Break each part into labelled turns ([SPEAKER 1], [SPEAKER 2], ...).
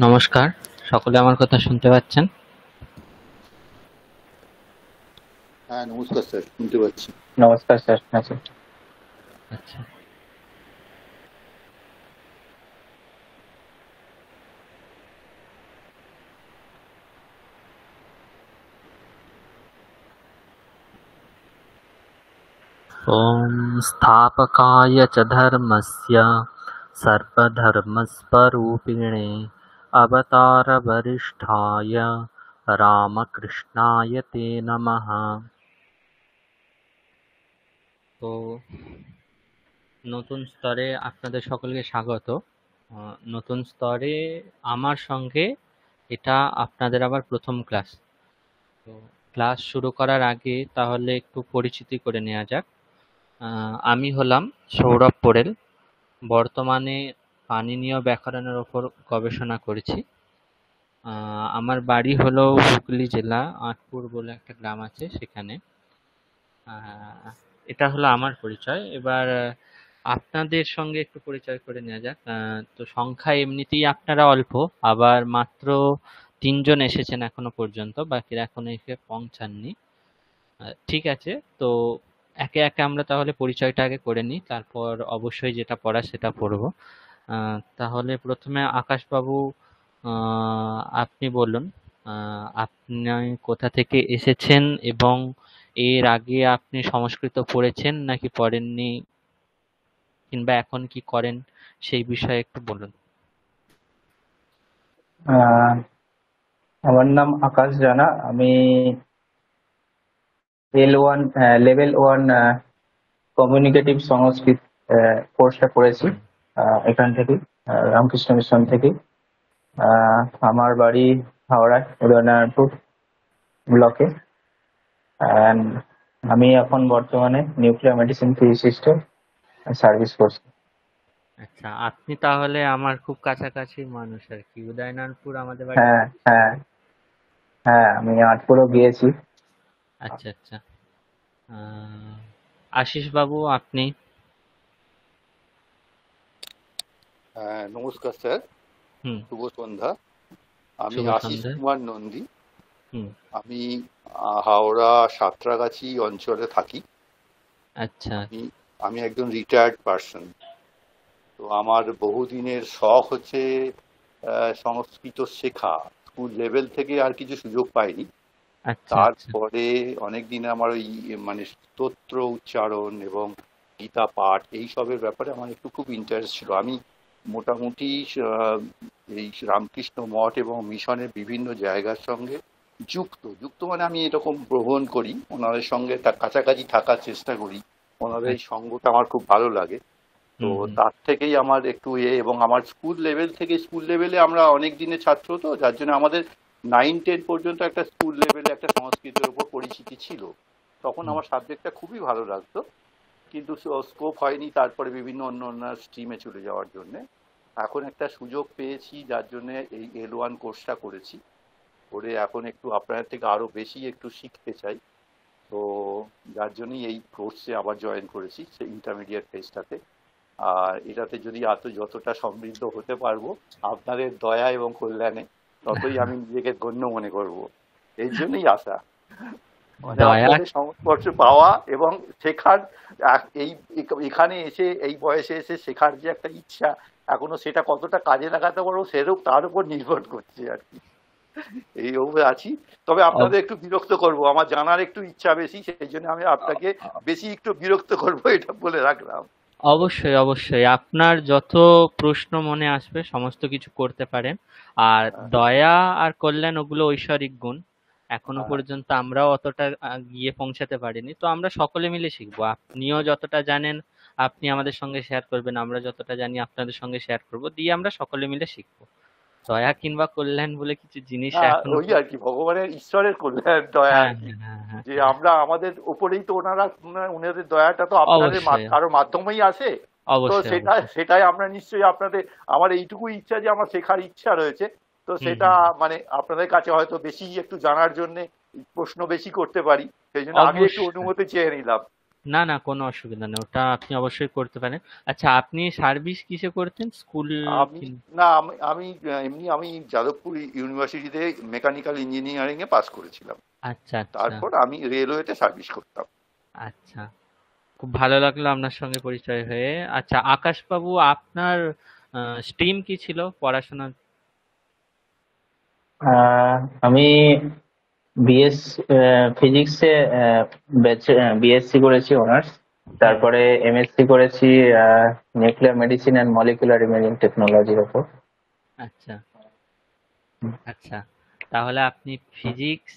[SPEAKER 1] নমস্কার, সকলে আমার কথা শুনতে পাচ্ছেন?
[SPEAKER 2] হ্যাঁ, নমস্কার স্যার, শুনতে পাচ্ছি।
[SPEAKER 3] নমস্কার স্যার। হ্যাঁ স্যার।
[SPEAKER 1] আচ্ছা। ॐ स्थापकाय च धर्मस्य सर्वधर्मस्वरूपिणे अवतारवरिष्ठाय रामकृष्णाय ते नमः। তো নতুন স্তরে আপনাদের সকলকে স্বাগত। নতুন স্তরে আমার সঙ্গে এটা আপনাদের আবার প্রথম ক্লাস। তো ক্লাস শুরু করার আগে তাহলে একটু পরিচিতি করে নেওয়া যাক। আমি হলাম সৌরভ পোড়েল। বর্তমানে পাণিনীয় ব্যাকরণের ওপর গবেষণা করছি। আমার বাড়ি হলো হুগলি জেলা আঁটপুর বলে একটা গ্রাম আছে সেখানে। এটা হলো আমার পরিচয়। এবার আপনাদের সঙ্গে একটু পরিচয় করে নেওয়া যাক। তো সংখ্যা এমনিতেই আপনারা অল্প, আবার মাত্র ৩ জন এসেছেন এখনো পর্যন্ত, বাকিরা এখনো এসে পৌঁছাননি। ঠিক আছে, তো একে একে আমরা তাহলে পরিচয়টা আগে করে নিই, তারপর অবশ্যই যেটা পড়ার সেটা পড়বো। তাহলে প্রথমে আকাশবাবু, আপনি বলুন আপনি কোথা থেকে এসেছেন এবং এর আগে আপনি সংস্কৃত পড়েছেন নাকি পড়েননি, কিংবা এখন কি করেন সেই বিষয়ে একটু বলুন।
[SPEAKER 3] আহ, আমার নাম আকাশ জানা। আমি L1 লেভেল 1 কমিউনিকেটিভ সংস্কৃত কোর্সটা করেছি
[SPEAKER 1] হুম।
[SPEAKER 3] এখান থেকে, রামকৃষ্ণ মিশন থেকে। আহ, আমার বাড়ি হাওড়ায়, উদয়নারায়ণপুর ব্লকে। And আমি এখন বর্তমানে নিউক্লিয়ার মেডিসিন ফিজিসিস্টে সার্ভিস করছি।
[SPEAKER 1] আচ্ছা, আপনি তাহলে আমার খুব কাছাকাছি মানুষ আর কি। উদয়নারায়ণপুর আমাদের বাড়ি
[SPEAKER 3] হ্যাঁ,
[SPEAKER 1] খুব কাছে।
[SPEAKER 3] হ্যাঁ, হ্যাঁ, আমি আটপুরও গিয়েছি।
[SPEAKER 1] আচ্ছা আচ্ছা। আশিস বাবু, আপনি?
[SPEAKER 2] হ্যাঁ, নমস্কার স্যার,
[SPEAKER 1] হুম।
[SPEAKER 2] শুভ সন্ধ্যা। আমি
[SPEAKER 1] শুভ
[SPEAKER 2] আশিস
[SPEAKER 1] সন্ধ্যা।
[SPEAKER 2] কুমার নন্দী।
[SPEAKER 1] হুম।
[SPEAKER 2] আমি হাওড়া সাঁতরাগাছি অঞ্চলে থাকি।
[SPEAKER 1] আচ্ছা।
[SPEAKER 2] আমি আমি একজন রিটায়ার্ড পার্সন। তো আমার বহুদিনের শখ হচ্ছে সংস্কৃত শেখা। স্কুল লেভেল থেকে আর কিছু সুযোগ পাইনি।
[SPEAKER 1] আচ্ছা আচ্ছা।
[SPEAKER 2] তারপরে অনেকদিন আমার ওই মানে স্তোত্র উচ্চারণ এবং গীতা পাঠ এইসবের ব্যাপারে আমার একটু খুব ইন্টারেস্ট ছিল। আমি মোটামুটি আহ, এই রামকৃষ্ণ মঠ এবং মিশনের বিভিন্ন জায়গার সঙ্গে যুক্ত যুক্ত মানে আমি এরকম ভ্রমণ করি, ওনাদের সঙ্গে তার কাছাকাছি থাকার চেষ্টা করি। ওনাদের এই
[SPEAKER 1] আচ্ছা।
[SPEAKER 2] সঙ্গটা আমার খুব ভালো লাগে। তো
[SPEAKER 1] হুম হুম।
[SPEAKER 2] তার থেকেই আমার একটু এবং আমার স্কুল লেভেল থেকে, স্কুল লেভেলে আমরা অনেক দিনের ছাত্র, তো যার জন্য আমাদের 9-10 পর্যন্ত একটা স্কুল লেভেলে একটা সংস্কৃতের উপর পরিচিতি ছিল। তখন
[SPEAKER 1] হুম।
[SPEAKER 2] আমার সাবজেক্টটা খুবই ভালো লাগতো, কিন্তু স্কোপ হয়নি তারপরে বিভিন্ন অন্য অন্য স্ট্রিমে চলে যাওয়ার জন্য। এখন একটা সুযোগ পেয়েছি যার জন্য এই L1 কোর্সটা করেছি। করে এখন একটু আপনাদের থেকে আরো বেশি একটু শিখতে চাই। তো যার জন্যই এই কোর্সে আবার জয়েন করেছি, সেই ইন্টারমিডিয়েট ফেজটাতে। আর এটাতে যদি যতটা সমৃদ্ধ হতে পারবো আপনাদের দয়া এবং কল্যাণে, ততই আমি নিজেকে ধন্য মনে করব। এই জন্যই আসা, মানে
[SPEAKER 1] দয়া।
[SPEAKER 2] আপনাদের সংস্পর্শ পাওয়া এবং শেখার। এই এখানে এসে এই বয়সে এসে শেখার যে একটা ইচ্ছা, এখনো সেটা কতটা কাজে লাগাতে পারবো সেরকম তার উপর নির্ভর করছে আর কি। এইভাবে আছি। তবে
[SPEAKER 1] অব-
[SPEAKER 2] আপনাদের একটু বিরক্ত করব, আমার জানার একটু ইচ্ছা বেশি, সেই জন্য আমি আপনাকে বেশি একটু বিরক্ত করব, এটা বলে রাখলাম।
[SPEAKER 1] অবশ্যই অবশ্যই, আপনার যত প্রশ্ন মনে আসবে সমস্ত কিছু করতে পারেন। আর
[SPEAKER 2] হ্যাঁ,
[SPEAKER 1] দয়া আর কল্যাণ ওগুলো ঐশ্বরিক গুণ। এখনো
[SPEAKER 2] হ্যাঁ,
[SPEAKER 1] পর্যন্ত আমরাও অতটা গিয়ে পৌঁছাতে পারিনি, তো আমরা সকলে মিলে শিখবো। আপনিও যতটা জানেন আপনি আমাদের সঙ্গে শেয়ার করবেন, আমরা যতটা জানি আপনাদের সঙ্গে শেয়ার করব, দিয়ে আমরা সকলে মিলে শিখবো। দয়া কিংবা কল্যাণ বলে কিছু জিনিস
[SPEAKER 2] না,
[SPEAKER 1] এখনো
[SPEAKER 2] ওই আর কি ভগবানের ঈশ্বরের কল্যাণ দয়া
[SPEAKER 1] হ্যাঁ
[SPEAKER 2] আর কি।
[SPEAKER 1] হ্যাঁ হ্যাঁ হ্যাঁ
[SPEAKER 2] যে
[SPEAKER 1] হ্যাঁ।
[SPEAKER 2] আমরা আমাদের উপরেই তো ওনাদের দয়াটা তো আপনাদের
[SPEAKER 1] অবশ্যই
[SPEAKER 2] কারো মাধ্যমেই আসে। তো
[SPEAKER 1] অবশ্যই
[SPEAKER 2] সেটাই
[SPEAKER 1] অবশ্যই।
[SPEAKER 2] সেটাই আমরা নিশ্চয়ই আপনাদের, আমার এইটুকু ইচ্ছা যে আমার শেখার ইচ্ছা রয়েছে। তো
[SPEAKER 1] হুম
[SPEAKER 2] সেটা
[SPEAKER 1] হুম।
[SPEAKER 2] মানে আপনাদের কাছে হয়তো বেশি একটু জানার জন্য প্রশ্ন বেশি করতে পারি, সেই জন্য আগে একটু
[SPEAKER 1] অবশ্যই
[SPEAKER 2] অনুমতি চেয়ে নিলাম।
[SPEAKER 1] না না, কোনো অসুবিধা নেই, ওটা আপনি অবশ্যই করতে পারেন। আচ্ছা, আপনি সার্ভিস কিসে করতেন, স্কুল
[SPEAKER 2] আমি
[SPEAKER 1] কি?
[SPEAKER 2] না আমি আমি এমনি আমি যাদবপুর ইউনিভার্সিটিতে মেকানিক্যাল ইঞ্জিনিয়ারিং এ পাস করেছিলাম।
[SPEAKER 1] আচ্ছা আচ্ছা
[SPEAKER 2] তারপর আমি রেলওয়েতে সার্ভিস করতাম।
[SPEAKER 1] আচ্ছা, খুব ভালো লাগলো আপনার সঙ্গে পরিচয় হয়ে। আচ্ছা আকাশ বাবু, আপনার স্ট্রিম কি ছিল পড়াশোনার?
[SPEAKER 3] আহ, আমি বিএস ফিজিক্সে বিএসসি করেছি অনার্স।
[SPEAKER 1] হুম।
[SPEAKER 3] তারপরে এমএসসি করেছি nuclear medicine and molecular imaging টেকনোলজির ওপর।
[SPEAKER 1] আচ্ছা আচ্ছা, তাহলে আপনি ফিজিক্স,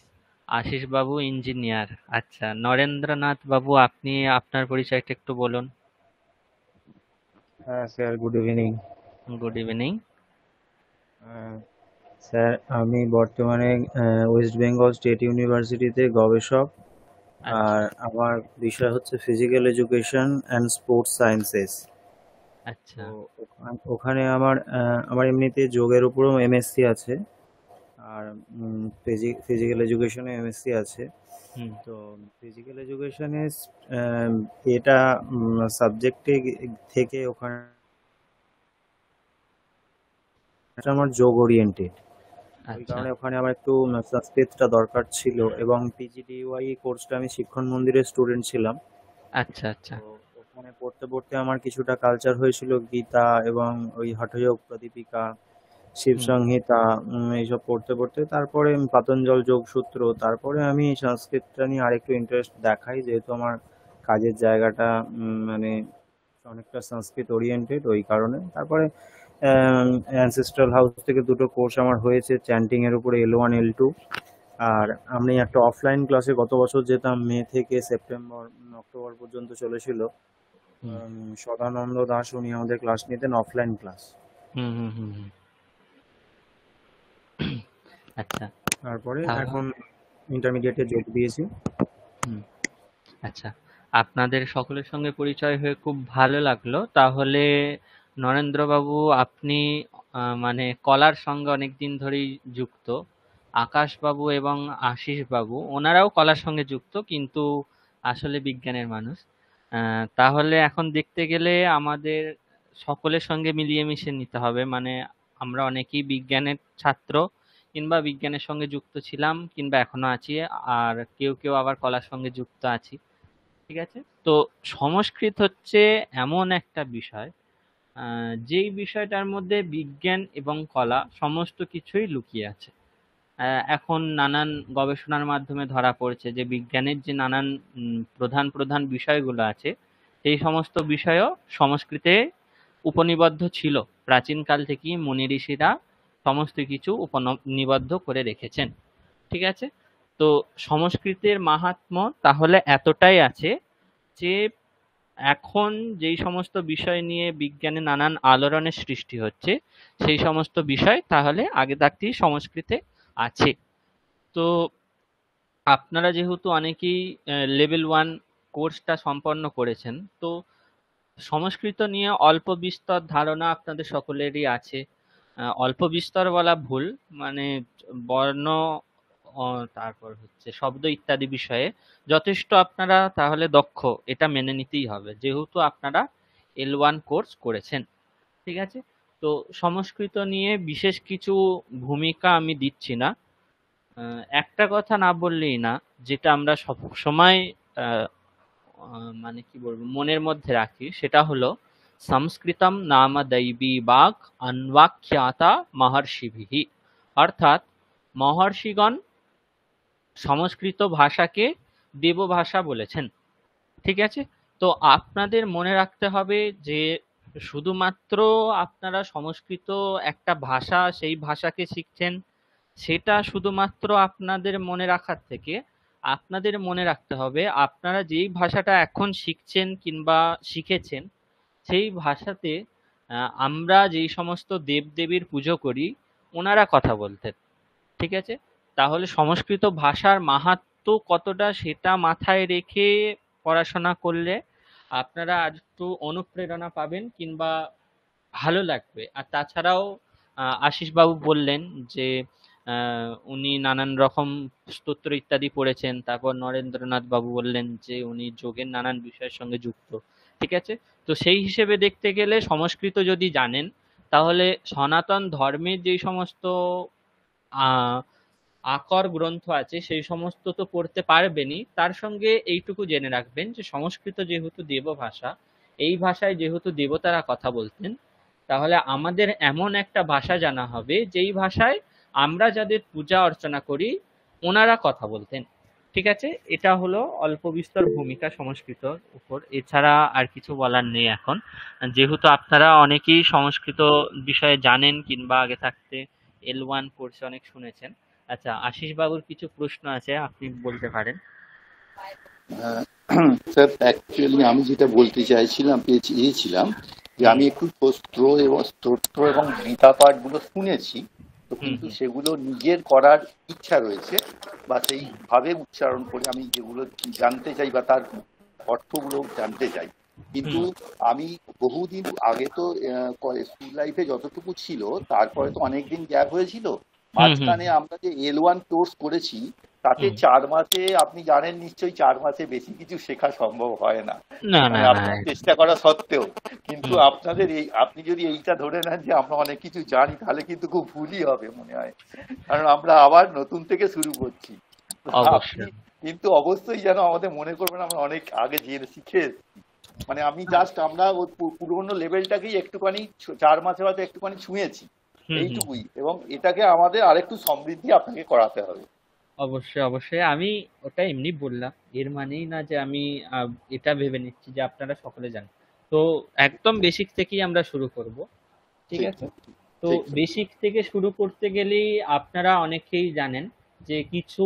[SPEAKER 1] আশিস বাবু ইঞ্জিনিয়ার। আচ্ছা, নরেন্দ্রনাথ বাবু, আপনি আপনার পরিচয়টা একটু বলুন।
[SPEAKER 4] হ্যাঁ sir, good evening.
[SPEAKER 1] Good evening.
[SPEAKER 4] Sir, আমি বর্তমানে ওয়েস্ট বেঙ্গল স্টেট ইউনিভার্সিটিতে গবেষক।
[SPEAKER 1] আচ্ছা
[SPEAKER 4] আর আমার বিষয় হচ্ছে physical education and sports sciences.
[SPEAKER 1] আচ্ছা।
[SPEAKER 4] তো ওখানে আমার এমনিতে যোগের উপরও এমএসসি আছে, আর ফিজিক্যাল এডুকেশনে এমএসসি আছে।
[SPEAKER 1] হুম
[SPEAKER 4] তো ফিজিক্যাল এডুকেশনে এটা সাবজেক্টে থেকে ওখানে আমার যোগ ওরিয়েন্টেড। ওই
[SPEAKER 1] আচ্ছা
[SPEAKER 4] কারণে ওখানে আমার একটু সংস্কৃতটা দরকার ছিল, এবং পিজিডিওয়াই কোর্সটা আমি শিক্ষণ মন্দিরের স্টুডেন্ট ছিলাম।
[SPEAKER 1] আচ্ছা আচ্ছা।
[SPEAKER 4] তো ওখানে পড়তে পড়তে আমার কিছুটা কালচার হয়েছিল, গীতা এবং ওই হঠযোগ প্রদীপিকা, শিব
[SPEAKER 1] হুম
[SPEAKER 4] সংহিতা, এইসব পড়তে পড়তে তারপরে পাতঞ্জল যোগসূত্র, তারপরে আমি সংস্কৃতটা নিয়ে আরেকটু ইন্টারেস্ট দেখাই, যেহেতু আমার কাজের জায়গাটা মানে অনেকটা সংস্কৃত ওরিয়েন্টেড। ওই কারণে তারপরে অ্যানসেস্ট্রাল হাউস থেকে দুটো কোর্স আমার হয়েছে চ্যান্টিং এর উপরে, L1 L2। আর আমি একটা অফলাইন ক্লাসে গত বছর যেতাম, মে থেকে সেপ্টেম্বর অক্টোবর পর্যন্ত চলেছিল।
[SPEAKER 1] হুম
[SPEAKER 4] সদানন্দ দাস উনি আমাদের ক্লাস নিতেন, অফলাইন ক্লাস।
[SPEAKER 1] হুম হুম হুম হুম। আচ্ছা।
[SPEAKER 4] তারপরে
[SPEAKER 1] তাহলে
[SPEAKER 4] এখন ইন্টারমিডিয়েটে যোগ দিয়েছি।
[SPEAKER 1] হুম, আচ্ছা, আপনাদের সকলের সঙ্গে পরিচয় হয়ে খুব ভালো লাগলো। তাহলে নরেন্দ্রবাবু, আপনি মানে কলার সঙ্গে অনেকদিন ধরেই যুক্ত। আকাশবাবু এবং আশিস বাবু ওনারাও কলার সঙ্গে যুক্ত, কিন্তু আসলে বিজ্ঞানের মানুষ। তাহলে এখন দেখতে গেলে আমাদের সকলের সঙ্গে মিলিয়ে মিশে নিতে হবে, মানে আমরা অনেকেই বিজ্ঞানের ছাত্র, কিংবা বিজ্ঞানের সঙ্গে যুক্ত ছিলাম, কিংবা এখনো আছি। আর কেউ কেউ আবার কলার সঙ্গে যুক্ত আছি। ঠিক আছে? তো সংস্কৃত হচ্ছে এমন একটা বিষয়, যেই বিষয়টার মধ্যে বিজ্ঞান এবং কলা সমস্ত কিছুই লুকিয়ে আছে। এখন নানান গবেষণার মাধ্যমে ধরা পড়ছে যে বিজ্ঞানের যে নানান প্রধান প্রধান বিষয়গুলো আছে, সেই সমস্ত বিষয়ও সংস্কৃতে উপনিবদ্ধ ছিল। প্রাচীনকাল থেকেই মুনি ঋষিরা সমস্ত কিছু উপনিবদ্ধ করে রেখেছেন। ঠিক আছে? তো সংস্কৃতের মাহাত্ম্য তাহলে এতটাই আছে যে এখন যেই সমস্ত বিষয় নিয়ে বিজ্ঞানে নানান আলোড়নের সৃষ্টি হচ্ছে, সেই সমস্ত বিষয় তাহলে আগে থাকতেই সংস্কৃতে আছে। তো আপনারা যেহেতু অনেকেই লেভেল ওয়ান কোর্সটা সম্পন্ন করেছেন, তো সংস্কৃত নিয়ে অল্প বিস্তর ধারণা আপনাদের সকলেরই আছে। অল্প বিস্তর বলা ভুল, মানে বর্ণ, তারপর হচ্ছে শব্দ ইত্যাদি বিষয়ে যথেষ্ট আপনারা তাহলে দক্ষ, এটা মেনে নিতেই হবে যেহেতু আপনারা L1 কোর্স করেছেন। ঠিক আছে? তো সংস্কৃত নিয়ে বিশেষ কিছু ভূমিকা আমি দিচ্ছি না। একটা কথা না বললেই না, যেটা আমরা সবসময় আহ, মানে কি বলবো মনের মধ্যে রাখি, সেটা হলো সংস্কৃতম নাম দৈবী বাক অন্বাখ্যাতা মহর্ষিভিঃ। অর্থাৎ মহর্ষিগণ সংস্কৃত ভাষাকে দেবভাষা বলেছেন। ঠিক আছে? তো আপনাদের মনে রাখতে হবে যে শুধুমাত্র আপনারা সংস্কৃত একটা ভাষা, সেই ভাষাকে শিখছেন, সেটা শুধুমাত্র আপনাদের মনে রাখার থেকে আপনাদের মনে রাখতে হবে আপনারা যেই ভাষাটা এখন শিখছেন কিংবা শিখেছেন, সেই ভাষাতে আমরা যেই সমস্ত দেবদেবীর পুজো করি, ওনারা কথা বলতেন। ঠিক আছে? তাহলে সংস্কৃত ভাষার মাহাত্ম্য কতটা সেটা মাথায় রেখে পড়াশোনা করলে আপনারা আর একটু অনুপ্রেরণা পাবেন, কিংবা ভালো লাগবে। আর তাছাড়াও আশিস বাবু বললেন যে উনি নানান রকম স্তোত্র ইত্যাদি পড়েছেন। তারপর নরেন্দ্রনাথ বাবু বললেন যে উনি যোগের নানান বিষয়ের সঙ্গে যুক্ত। ঠিক আছে? তো সেই হিসেবে দেখতে গেলে সংস্কৃত যদি জানেন তাহলে সনাতন ধর্মের যেই সমস্ত আহ আকর গ্রন্থ আছে সেই সমস্ত তো পড়তে পারবেনই, তার সঙ্গে এইটুকু জেনে রাখবেন যে সংস্কৃত যেহেতু দেবভাষা, এই ভাষায় যেহেতু দেবতারা কথা বলতেন, তাহলে আমাদের এমন একটা ভাষা জানা হবে যেই ভাষায় আমরা যাদের পূজা অর্চনা করি ওনারা কথা বলতেন। ঠিক আছে? এটা হলো অল্প বিস্তর ভূমিকা সংস্কৃতর উপর। এছাড়া আর কিছু বলার নেই এখন, যেহেতু আপনারা অনেকেই সংস্কৃত বিষয়ে জানেন কিংবা আগে থাকতে L1 কোর্সে অনেক শুনেছেন। আচ্ছা, আশিস বাবুর কিছু প্রশ্ন আছে, আপনি বলতে পারেন।
[SPEAKER 2] স্যার অ্যাকচুয়ালি আমি যেটা বলতে চেয়েছিলাম যে আমি একটু স্তোত্র এবং গীতা পাঠগুলো শুনেছি, তো কিন্তু সেগুলো নিজের করার ইচ্ছা রয়েছে, বা সেইভাবে উচ্চারণ করে আমি যেগুলো জানতে চাই বা তার অর্থগুলো জানতে চাই। কিন্তু আমি বহুদিন আগে তো স্কুল লাইফে যতটুকু ছিল, তারপরে তো অনেকদিন গ্যাপ হয়েছিল। মাঝখানে আমরা যে L1 কোর্স করেছি, তাতে 4 মাসে, আপনি জানেন নিশ্চয়ই, 4 মাসে বেশি কিছু শেখা সম্ভব হয় না,
[SPEAKER 1] না না
[SPEAKER 2] মানে
[SPEAKER 1] না।
[SPEAKER 2] আপনার চেষ্টা করা সত্ত্বেও। কিন্তু আপনাদের আপনি যদি এইটা ধরে নেন যে আমরা অনেক কিছু জানি, তাহলে কিন্তু খুব ভুলই হবে মনে হয়, কারণ আমরা আবার নতুন থেকে শুরু করছি। আপনি
[SPEAKER 1] অবশ্যই।
[SPEAKER 2] কিন্তু অবশ্যই যেন আমাদের মনে করবেন আমরা অনেক আগে শিখে এসেছি। মানে আমরা ওই পুরোনো লেভেলটাকেই একটুখানি 4 মাসে হয়তো একটুখানি ছুঁয়েছি, এইটুকুই। এবং এটাকে আমাদের আরেকটু সমৃদ্ধি আপনাকে করাতে হবে।
[SPEAKER 1] অবশ্যই অবশ্যই, আমি ওটা এমনি বললাম, এর মানেই না যে আমি এটা ভেবে নিচ্ছি যে আপনারা সকলে জানেন। তো একদম বেসিক থেকেই আমরা শুরু করব। ঠিক আছে? তো বেসিক থেকে শুরু করতে গেলেই আপনারা অনেকেই জানেন যে কিছু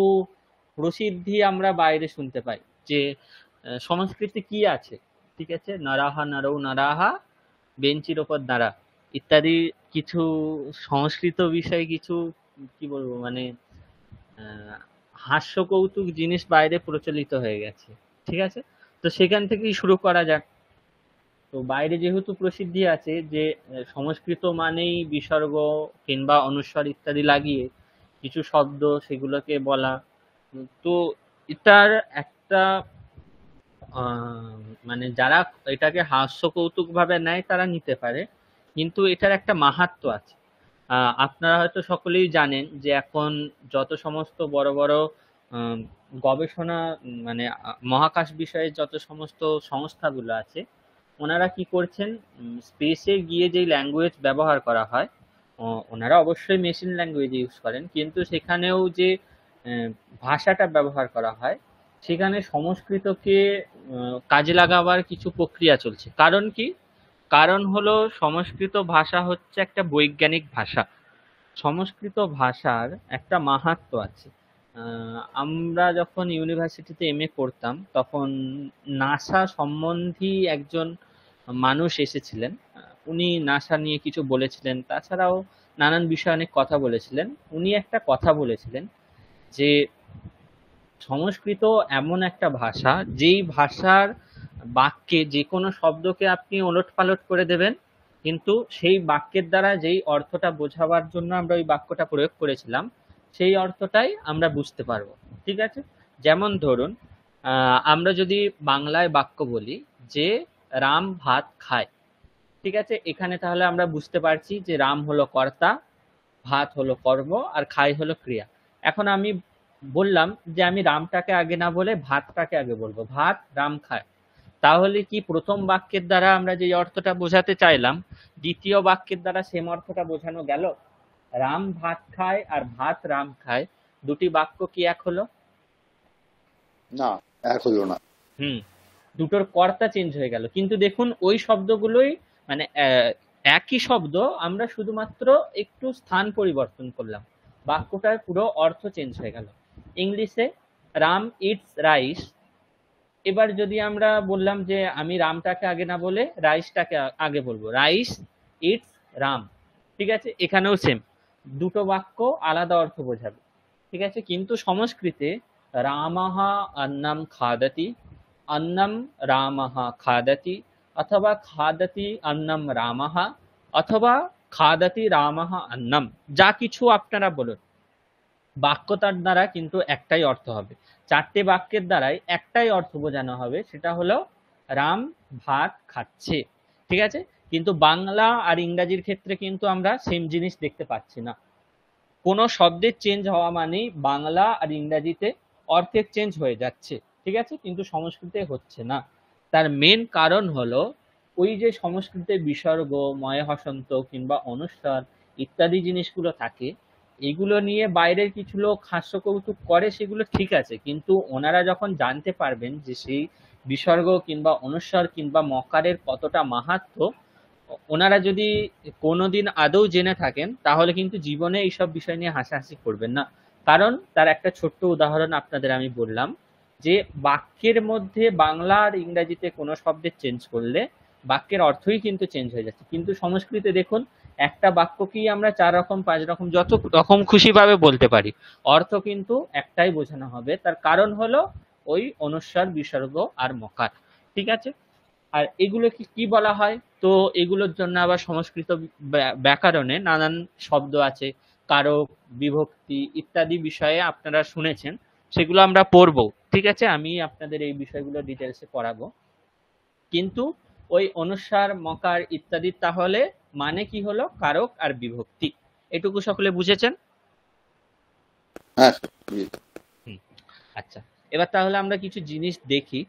[SPEAKER 1] প্রসিদ্ধি আমরা বাইরে শুনতে পাই যে সংস্কৃতি কি আছে। ঠিক আছে? নারাহা নারৌ নারাহা বেঞ্চির ওপর দাঁড়া ইত্যাদি কিছু সংস্কৃত বিষয়ে কিছু, কি বলবো, মানে হাস্যকৌতুক জিনিস বাইরে প্রচলিত হয়ে গেছে। ঠিক আছে? তো সেখান থেকেই শুরু করা যাক। তো বাইরে যেহেতু প্রসিদ্ধি আছে যে সংস্কৃত মানেই বিসর্গ কিংবা অনুস্বার ইত্যাদি লাগিয়ে কিছু শব্দ সেগুলোকে বলা। তো এটার একটা মানে যারা এটাকে হাস্যকৌতুক ভাবে নেয় তারা নিতে পারে, কিন্তু এটার একটা মাহাত্ম্য আছে। আপনারা হয়তো সকলেই জানেন যে এখন যত সমস্ত বড় বড় আম, গবেষণা মানে মহাকাশ বিষয়ে যত সমস্ত সংস্থাগুলো আছে, ওনারা কি করছেন, স্পেসে গিয়ে যেই ল্যাঙ্গুয়েজ ব্যবহার করা হয়, ওনারা অবশ্যই মেশিন ল্যাঙ্গুয়েজ ইউজ করেন, কিন্তু সেখানেও যে আহ, ভাষাটা ব্যবহার করা হয় সেখানে সংস্কৃতকে কাজে লাগাবার কিছু প্রক্রিয়া চলছে। কারণ কি? কারণ হলো সংস্কৃত ভাষা হচ্ছে একটা বৈজ্ঞানিক ভাষা। সংস্কৃত ভাষার একটা মাহাত্ম্য আছে। আমরা যখন ইউনিভার্সিটিতে এমএ করতাম তখন নাসা সম্বন্ধী একজন মানুষ এসেছিলেন। উনি নাসা নিয়ে কিছু বলেছিলেন, তাছাড়াও নানান বিষয়ে অনেক কথা বলেছিলেন। উনি একটা কথা বলেছিলেন যে সংস্কৃত এমন একটা ভাষা যেই ভাষার বাক্যে যে কোনো শব্দকে আপনি ওলটপালট করে দেবেন, কিন্তু সেই বাক্যের দ্বারা যেই অর্থটা বোঝাবার জন্য আমরা ওই বাক্যটা প্রয়োগ করেছিলাম সেই অর্থটাই আমরা বুঝতে পারবো। ঠিক আছে? যেমন ধরুন, আমরা যদি বাংলায় বাক্য বলি যে রাম ভাত খায়, ঠিক আছে, এখানে তাহলে আমরা বুঝতে পারছি যে রাম হলো কর্তা, ভাত হলো কর্ম, আর খাই হলো ক্রিয়া। এখন আমি বললাম যে আমি রামটাকে আগে না বলে ভাতটাকে আগে বলবো, ভাত রাম খায়। তাহলে কি প্রথম বাক্যের দ্বারা আমরা যে অর্থটা বোঝাতে চাইলাম দ্বিতীয় বাক্যের দ্বারা সেম অর্থটা বোঝানো গেল? রাম ভাত খায় আর ভাত রাম খায়, দুটি বাক্য কি এক হলো?
[SPEAKER 2] না, এক হলো না।
[SPEAKER 1] হুম, দুটোর কর্তা চেঞ্জ হয়ে গেল, কিন্তু দেখুন ওই শব্দগুলোই মানে একই শব্দ, আমরা শুধুমাত্র একটু স্থান পরিবর্তন করলাম, বাক্যটার পুরো অর্থ চেঞ্জ হয়ে গেল। ইংলিশে রাম ইটস রাইস, এবার যদি আমরা বললাম যে আমি রামটাকে আগে না বলে রাইসটাকে আগে বলবো, রাইস ইটস রাম। ঠিক আছে? এখানেও সেম, দুটো বাক্য আলাদা অর্থ বোঝাবে। ঠিক আছে? কিন্তু সংস্কৃতে রামাহা অন্নম খাদতি, অন্নম রামাহা খাদতি, অথবা খাদতি অন্নম রামাহা, অথবা খাদতি রামাহা অন্নম, যা কিছু আপনারা বলুন, বাক্যটার দ্বারা কিন্তু একটাই অর্থ হবে, চারটে বাক্যের দ্বারাই একটাই অর্থ বোঝানো হবে, সেটা হলো রাম ভাত খাচ্ছে। ঠিক আছে, কিন্তু বাংলা আর ইংরাজির ক্ষেত্রে কিন্তু আমরা সেম জিনিস দেখতে পাচ্ছি না। কোনো শব্দের চেঞ্জ হওয়া মানেই বাংলা আর ইংরাজিতে অর্থের চেঞ্জ হয়ে যাচ্ছে, ঠিক আছে, কিন্তু সংস্কৃতে হচ্ছে না। তার মেন কারণ হলো ওই যে সংস্কৃতে বিসর্গ, ময় হসন্ত কিংবা অনুস্বার ইত্যাদি জিনিসগুলো থাকে, এগুলো নিয়ে বাইরের কিছু লোক হাস্য কৌতুক করে, সেগুলো ঠিক আছে, কিন্তু ওনারা যখন জানতে পারবেন যে সেই বিসর্গ কিংবা অনুস্বার কিংবা মকারের কতটা মাহাত্ম্য, ওনারা যদি কোনোদিন আদৌ জেনে থাকেন, তাহলে কিন্তু জীবনে এইসব বিষয় নিয়ে হাসাহাসি করবেন না। কারণ তার একটা ছোট্ট উদাহরণ আপনাদের আমি বললাম, যে বাক্যের মধ্যে বাংলা আর ইংরাজিতে কোনো শব্দের চেঞ্জ করলে বাক্যের অর্থই কিন্তু চেঞ্জ হয়ে যাচ্ছে, কিন্তু সংস্কৃতে দেখুন একটা বাক্যকেই আমরা 4 রকম 5 রকম যত রকম খুশি ভাবে বলতে পারি, অর্থ কিন্তু একটাই বোঝানো হবে। তার কারণ হলো ওই অনুস্বার, বিসর্গ আর মকার। ঠিক আছে, আর এগুলোকে কি বলা হয়? তো এগুলোর জন্য আবার সংস্কৃত ব্যাকরণে নানান শব্দ আছে, কারক, বিভক্তি ইত্যাদি বিষয়ে আপনারা শুনেছেন, সেগুলো আমরা পড়বো। ঠিক আছে, আমি আপনাদের এই বিষয়গুলো ডিটেলসে পড়াবো। কিন্তু ওই অনুস্বার, মকার ইত্যাদি তাহলে মানে কি হলো? কারক আর বিভক্তি। এটুকু সকলে বুঝেছেন?
[SPEAKER 2] হ্যাঁ স্যার, বুঝেছি।
[SPEAKER 1] আচ্ছা, এবার তাহলে আমরা কিছু জিনিস দেখি।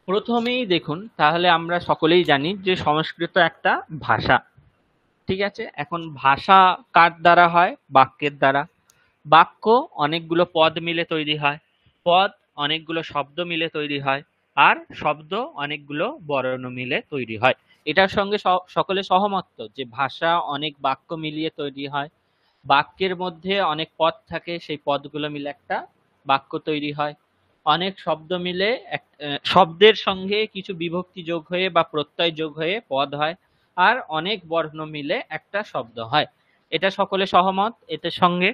[SPEAKER 1] প্রথমেই দেখুন, তাহলে আমরা সকলেই জানি যে সংস্কৃত একটা ভাষা। ঠিক আছে, এখন ভাষা কার দ্বারা হয়? বাক্যের দ্বারা। বাক্য অনেকগুলো পদ মিলে তৈরি হয়, পদ অনেকগুলো শব্দ মিলে তৈরি হয়, আর শব্দ অনেকগুলো বর্ণ মিলে তৈরি হয়। এটার সঙ্গে সকলে সহমত তো, যে ভাষা অনেক বাক্য মিলিয়ে তৈরি হয়, বাক্যের মধ্যে অনেক পদ থাকে, সেই পদগুলো মিলে একটা বাক্য তৈরি হয়, অনেক শব্দ মিলে শব্দের সঙ্গে কিছু বিভক্তি যোগ হয়ে বা প্রত্যয় যোগ হয়ে পদ হয়, আর অনেক বর্ণ মিলে একটা শব্দ হয়। এটা সকলে সহমত এটার সঙ্গে?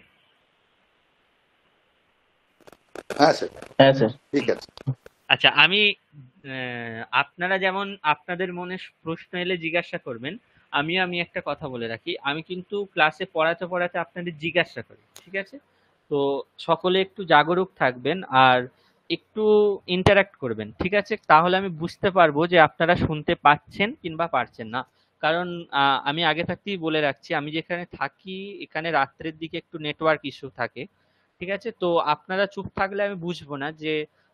[SPEAKER 2] হ্যাঁ স্যার,
[SPEAKER 3] হ্যাঁ স্যার।
[SPEAKER 2] ঠিক আছে।
[SPEAKER 1] আচ্ছা, আমি আপনারা যেমন আপনাদের মনে প্রশ্ন এলে জিজ্ঞাসা করবেন, আমি একটা কথা বলে রাখি, আমি কিন্তু ক্লাসে পড়াতে পড়াতে আপনাদের জিজ্ঞাসা করি। ঠিক আছে, তো সকলে একটু জাগরুক থাকবেন আর একটু ইন্টারাক্ট করবেন। ঠিক আছে, তাহলে আমি বুঝতে পারবো যে আপনারা শুনতে পাচ্ছেন কিংবা পারছেন না। কারণ আমি আগে থাকতেই বলে রাখছি, আমি যেখানে থাকি এখানে রাত্রের দিকে একটু নেটওয়ার্ক ইস্যু থাকে। ঠিক আছে, তো আপনারা চুপ থাকলে আমি বুঝবো না যে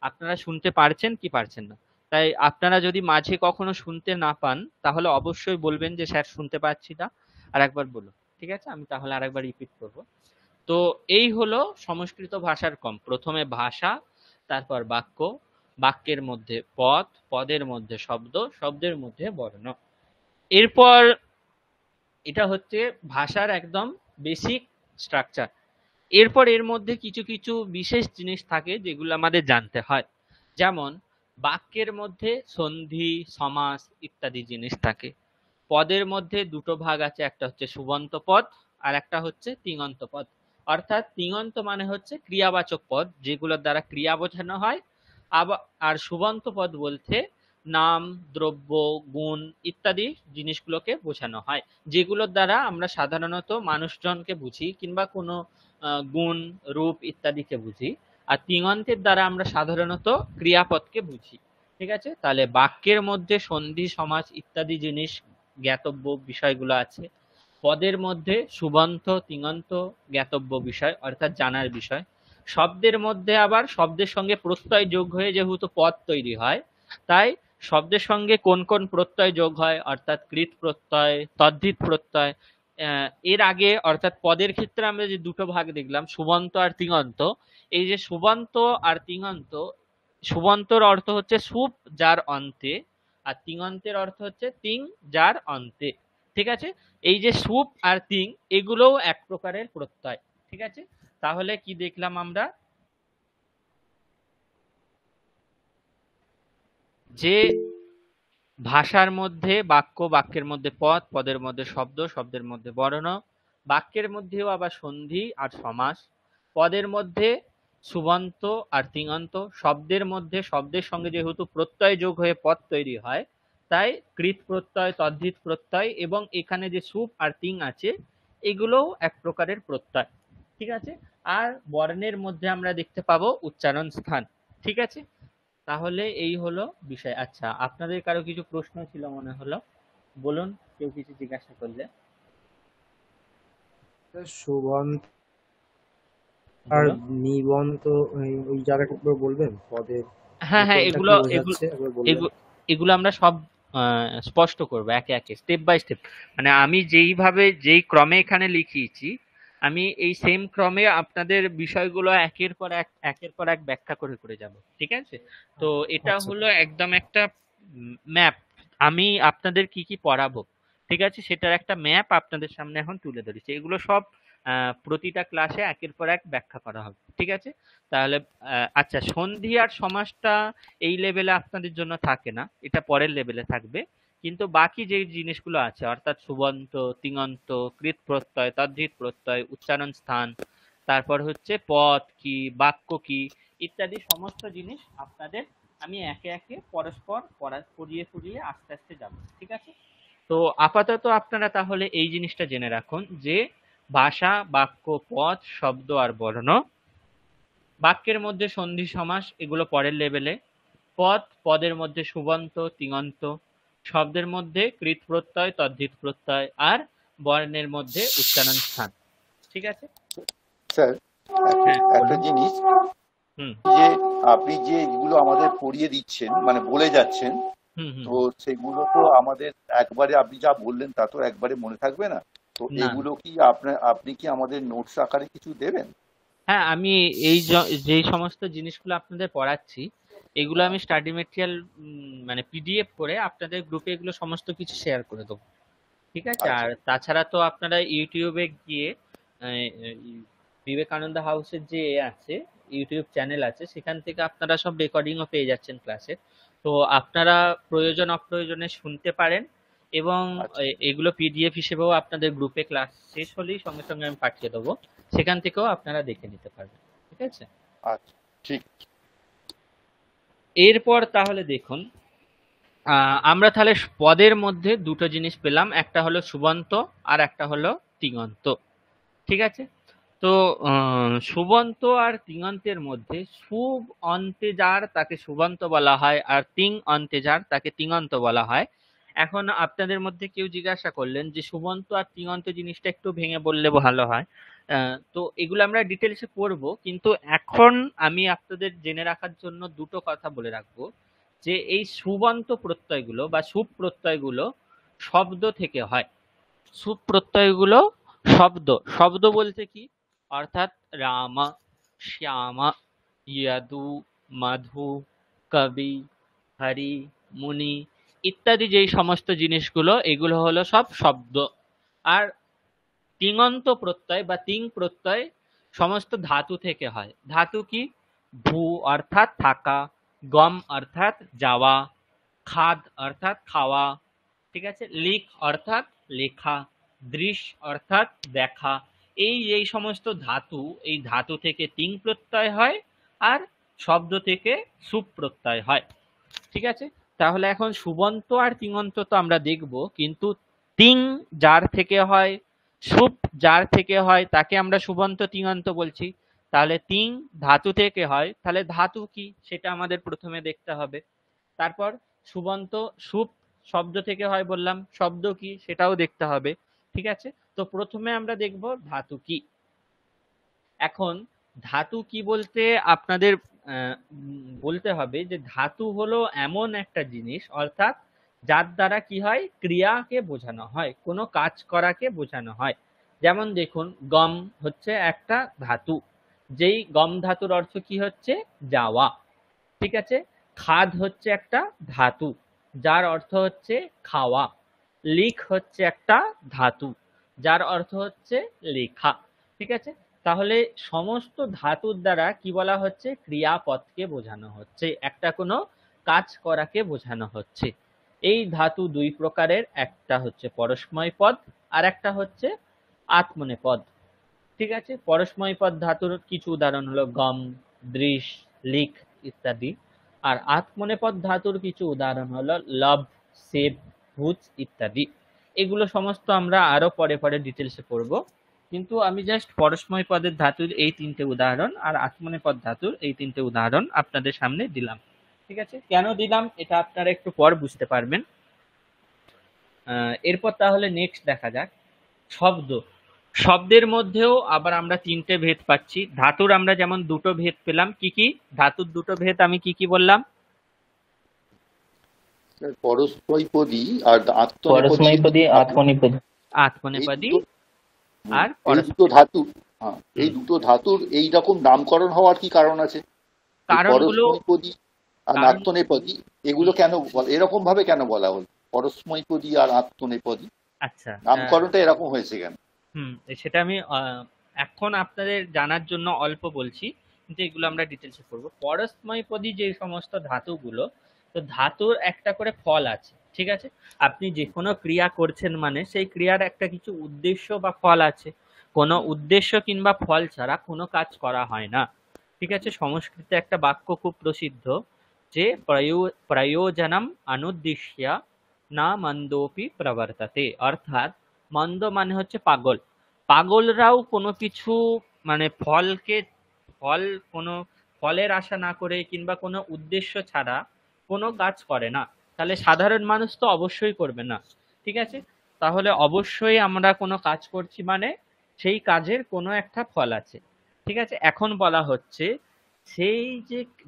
[SPEAKER 1] আপনারা শুনতে পারছেন কি পারছেন না। তাই আপনারা যদি মাঝে কখনো শুনতে না পান, তাহলে অবশ্যই বলবেন যে স্যার শুনতে পাচ্ছি না, আর একবার বলুন। ঠিক আছে, আমি তাহলে আরেকবার রিপিট করব। তো এই হলো সংস্কৃত ভাষার কম। প্রথমে ভাষা, তারপর বাক্য, বাক্যের মধ্যে পদ, পদের মধ্যে শব্দ, শব্দের মধ্যে বর্ণ। এরপর এটা হচ্ছে ভাষার একদম বেসিক স্ট্রাকচার। এরপর এর মধ্যে কিছু কিছু বিশেষ জিনিস থাকে যেগুলো আমাদের জানতে হয়। যেমন বাক্যের মধ্যে সন্ধি, সমাস ইত্যাদি জিনিস থাকে। পদের মধ্যে দুটো ভাগ আছে, একটা হচ্ছে সুবন্ত পদ আর একটা হচ্ছে তিঙন্ত পদ। অর্থাৎ তিঙন্ত মানে হচ্ছে ক্রিয়াবাচক পদ, যেগুলোর দ্বারা ক্রিয়া বোঝানো হয়। আবার আর সুবন্ত পদ বলতে নাম, দ্রব্য, গুণ ইত্যাদি জিনিসগুলোকে বোঝানো হয়, যেগুলোর দ্বারা আমরা সাধারণত মানুষজনকে বুঝি কিংবা কোনো গুণ, রূপ ইত্যাদিকে বুঝি। আর তিঙন্তের দ্বারা আমরা সাধারণত ক্রিয়াপদকে বুঝি। ঠিক আছে, তাহলে বাক্যের মধ্যে সন্ধি, সমাস ইত্যাদি জিনিস জ্ঞাতব্য বিষয়গুলো আছে। পদের মধ্যে সুবন্ত, তিঙন্ত জ্ঞাতব্য বিষয় অর্থাৎ জানার বিষয়। শব্দের মধ্যে আবার শব্দের সঙ্গে প্রত্যয় যোগ হয়ে যেহেতু পদ তৈরি হয়, তাই শব্দের সঙ্গে কোন কোন প্রত্যয় যোগ হয় অর্থাৎ কৃৎ প্রত্যয়, তদ্ধিত প্রত্যয়। এর আগে অর্থাৎ পদের ক্ষেত্রে আমরা যে দুটো ভাগ দেখলাম, সুবন্ত আর তিঙন্ত। এই যে সুবন্ত আর তিঙন্ত, সুবন্তর অর্থ হচ্ছে সুপ যার অন্তে, আর তিঙন্তের অর্থ হচ্ছে তিং যার অন্তে। ঠিক আছে, এই যে সুপ আর তিং এগুলোও এক প্রকারের প্রত্যয়। ঠিক আছে, তাহলে কি দেখলাম আমরা? যে ভাষার মধ্যে বাক্য, বাক্যের মধ্যে পদ, পদের মধ্যে শব্দ, শব্দের মধ্যে বর্ণ, বাক্যের মধ্যেও আবার সন্ধি আর সমাস, পদের মধ্যে সুবন্ত আর তিঙন্ত, শব্দের মধ্যে শব্দের সঙ্গে যেহেতু প্রত্যয় যোগ হয়ে পদ তৈরি হয়, তাই কৃৎ প্রত্যয়, তদ্ধিত প্রত্যয়, এবং এখানে যে সুপ আর তিং আছে এগুলোও এক প্রকারের প্রত্যয়। ঠিক আছে। আর বর্ণের মধ্যে আমরা দেখতে পাবো উচ্চারণ স্থান। ঠিক আছে। তাহলে এই হলো বিষয়। আচ্ছা, আপনাদের কারো কিছু প্রশ্ন ছিল মনে হলো, বলুন, কেউ কিছু জিজ্ঞাসা করলে
[SPEAKER 4] সুবন্ত আর
[SPEAKER 1] বলুন।
[SPEAKER 4] নিবন্ত, ওই জায়গাটা একবার বলবেন? পদের
[SPEAKER 1] হ্যাঁ হ্যাঁ,
[SPEAKER 4] কোনটা কি
[SPEAKER 1] এগুলো এগুলো
[SPEAKER 4] বোঝাচ্ছে একবার বলবেন?
[SPEAKER 1] এগুলো আমরা সব স্পষ্ট করবো একে একে, স্টেপ বাই স্টেপ। মানে আমি যেই ক্রমে এখানে লিখিয়েছি, আমি এই সেম ক্রমে আপনাদের বিষয়গুলো একের পর এক ব্যাখ্যা করে করে যাব। ঠিক আছে। তো এটা
[SPEAKER 4] আচ্ছা।
[SPEAKER 1] হলো একদম একটা ম্যাপ। আমি আপনাদের কি কি পড়াবো, ঠিক আছে, সেটার একটা ম্যাপ আপনাদের সামনে এখন তুলে ধরেছি। এগুলো সব প্রতিটা ক্লাসে একের পর এক ব্যাখ্যা করা হবে। ঠিক আছে। তাহলে আচ্ছা, সন্ধি আর সমাসটা এই লেভেলে আপনাদের জন্য থাকে না, এটা পরের লেভেলে থাকবে। কিন্তু বাকি যে জিনিসগুলো আছে, অর্থাৎ সুবন্ত, তিঙন্ত, কৃৎ প্রত্যয়, তদ্ধিত প্রত্যয়, উচ্চারণ স্থান, তারপর হচ্ছে পদ কি, বাক্য কি, ইত্যাদি সমস্ত জিনিস আপনাদের আমি একে একে পরস্পর পড়িয়ে পড়িয়ে আস্তে আস্তে যাব। ঠিক আছে। তো আপাতত আপনারা তাহলে এই জিনিসটা জেনে রাখুন যে ভাষা, বাক্য, পদ, শব্দ আর বর্ণ, বাক্যের মধ্যে সন্ধি সমাস এগুলো পরের লেভেলে, পদের মধ্যে সুবন্ত, তিঙন্ত, শব্দের মধ্যে কৃৎ প্রত্যয়, তদ্ধিত প্রত্যয়, আর বর্ণের মধ্যে উচ্চারণ স্থান। ঠিক আছে।
[SPEAKER 2] স্যার,
[SPEAKER 1] হ্যাঁ
[SPEAKER 2] একটা
[SPEAKER 1] বলুন।
[SPEAKER 2] জিনিস,
[SPEAKER 1] হুম
[SPEAKER 2] যে আপনি যে এগুলো আমাদের পড়িয়ে দিচ্ছেন মানে বলে যাচ্ছেন,
[SPEAKER 1] হুম হুম
[SPEAKER 2] তো সেগুলো তো আমাদের একবারে আপনি যা বললেন তা তো একবারে মনে থাকবে না। তো
[SPEAKER 1] না না।
[SPEAKER 2] এগুলো কি আপনি কি আমাদের নোটস আকারে কিছু দেবেন?
[SPEAKER 1] হ্যাঁ, আমি যেই সমস্ত জিনিসগুলো আপনাদের পড়াচ্ছি, এগুলো আমি স্টাডি মেটেরিয়াল মানে পিডিএফ করে আপনাদের গ্রুপে এগুলো সমস্ত কিছু শেয়ার করে দেবো। ঠিক আছে।
[SPEAKER 2] আচ্ছা,
[SPEAKER 1] আর তাছাড়া তো আপনারা ইউটিউবে গিয়ে বিবেকানন্দ হাউসের যে আছে, ইউটিউব চ্যানেল আছে, সেখান থেকে আপনারা সব রেকর্ডিংও পেয়ে যাচ্ছেন ক্লাসের। তো আপনারা প্রয়োজন অপ্রয়োজনে শুনতে পারেন, এবং
[SPEAKER 2] আচ্ছা,
[SPEAKER 1] এগুলো পিডিএফ হিসেবেও আপনাদের গ্রুপে ক্লাস শেষ হলেই সঙ্গে সঙ্গে আমি পাঠিয়ে দেবো, সেখান থেকেও আপনারা দেখে নিতে পারবেন। ঠিক আছে।
[SPEAKER 2] আচ্ছা, ঠিক।
[SPEAKER 1] এরপর তাহলে দেখুন, আমরা তাহলে পদের মধ্যে দুটো জিনিস পেলাম, একটা হলো সুবন্ত আর একটা হলো তিঙন্ত। ঠিক আছে। তো সুবন্ত আর তিঙন্তের মধ্যে সুব অন্তে যার তাকে সুবন্ত বলা হয়, আর তিং অন্তে যার তাকে তিঙন্ত বলা হয়। এখন আপনাদের মধ্যে কেউ জিজ্ঞাসা করলেন যে সুবন্ত আর তিঙন্ত জিনিসটা একটু ভেঙে বললে ভালো হয়। তো এগুলো আমরা ডিটেলসে পড়বো, কিন্তু এখন আমি আপনাদের জেনে রাখার জন্য দুটো কথা বলে রাখবো, যে এই সুবন্ত প্রত্যয়গুলো বা সুব প্রত্যয়গুলো শব্দ থেকে হয়। সুব প্রত্যয়গুলো শব্দ, শব্দ বলতে কি, অর্থাৎ রাম, শ্যাম, ইয়াদু, মাধু, কবি, হরি, মুনি ইত্যাদি যেই সমস্ত জিনিসগুলো, এগুলো হলো সব শব্দ। আর তিঙন্ত প্রত্যয় বা তিং প্রত্যয় সমস্ত ধাতু থেকে হয়। ধাতু কি? ভূ অর্থাৎ থাকা, গম অর্থাৎ যাওয়া, খাদ অর্থাৎ খাওয়া, ঠিক আছে, লিখ অর্থাৎ লেখা, দৃশ অর্থাৎ দেখা। এই সমস্ত ধাতু, এই ধাতু থেকে তিং প্রত্যয় হয়, আর শব্দ থেকে সুপ প্রত্যয় হয়। ঠিক আছে। তাহলে এখন সুবন্ত আর তিঙন্ত তো আমরা দেখব, কিন্তু তিং যার থেকে হয়, সুপ যার থেকে হয়, তাকে আমরা সুবন্ত তিঙন্ত বলছি। তাহলে তিং ধাতু থেকে হয়, তাহলে ধাতু কি সেটা আমাদের প্রথমে দেখতে হবে। তারপর সুবন্ত সুপ শব্দ থেকে হয় বললাম, শব্দ কি সেটাও দেখতে হবে। ঠিক আছে। তো প্রথমে আমরা দেখব ধাতু কি। এখন ধাতু কি বলতে আপনাদের বলতে হবে যে ধাতু হলো এমন একটা জিনিস, অর্থাৎ যার দ্বারা কি হয়, ক্রিয়াকে বোঝানো হয়, কোনো কাজ করাকে বোঝানো হয়। যেমন দেখুন, গম হচ্ছে একটা ধাতু, যেই গম ধাতুর অর্থ কি হচ্ছে, যাওয়া। ঠিক আছে। খাদ হচ্ছে একটা ধাতু, যার অর্থ হচ্ছে খাওয়া। লিখ হচ্ছে একটা ধাতু, যার অর্থ হচ্ছে লেখা। ঠিক আছে। তাহলে সমস্ত ধাতুর দ্বারা কি বলা হচ্ছে, ক্রিয়াপদকে বোঝানো হচ্ছে, একটা কোনো কাজ করাকে বোঝানো হচ্ছে। এই ধাতু দুই প্রকারের, একটা হচ্ছে পরস্ময় পদ, আর একটা হচ্ছে আত্মনেপদ। ঠিক আছে। পরস্ময় পদ ধাতুর কিছু উদাহরণ হলো গম, দৃশ, লিখ ইত্যাদি। আর আত্মনেপদ ধাতুর কিছু উদাহরণ হলো লব, সেব, ভুজ ইত্যাদি। এগুলো সমস্ত আমরা আরো পরে পরে ডিটেলসে পড়বো, কিন্তু আমি জাস্ট পরস্ময় পদের ধাতুর এই তিনটে উদাহরণ আর আত্মনেপদ ধাতুর এই তিনটে উদাহরণ আপনাদের সামনে দিলাম। ঠিক আছে, কেন দিলাম এটা আপনারা একটু পর বুঝতে পারবেন। এরপর তাহলে নেক্সট দেখা যাক শব্দ। শব্দের মধ্যেও আবার আমরা তিনটে ভেদ পাচ্ছি। ধাতুর আমরা যেমন দুটো ভেদ পেলাম, কি কি ধাতুর দুটো ভেদ আমি কি কি বললাম?
[SPEAKER 2] পরস্মৈপদী আর
[SPEAKER 3] পরস্মৈপদী আত্মনিপদী।
[SPEAKER 1] আত্মনেপদী আর
[SPEAKER 2] এই দুটো ধাতু, হ্যাঁ, এই দুটো ধাতুর এই রকম নামকরণ হওয়ার কি কারণ আছে?
[SPEAKER 1] কারণগুলো
[SPEAKER 2] পরস্মৈপদী আর আত্মনেপদী এগুলো কেন এরকম ভাবে কেন বলা হলো পরস্মৈপদী আর আত্মনেপদী?
[SPEAKER 1] আচ্ছা,
[SPEAKER 2] নামকরণটা এরকম হয়েছে কেন?
[SPEAKER 1] সেটা আমি এখন আপনাদের জানার জন্য অল্প বলছি, কিন্তু এগুলো আমরা ডিটেলসে করবো। পরস্মৈপদী যে সমস্ত ধাতুগুলো, তো ধাতুর একটা করে ফল আছে, ঠিক আছে? আপনি যে কোনো ক্রিয়া করছেন মানে সেই ক্রিয়ার একটা কিছু উদ্দেশ্য বা ফল আছে। কোনো উদ্দেশ্য কিংবা ফল ছাড়া কোনো কাজ করা হয় না, ঠিক আছে? সংস্কৃতে একটা বাক্য খুব প্রসিদ্ধ যে প্রয়োজনম অনুদ্দিশ্য না মন্দোপি প্রবর্ততে, অর্থাৎ মন্দ মানে হচ্ছে পাগল। পাগলরাও কোনো কিছু মানে ফল কোনো ফলের আশা না করে কিংবা কোনো উদ্দেশ্য ছাড়া কোনো কাজ করে না। তাহলে সাধারণ মানুষ তো অবশ্যই করবে না, ঠিক আছে? তাহলে অবশ্যই আমরা কোনো কাজ করছি মানে সেই কাজের কোনো একটা ফল আছে, ঠিক আছে? এখন বলা হচ্ছে সেই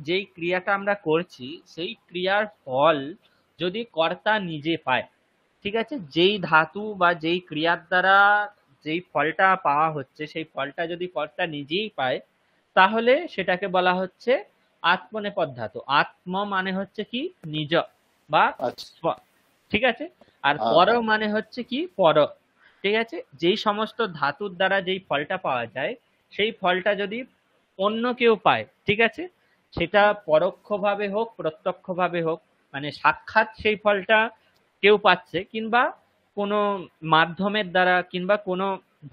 [SPEAKER 1] যেই ক্রিয়াটা আমরা করছি সেই ক্রিয়ার ফল যদি কর্তা নিজে পায়, ঠিক আছে? যেই ধাতু বা যেই ক্রিয়ার দ্বারা যেই ফলটা পাওয়া হচ্ছে সেই ফলটা যদি কর্তা নিজেই পায়, তাহলে সেটাকে বলা হচ্ছে আত্মনেপদ ধাতু। আত্ম মানে হচ্ছে কি নিজ বা স্ব, ঠিক আছে? আর পর মানে হচ্ছে কি পর, ঠিক আছে? যেই সমস্ত ধাতুর দ্বারা যেই ফলটা পাওয়া যায় সেই ফলটা যদি অন্য কেউ পায়, ঠিক আছে, সেটা পরোক্ষভাবে হোক প্রত্যক্ষভাবে হোক, মানে সাক্ষাৎ সেই ফলটা কেউ পাচ্ছে কিংবা কোনো মাধ্যমের দ্বারা কিংবা কোনো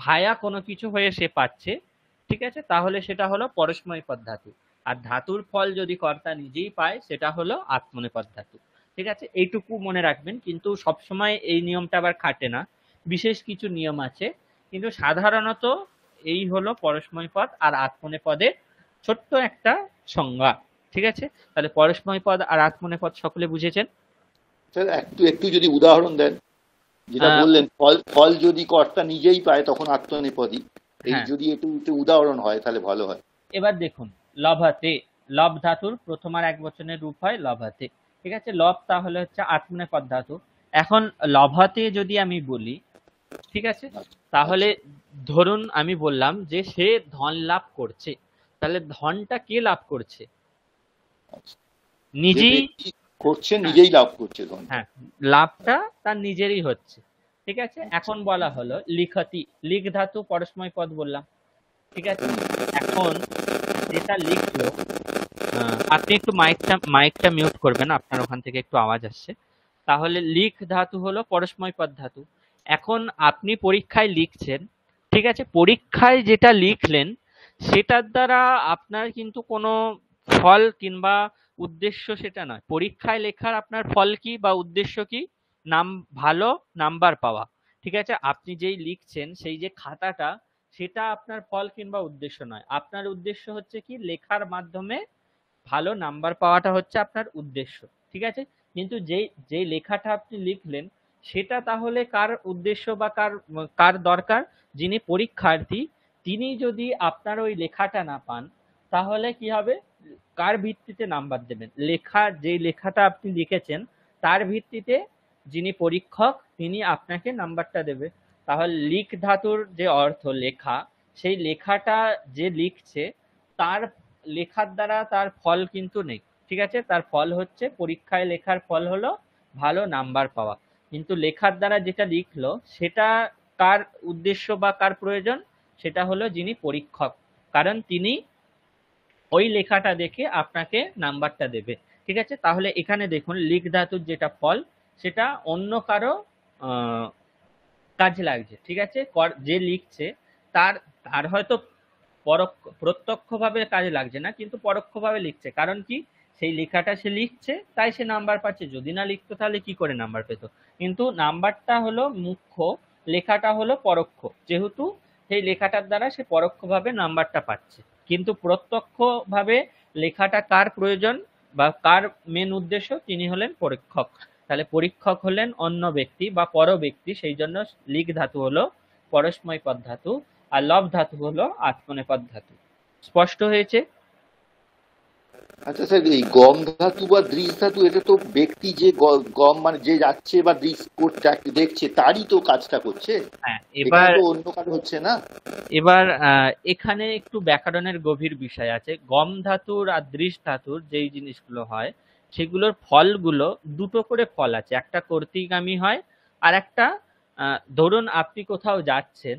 [SPEAKER 1] ভায়া কোনো কিছু হয়ে সে পাচ্ছে, ঠিক আছে, তাহলে সেটা হলো পরস্মৈপদ ধাতু। আর ধাতুর ফল যদি কর্তা নিজেই পায় সেটা হলো আত্মনেপদ ধাতু, ঠিক আছে? এইটুকু মনে রাখবেন, কিন্তু সবসময় এই নিয়মটা আবার খাটে না, বিশেষ কিছু নিয়ম আছে, কিন্তু সাধারণত এই হলো পরস্মৈপদ আর আত্মনেপদের ছোট্ট একটা সংজ্ঞা, ঠিক আছে? তাহলে পরস্মৈপদ আর আত্মনেপদ সকলে বুঝেছেন?
[SPEAKER 2] স্যার একটু একটু যদি উদাহরণ দেন, যেটা বললেন ফল যদি কর্তা নিজেই পায় তখন আত্মনেপদী, এই যদি একটু উদাহরণ হয় তাহলে ভালো হয়।
[SPEAKER 1] এবার দেখুন, লভাতে, লব ধাতুর প্রথম আর এক বচনের রূপ হয় লভাতে, ঠিক আছে? লব তাহলে হচ্ছে আত্মনেপদ ধাতু। এখন লভাতে যদি আমি বলি, ঠিক আছে, তাহলে ধরুন আমি বললাম যে সে ধন লাভ করছে, তাহলে ধনটা কে লাভ করছে? নিজেই
[SPEAKER 2] করছে, নিজেই লাভ করছে ধন।
[SPEAKER 1] হ্যাঁ, লাভটা তার নিজেরই হচ্ছে, ঠিক আছে? এখন বলা হলো লিখতি, লিখ ধাতু পরস্ময় পদ বললাম, ঠিক আছে? এখন যেটা লিখলো, আপনি একটু মাইকটা মিউট করবেন, আপনার ওখান থেকে একটু আওয়াজ আসছে। তাহলে লিখ ধাতু হলো পরস্ময় পদ ধাতু। এখন আপনি পরীক্ষায় লিখছেন, ঠিক আছে? পরীক্ষায় যেটা লিখলেন সেটার দ্বারা আপনার কিন্তু কোনো ফল কিংবা উদ্দেশ্য সেটা নয়। পরীক্ষায় লেখার আপনার ফল কি বা উদ্দেশ্য কি? ভালো নাম্বার পাওয়া, ঠিক আছে? আপনি যেই লিখছেন সেই যে খাতাটা, সেটা আপনার ফল কিংবা উদ্দেশ্য নয়। আপনার উদ্দেশ্য হচ্ছে কি লেখার মাধ্যমে ভালো নাম্বার পাওয়াটা হচ্ছে আপনার উদ্দেশ্য, ঠিক আছে? কিন্তু যেই লেখাটা আপনি লিখলেন সেটা তাহলে কার উদ্দেশ্য বা কার দরকার? যিনি পরীক্ষার্থী, তিনি যদি আপনার ওই লেখাটা না পান তাহলে কি হবে? কার ভিত্তিতে নাম্বার দেবেন? যে লেখাটা আপনি লিখেছেন তার ভিত্তিতে যিনি পরীক্ষক তিনি আপনাকে নাম্বারটা দেবে। তাহলে লিখ ধাতুর যে অর্থ লেখা, সেই লেখাটা যে লিখছে তার লেখার দ্বারা তার ফল কিন্তু নেই, ঠিক আছে? তার ফল হচ্ছে পরীক্ষায় লেখার ফল হলো ভালো নাম্বার পাওয়া, কিন্তু লেখার দ্বারা যেটা লিখলো সেটা কার উদ্দেশ্য বা কার প্রয়োজন? সেটা হলো যিনি পরীক্ষক, কারণ তিনি ওই লেখাটা দেখে আপনাকে নাম্বারটা দেবে, ঠিক আছে? তাহলে এখানে দেখুন লিখ ধাতুর যেটা ফল সেটা অন্য কারো কাজে লাগছে, ঠিক আছে? যে লিখছে তার তার হয়তো প্রত্যক্ষভাবে কাজে লাগছে না, কিন্তু পরোক্ষভাবে লিখছে, কারণ কি? সেই লেখাটা সে লিখছে তাই সে নাম্বার পাচ্ছে, যদি না লিখতো তাহলে কি করে নাম্বার পেত? কিন্তু নাম্বারটা হলো মুখ্য, লেখাটা হলো পরোক্ষ, যেহেতু সেই লেখাটার দ্বারা সে পরোক্ষভাবে নাম্বারটা পাচ্ছে। কিন্তু প্রত্যক্ষভাবে লেখাটা কার প্রয়োজন বা কার মেন উদ্দেশ্য? তিনি হলেন পরীক্ষক। তাহলে পরীক্ষক হলেন অন্য ব্যক্তি বা পর ব্যক্তি, সেই জন্য লিক ধাতু হলো পরস্ময় পদ ধাতু, আর লব ধাতু হলো আত্মনেপদ ধাতু। স্পষ্ট হয়েছে?
[SPEAKER 2] আচ্ছা স্যার, এই গম ধাতু বা দৃশ ধাতু, এটা তো ব্যক্তি যে গম মানে যে যাচ্ছে বা দৃশ দেখছে তারই তো কাজটা করছে,
[SPEAKER 1] হ্যাঁ,
[SPEAKER 2] এখানে
[SPEAKER 1] এবার
[SPEAKER 2] তো অন্য কারো হচ্ছে না।
[SPEAKER 1] এবার এখানে একটু ব্যাকরণের গভীর বিষয় আছে। গম ধাতুর আর দৃশ ধাতুর যেই জিনিসগুলো হয় সেগুলোর ফলগুলো দুটো করে ফল আছে, একটা কর্তৃগামী হয় আর একটা ধরুন আপনি কোথাও যাচ্ছেন,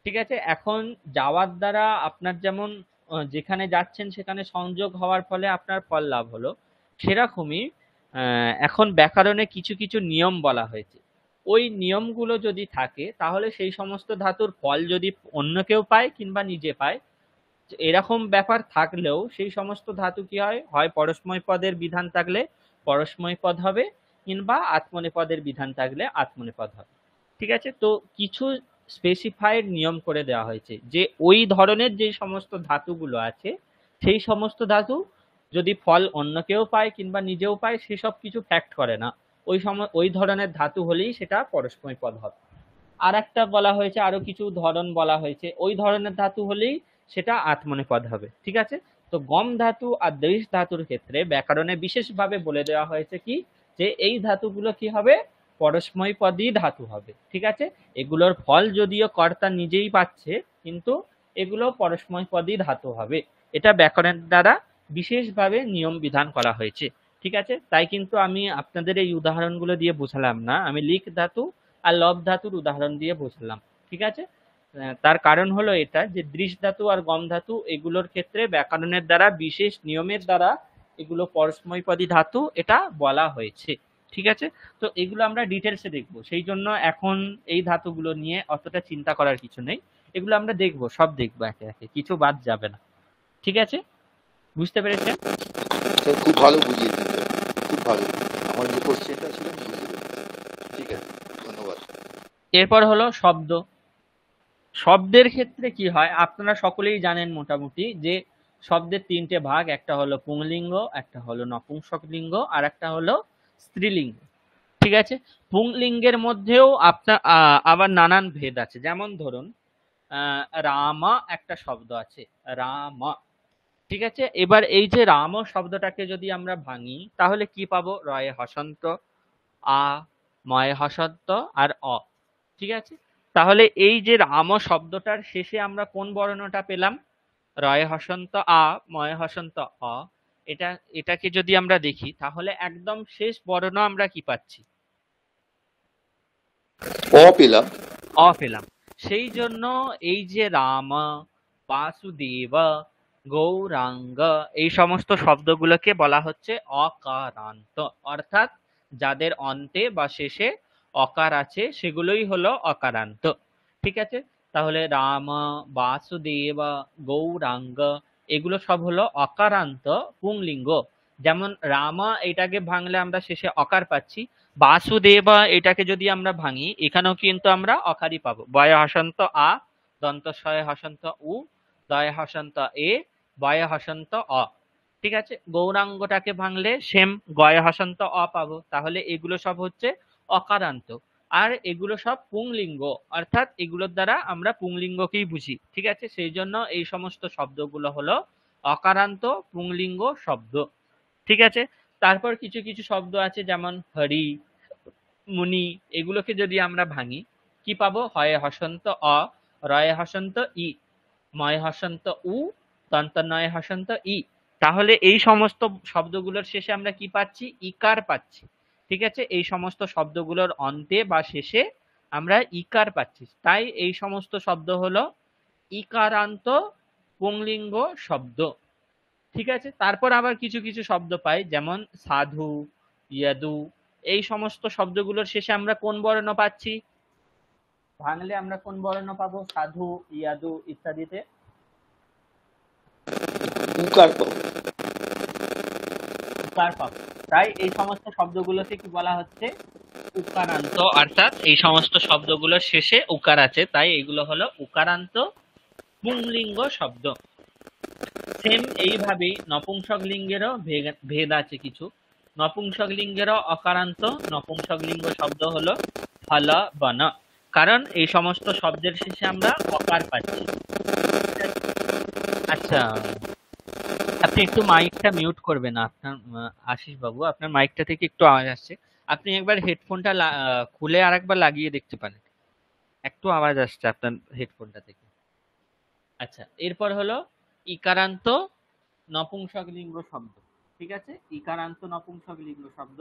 [SPEAKER 1] ঠিক আছে, এখন যাওয়ার দ্বারা আপনার যেমন যেখানে যাচ্ছেন সেখানে সংযোগ হওয়ার ফলে আপনার ফল লাভ হলো, সেরকমই এখন ব্যাকরণে কিছু কিছু নিয়ম বলা হয়েছে। ওই নিয়মগুলো যদি থাকে তাহলে সেই সমস্ত ধাতুর ফল যদি অন্য কেউ পায় কিংবা নিজে পায়, এরকম ব্যাপার থাকলেও সেই সমস্ত ধাতু কি হয়, হয় পরস্ময় পদের বিধান থাকলে পরস্ময় পদ হবে, কিংবা আত্মনেপদের বিধান থাকলে আত্মনেপদ হবে। ঠিক আছে, তো কিছু স্পেসিফাইড নিয়ম করে দেওয়া হয়েছে যে ওই ধরনের যে সমস্ত ধাতুগুলো আছে সেই সমস্ত ধাতু যদি ফল অন্য কেউ পায় কিংবা নিজেও পায় সেসব কিছু ফ্যাক্ট করে না, ওই ধরনের ধাতু হলেই সেটা পরস্ময় পদ হবে। আর একটা বলা হয়েছে, আরো কিছু ধরন বলা হয়েছে, ওই ধরনের ধাতু হলেই সেটা আত্মনেপদ হবে। ঠিক আছে, তো গম ধাতু আর দৃশ ধাতুর ক্ষেত্রে ব্যাকরণে বিশেষভাবে বলে দেওয়া হয়েছে কি, যে এই ধাতুগুলো কি হবে, পরস্ময় পদী ধাতু হবে। ঠিক আছে, এগুলোর ফল যদিও কর্তা নিজেই পাচ্ছে কিন্তু এগুলো পরস্ময় পদী ধাতু হবে, এটা ব্যাকরণের দ্বারা বিশেষভাবে নিয়ম বিধান করা হয়েছে। ঠিক আছে, তাই কিন্তু আমি আপনাদের এই উদাহরণগুলো দিয়ে বোঝালাম না, আমি লিক ধাতু আর লব ধাতুর উদাহরণ দিয়ে বোঝালাম। ঠিক আছে, তার কারণ হলো এটা যে দৃশ ধাতু আর গম ধাতু এগুলোর ক্ষেত্রে ব্যাকরণের দ্বারা বিশেষ নিয়মের দ্বারা এগুলো পরস্ময়পদী ধাতু এটা বলা হয়েছে। ঠিক আছে, তো এগুলো আমরা ডিটেলসে দেখবো, সেই জন্য এখন এই ধাতুগুলো নিয়ে অতটা চিন্তা করার কিছু নেই, এগুলো আমরা দেখবো, সব দেখবো একে একে, কিছু বাদ যাবে না। ঠিক আছে, বুঝতে পেরেছেন?
[SPEAKER 2] স্যার খুব ভালো বুঝিয়েছেন স্যার, খুব ভালো। আমার যে কোশ্চেনটা ছিল আমি বুঝতে পেরেছি। ঠিক আছে, ধন্যবাদ।
[SPEAKER 1] এরপর হলো শব্দ। শব্দের ক্ষেত্রে কি হয় আপনারা সকলেই জানেন মোটামুটি, যে শব্দের তিনটে ভাগ, একটা হলো পুংলিঙ্গ, একটা হলো নপুংসকলিঙ্গ, আর একটা হলো স্ত্রীলিঙ্গ। ঠিক আছে, পুংলিঙ্গের মধ্যেও আপনার আবার নানান ভেদ আছে। যেমন ধরুন রামা একটা শব্দ আছে, রামা। ঠিক আছে, এবার এই যে রাম শব্দটাকে যদি আমরা ভাঙি তাহলে কি পাবো, রয়ে হসন্ত, আ, ময়ে হসন্ত আর অ। ঠিক আছে, তাহলে এই যে রাম শব্দটার শেষে আমরা কোন বর্ণটা পেলাম, রয়ে হসন্ত আ, ময়ে হসন্ত অ। এটাকে যদি আমরা দেখি তাহলে একদম শেষ বর্ণ আমরা কি পাচ্ছি,
[SPEAKER 2] অ পেলাম।
[SPEAKER 1] অ পেলাম। সেই জন্য এই যে রাম, বাসুদেব, গৌরাঙ্গ, এই সমস্ত শব্দগুলোকে বলা হচ্ছে অকারান্ত, অর্থাৎ যাদের অন্তে বা শেষে অকার আছে সেগুলোই হলো অকারান্ত। ঠিক আছে, তাহলে রাম, বাসুদেব, গৌরাঙ্গ এগুলো সব হলো অকারান্ত পুংলিঙ্গ। যেমন রামা এটাকে ভাঙলে আমরা শেষে অকার পাচ্ছি, বাসুদেবা এটাকে যদি আমরা ভাঙি এখানেও কিন্তু আমরা অকারই পাবো, বয় হসন্ত আ, দন্তস্বয় হসন্ত উ, দয় হসন্ত এ, বয় হসন্ত অ। ঠিক আছে, গৌরাঙ্গটাকে ভাঙলে সেম গয় হসন্ত অ পাবো, তাহলে এগুলো সব হচ্ছে অকারান্ত, আর এগুলো সব পুংলিঙ্গ, অর্থাৎ এগুলোর দ্বারা আমরা পুংলিঙ্গকেই বুঝি। ঠিক আছে, সেই জন্য এই সমস্ত শব্দগুলো হলো অকারান্ত পুংলিঙ্গ শব্দ। ঠিক আছে, তারপর কিছু কিছু শব্দ আছে যেমন হরি, মুনি, এগুলোকে যদি আমরা ভাঙি কি পাবো, হয়ে হসন্ত অ, রয়ে হসন্ত ই, ময় হসন্ত উ, দন্তনয় হসন্ত ই। তাহলে এই সমস্ত শব্দগুলোর শেষে আমরা কি পাচ্ছি, ইকার পাচ্ছি। ঠিক আছে, এই সমস্ত শব্দগুলোর অন্তে বা শেষে আমরা ইকার পাচ্ছি, তাই এই সমস্ত শব্দ হলো ইকারান্ত পুংলিঙ্গ শব্দ। ঠিক আছে, তারপর আবার কিছু কিছু শব্দ পাই যেমন সাধু, ইয়াদু, এই সমস্ত শব্দগুলোর শেষে আমরা কোন বর্ণ পাচ্ছি, ভাঙলে আমরা কোন বর্ণ পাবো সাধু, ইয়াদু ইত্যাদিতে,
[SPEAKER 2] উকার পাবো।
[SPEAKER 1] উকার পাবো। তাই এই সমস্ত শব্দগুলোকে কি বলা হচ্ছে? উকারান্ত। অর্থাৎ এই সমস্ত শব্দগুলোর শেষে উকার আছে, তাই এগুলো হলো উকারান্ত পুংলিঙ্গ শব্দ। সেম এইভাবেই নপুংসক লিঙ্গেরও ভেদ আছে কিছু। নপুংসক লিঙ্গেরও অকারান্ত নপুংসকলিঙ্গ শব্দ হলো ফল বন, কারণ এই সমস্ত শব্দের শেষে আমরা অকার পাচ্ছি। আচ্ছা, আপনি একটু মাইকটা মিউট করবেন আপনার, আশিস বাবু, আপনার মাইকটা থেকে একটু আওয়াজ আসছে। আপনি একবার হেডফোনটা খুলে আরেকবার লাগিয়ে দেখতে পারেন, একটু আওয়াজ আসছে আপনার হেডফোনটা থেকে। আচ্ছা, এরপর হলো ইকারান্ত নপুংসকলিঙ্গ শব্দ। ঠিক আছে, ইকারান্ত নপুংসকলিঙ্গ শব্দ।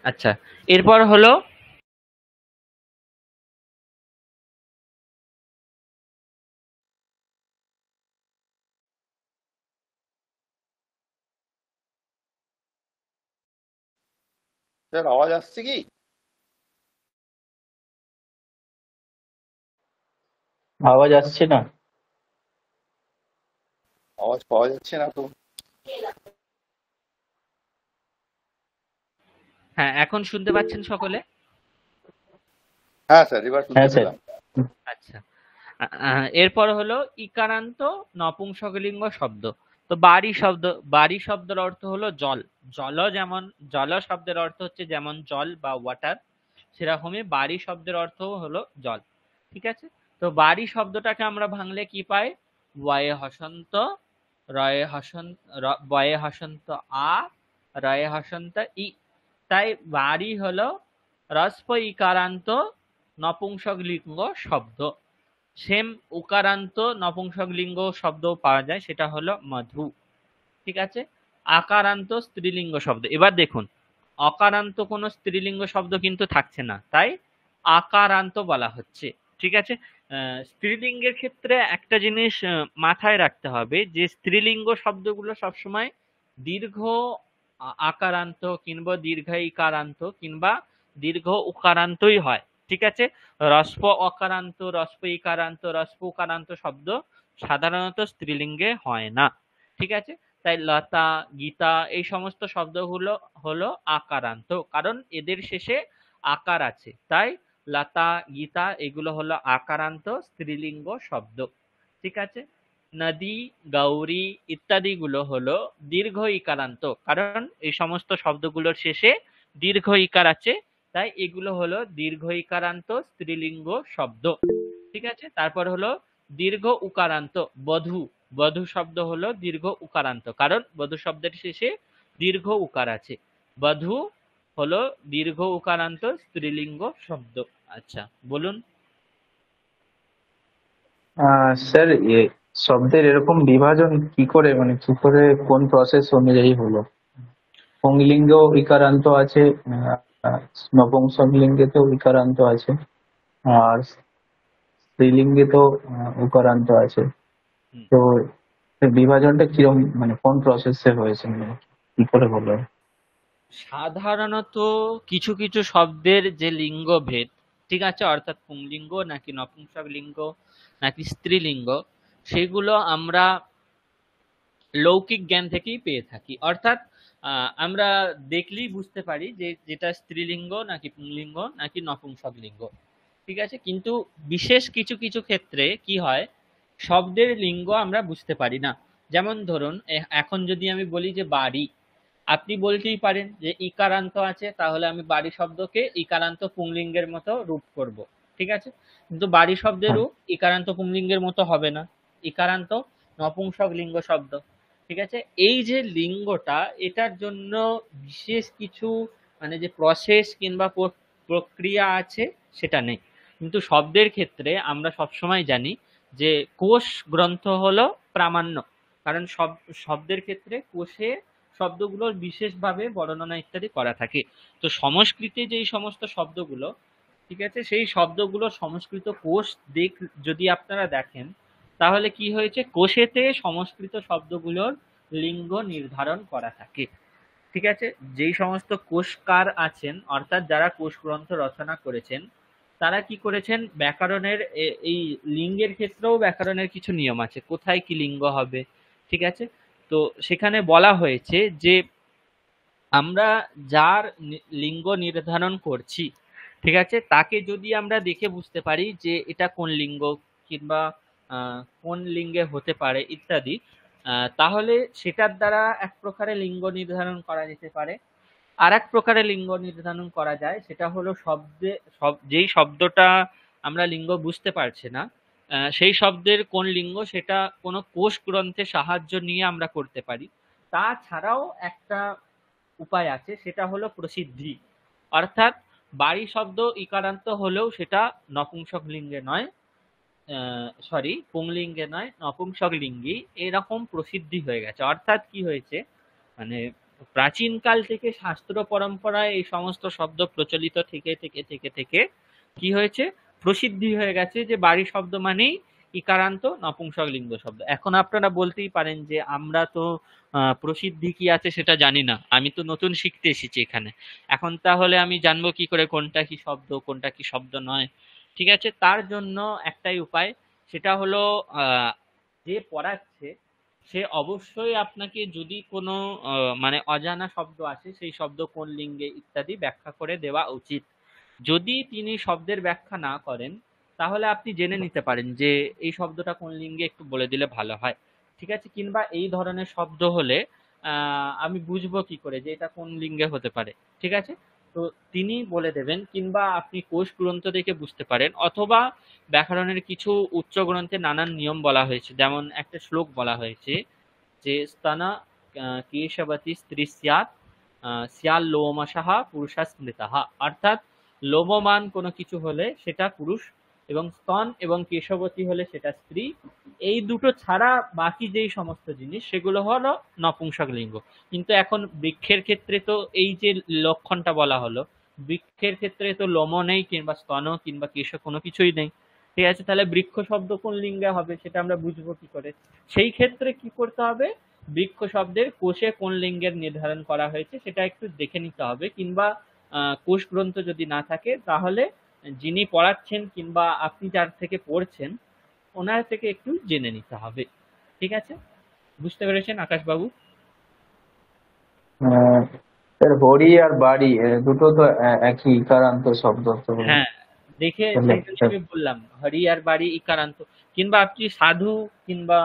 [SPEAKER 1] আচ্ছা, এরপর হলো
[SPEAKER 2] স্যার আওয়াজ আসছে কি?
[SPEAKER 3] আওয়াজ আসছে না।
[SPEAKER 2] আওয়াজ পাওয়া যাচ্ছে না তো।
[SPEAKER 1] হ্যাঁ, এখন শুনতে পাচ্ছেন সকলে?
[SPEAKER 2] হ্যাঁ স্যার, এবার শুনতে
[SPEAKER 3] হ্যাঁ স্যার।
[SPEAKER 2] পেলাম।
[SPEAKER 1] আচ্ছা, এরপর হলো ইকারান্ত নপুংসকলিঙ্গ শব্দ। তো বাড়ি শব্দের অর্থ হলো জল। জল শব্দের অর্থ হচ্ছে যেমন জল বা ওয়াটার, সেরকমই বাড়ি শব্দের অর্থ হলো জল। ঠিক আছে, তো বাড়ি শব্দটাকে আমরা ভাঙলে কি পাই? ওয়ায়ে হসন্ত, রয়ে হসন্ত, বয়ে হসন্ত আ, রয়ে হসন্ত ই। তাই বাড়ি হলো রস্প ইকারান্ত নপুংসকলিঙ্গ শব্দ। সেম উকারান্ত নপুংসকলিঙ্গ শব্দ পাওয়া যায়, সেটা হলো মধু। ঠিক আছে, আকারান্ত স্ত্রীলিঙ্গ শব্দ। এবার দেখুন, অকারান্ত কোনো স্ত্রীলিঙ্গ শব্দ কিন্তু থাকছে না, তাই আকারান্ত বলা হচ্ছে। ঠিক আছে, স্ত্রীলিঙ্গের ক্ষেত্রে একটা জিনিস মাথায় রাখতে হবে, যে স্ত্রীলিঙ্গ শব্দগুলো সবসময় দীর্ঘ আকারান্ত কিংবা দীর্ঘ ইকারান্ত কিংবা দীর্ঘ উকারান্তই হয়। ঠিক আছে, রস্প অকারান্ত, রস্প ইকারান্ত, রস্প উকারান্ত শব্দ সাধারণত স্ত্রীলিঙ্গে হয় না। ঠিক আছে, তাই লতা, গীতা এই সমস্ত শব্দগুলো হলো আকারান্ত, কারণ এদের শেষে আকার আছে। তাই লতা, গীতা এগুলো হলো আকারান্ত স্ত্রীলিঙ্গ শব্দ। ঠিক আছে, নদী, গৌরী ইত্যাদি গুলো হলো দীর্ঘ ইকারান্ত, কারণ এই সমস্ত শব্দগুলোর শেষে দীর্ঘ ইকার আছে, তাই এগুলো হলো দীর্ঘ ইকারান্ত স্ত্রীলিঙ্গ শব্দ। ঠিক আছে, তারপর হলো দীর্ঘ উকারান্ত। বধূ, বধূ শব্দ হলো দীর্ঘ উকারান্ত, কারণ বধূ শব্দের শেষে দীর্ঘ উকার আছে। বধূ হলো দীর্ঘ উকারান্ত স্ত্রীলিঙ্গ শব্দ। আচ্ছা, বলুন।
[SPEAKER 3] স্যার, শব্দের এরকম বিভাজন কি করে, মানে কি করে, কোন প্রসেস অনুযায়ী হলো? পুংলিঙ্গ ইকারান্ত আছে, নপুংসক লিঙ্গে তো ইকারান্ত আছে, আর স্ত্রীলিঙ্গে তো উকারান্ত আছে।
[SPEAKER 1] হুম।
[SPEAKER 3] তো এই বিভাজনটা কিরকম, মানে কোন প্রসেসে হয়েছে, মানে কি করে হলো?
[SPEAKER 1] সাধারণত কিছু কিছু শব্দের যে লিঙ্গ ভেদ, ঠিক আছে, অর্থাৎ পুংলিঙ্গ নাকি নপুংসক লিঙ্গ নাকি স্ত্রীলিঙ্গ, সেগুলো আমরা লৌকিক জ্ঞান থেকেই পেয়ে থাকি। অর্থাৎ আমরা দেখলেই বুঝতে পারি যে যেটা স্ত্রীলিঙ্গ নাকি পুংলিঙ্গ নাকি নপুংসক লিঙ্গ। ঠিক আছে, কিন্তু বিশেষ কিছু কিছু ক্ষেত্রে কি হয়, শব্দের লিঙ্গ আমরা বুঝতে পারি না। যেমন ধরুন, এখন যদি আমি বলি যে বাড়ি, আপনি বলতেই পারেন যে ইকারান্ত আছে, তাহলে আমি বাড়ি শব্দকে ইকারান্ত পুংলিঙ্গের মতো রূপ করব। ঠিক আছে, কিন্তু বাড়ি শব্দের
[SPEAKER 3] হ্যাঁ।
[SPEAKER 1] রূপ ইকারান্ত পুংলিঙ্গের মতো হবে না, ইকারান্ত নপুংসক লিঙ্গ শব্দ। ঠিক আছে, এই যে লিঙ্গটা, এটার জন্য বিশেষ কিছু মানে যে প্রসেস কিংবা প্রক্রিয়া আছে সেটা নেই। কিন্তু শব্দের ক্ষেত্রে আমরা সবসময় জানি যে কোষ গ্রন্থ হলো প্রামাণ্য, কারণ শব্দের ক্ষেত্রে কোষে শব্দগুলোর বিশেষভাবে বর্ণনা ইত্যাদি করা থাকে। তো সংস্কৃতে যেই সমস্ত শব্দগুলো, ঠিক আছে, সেই শব্দগুলো সংস্কৃত কোষ যদি আপনারা দেখেন, তাহলে কি হয়েছে, কোষেতে সংস্কৃত শব্দগুলোর লিঙ্গ নির্ধারণ করা থাকে। ঠিক আছে? যেই সমস্ত কোষকার আছেন অর্থাৎ যারা কোষ গ্রন্থ রচনা করেছেন তারা কি করেছেন ব্যাকরণের এই লিঙ্গের ক্ষেত্রেও ব্যাকরণের কিছু নিয়ম আছে, কোথায় কি লিঙ্গ হবে, ঠিক আছে? তো সেখানে বলা হয়েছে যে আমরা যার লিঙ্গ নির্ধারণ করছি, ঠিক আছে, তাকে যদি আমরা দেখে বুঝতে পারি যে এটা কোন লিঙ্গ কিংবা কোন লিঙ্গে হতে পারে ইত্যাদি, তাহলে সেটার দ্বারা এক প্রকারের লিঙ্গ নির্ধারণ করা যেতে পারে। আর এক প্রকারের লিঙ্গ নির্ধারণ করা যায়, সেটা হলো যেই শব্দটা আমরা লিঙ্গ বুঝতে পারছি না, সেই শব্দের কোন লিঙ্গ সেটা কোনো কোষ গ্রন্থের সাহায্য নিয়ে আমরা করতে পারি। তাছাড়াও একটা উপায় আছে, সেটা হলো প্রসিদ্ধি। অর্থাৎ বাড়ি শব্দ ইকারান্ত হলেও সেটা নপুংসক লিঙ্গে নয়, সরি পুংলিঙ্গে নয়, নপুংসক লিঙ্গি এরকম প্রসিদ্ধি হয়ে গেছে। অর্থাৎ কি হয়েছে, মানে প্রাচীনকাল থেকে শাস্ত্র পরম্পরায় এই সমস্ত শব্দ প্রচলিত থেকে থেকে থেকে থেকে কি হয়েছে, প্রসিদ্ধি হয়ে গেছে যে বাড়ি শব্দ মানেই ইকারান্ত নপুংসক লিঙ্গ শব্দ। এখন আপনারা বলতেই পারেন যে আমরা তো প্রসিদ্ধি কি আছে সেটা জানি না, আমি তো নতুন শিখতে এসেছি এখানে, এখন তাহলে আমি জানবো কি করে কোনটা কি শব্দ কোনটা কি শব্দ নয়? ঠিক আছে, তার জন্য একটাই উপায়, সেটা হলো যে পড়াচ্ছে সে অবশ্যই আপনাকে যদি কোনো মানে অজানা শব্দ আসে সেই শব্দ কোন লিঙ্গে ইত্যাদি ব্যাখ্যা করে দেওয়া উচিত। যদি তিনি শব্দের ব্যাখ্যা না করেন তাহলে আপনি জেনে নিতে পারেন যে এই শব্দটা কোন লিঙ্গে একটু বলে দিলে ভালো হয়, ঠিক আছে? কিংবা এই ধরনের শব্দ হলে আমি বুঝবো কি করে যে এটা কোন লিঙ্গে হতে পারে, ঠিক আছে? তো তিনি বলে দেবেন, কিংবা আপনি কোষ গ্রন্থ দেখে বুঝতে পারেন, অথবা ব্যাকরণের কিছু উচ্চ গ্রন্থে নানান নিয়ম বলা হয়েছে। যেমন একটা শ্লোক বলা হয়েছে যে স্তনা কেশবতী স্ত্রী স্যাৎ স্যাল লোমশः পুরুষা স্মৃতः, অর্থাৎ লোমমান কোনো কিছু হলে সেটা পুরুষ, এবং স্তন এবং কেশবতী হলে সেটা স্ত্রী। এই দুটো ছাড়া বাকি যেই সমস্ত জিনিস সেগুলো হলো নপুংসক লিঙ্গ। কিন্তু এখন বৃক্ষের ক্ষেত্রে তো এই যে লক্ষণটা বলা হলো, বৃক্ষের ক্ষেত্রে তো লোম নেই কিংবা স্তন কিংবা কেশ কোনো কিছুই নেই, ঠিক আছে? তাহলে বৃক্ষ শব্দ কোন লিঙ্গে হবে সেটা আমরা বুঝবো কি করে? সেই ক্ষেত্রে কি করতে হবে, বৃক্ষ শব্দের কোষে কোন লিঙ্গের নির্ধারণ করা হয়েছে সেটা একটু দেখে নিতে হবে, কিংবা কোষ গ্রন্থ যদি না থাকে তাহলে যিনি পড়াচ্ছেন কিংবা আপনি যার থেকে পড়ছেন ওনার থেকে একটু জেনে নিতে হবে, ঠিক আছে? বুঝতে পেরেছেন আকাশ বাবু?
[SPEAKER 3] স্যার হরি আর বাড়ি দুটো তো একই ইকারান্ত শব্দ তো।
[SPEAKER 1] হ্যাঁ, দেখে
[SPEAKER 3] তাহলে-
[SPEAKER 1] সেই জন্য আমি বললাম হরি আর বাড়ি ইকারান্ত। কিংবা আপনি সাধু কিংবা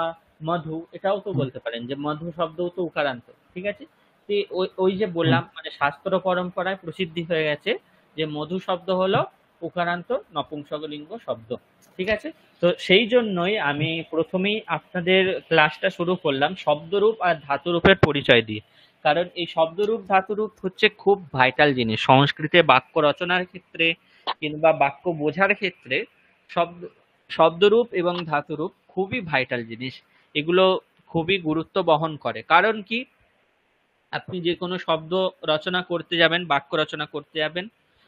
[SPEAKER 1] মধু এটাও তো বলতে পারেন যে মধু শব্দও তো উকারান্ত, ঠিক আছে? তো ওই ওই যে বললাম মানে শাস্ত্র পরম্পরায় প্রসিদ্ধি হয়ে গেছে যে মধু শব্দ হলো উকারান্ত নপুংসকলিঙ্গ শব্দ, ঠিক আছে? তো সেই জন্যই আমি প্রথমেই আপনাদের ক্লাসটা শুরু করলাম শব্দরূপ আর ধাতুরূপের পরিচয় দিয়ে। কারণ এই শব্দরূপ ধাতুরূপ হচ্ছে খুব ভাইটাল জিনিস সংস্কৃতে বাক্য রচনার ক্ষেত্রে কিংবা বাক্য বোঝার ক্ষেত্রে। শব্দ শব্দরূপ এবং ধাতুরূপ খুবই ভাইটাল জিনিস, এগুলো খুবই গুরুত্ব বহন করে। কারণ কি, আপনি যে কোনো শব্দ রচনা করতে যাবেন, বাক্য রচনা করতে যাবেন,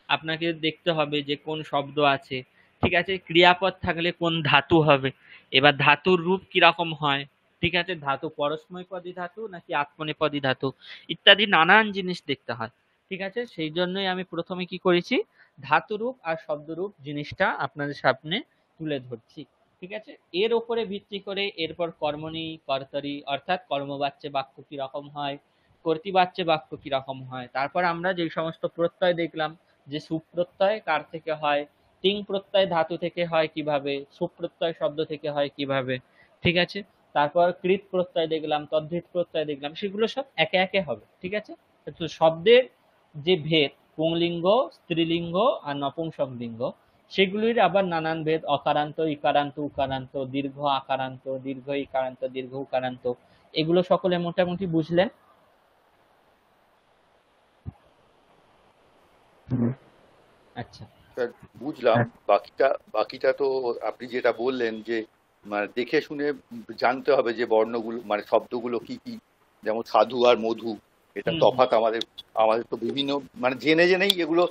[SPEAKER 1] আপনাকে দেখতে হবে যে কোন শব্দ আছে, ঠিক আছে? ক্রিয়াপদ থাকলে কোন ধাতু হবে, এবার ধাতুর রূপ কিরকম হয়, ঠিক আছে? ধাতু পরস্মৈপদী ধাতু নাকি আত্মনেপদী ধাতু ইত্যাদি নানান জিনিস দেখতে হয়, ঠিক আছে? সেই জন্যই আমি প্রথমে কি করেছি, ধাতুরূপ আর শব্দরূপ জিনিসটা আপনাদের সামনে তুলে ধরছি, ঠিক আছে? এর ওপরে ভিত্তি করে এরপর কর্মণি কর্তরি অর্থাৎ কর্মবাচ্যে বাক্য কিরকম হয়, কর্তৃবাচ্যে বাক্য কিরকম হয়, তারপর আমরা যে সমস্ত প্রত্যয় দেখলাম যে সুপ্রত্যয় কার থেকে হয়, তিং প্রত্যয় ধাতু থেকে হয় কিভাবে, সুপ্রত্যয় শব্দ থেকে হয় কিভাবে, ঠিক আছে? তারপর কৃত প্রত্যয় দেখলাম, তদ্ধিত প্রত্যয় দেখলাম, সেগুলো সব একে একে হবে, ঠিক আছে? তো শব্দের যে ভেদ পুংলিঙ্গ স্ত্রীলিঙ্গ আর নপুংসক লিঙ্গ সেগুলির আবার নানান ভেদ, অকারান্ত ইকারান্ত উকারান্ত, দীর্ঘ আকারান্ত, দীর্ঘ ইকারান্ত, দীর্ঘ উকারান্ত, এগুলো সকলে মোটামুটি বুঝলেন? আচ্ছা,
[SPEAKER 2] স্যার বুঝলাম। বাকিটা বাকিটা তো আপনি যেটা বললেন যে মানে দেখে শুনে জানতে হবে যে বর্ণগুলো মানে শব্দগুলো কি কি, যেমন সাধু আর মধু, এটা
[SPEAKER 1] হুম,
[SPEAKER 2] তফাৎ আমাদের আমাদের তো বিভিন্ন মানে জেনে জেনেই এগুলো,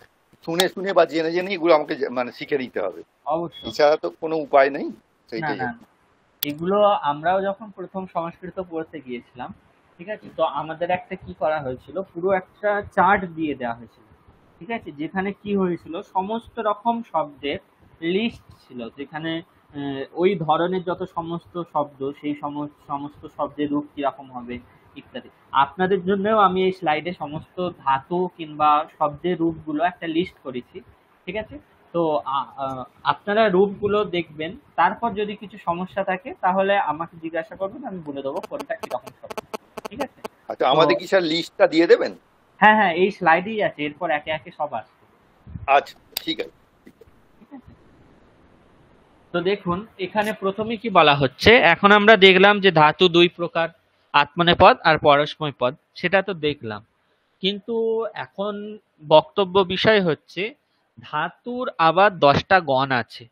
[SPEAKER 2] শুনে শুনে বা জেনে জেনেই এগুলো আমাকে মানে শিখে নিতে হবে,
[SPEAKER 1] অবশ্যই।
[SPEAKER 2] এছাড়া তো কোনো উপায় নেই।
[SPEAKER 1] না
[SPEAKER 2] সেইটাই
[SPEAKER 1] না, এগুলো আমরাও যখন প্রথম সংস্কৃত পড়তে গিয়েছিলাম ঠিক আছে, তো আমাদের একটা কি করা হয়েছিল, পুরো একটা চার্ট দিয়ে দেওয়া হয়েছিল। ঠিক আছে, যেখানে কি হয়েছিল, সমস্ত রকম শব্দের লিস্ট ছিল, যেখানে ওই ধরনের যত সমস্ত শব্দ, সেই সমস্ত শব্দের রূপ কিরকম হবে ইত্যাদি। আপনাদের জন্যও আমি এই স্লাইডে সমস্ত ধাতু কিংবা শব্দের রূপগুলো একটা লিস্ট করেছি। ঠিক আছে, তো আপনারা রূপগুলো দেখবেন, তারপর যদি কিছু সমস্যা থাকে তাহলে আমাকে জিজ্ঞাসা করবেন, আমি বলে দেবো কোনটা কিরকম শব্দ। ঠিক আছে,
[SPEAKER 2] আচ্ছা,
[SPEAKER 1] তো
[SPEAKER 2] আমাদের কি স্যার লিস্টটা দিয়ে দেবেন?
[SPEAKER 1] হ্যাঁ হ্যাঁ, এই স্লাইডেই আছে, এরপর একে একে সব আসবে।
[SPEAKER 2] আচ্ছা, ঠিক আছে।
[SPEAKER 1] ঠিক আছে, তো দেখুন এখানে প্রথমে কি বলা হচ্ছে, এখন আমরা দেখলাম যে ধাতু দুই প্রকার, আত্মনেপদ আর পরস্ময় পদ, সেটা তো দেখলাম। কিন্তু এখন বক্তব্য বিষয় হচ্ছে ধাতুর আবার 10টা গণ আছে।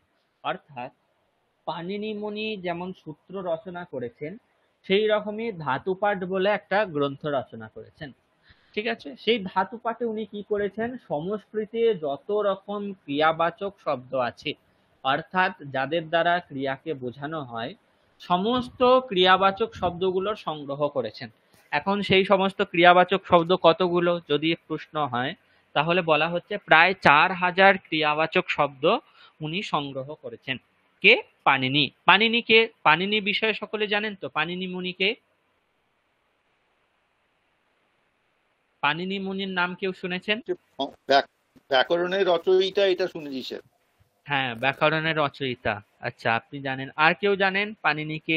[SPEAKER 1] অর্থাৎ পাণিনি মুনি যেমন সূত্র রচনা করেছেন, সেই রকমই ধাতুপাঠ বলে একটা গ্রন্থ রচনা করেছেন। ঠিক আছে, সেই ধাতুপাঠে উনি কি করেছেন, সংস্কৃতে যত রকম ক্রিয়াবাচক শব্দ আছে, অর্থাৎ যাদের দ্বারা ক্রিয়াকে বোঝানো হয়, সমস্ত ক্রিয়াবাচক শব্দগুলোর সংগ্রহ করেছেন। এখন সেই সমস্ত ক্রিয়াবাচক শব্দ কতগুলো যদি প্রশ্ন হয়, তাহলে বলা হচ্ছে প্রায় 4000 ক্রিয়াবাচক শব্দ উনি সংগ্রহ করেছেন। কে? পাণিনি। পাণিনি কে? পাণিনি বিষয়ে সকলে জানেন তো, পাণিনি মুনিকে? পাণিনি মুনির নাম কেউ শুনেছেন?
[SPEAKER 2] ব্যাকরণের রচয়িতা এটা শুনেছি স্যার।
[SPEAKER 1] হ্যাঁ, ব্যাকরণের রচয়িতা। আচ্ছা, আপনি জানেন, আর কেউ জানেন পাণিনিকে?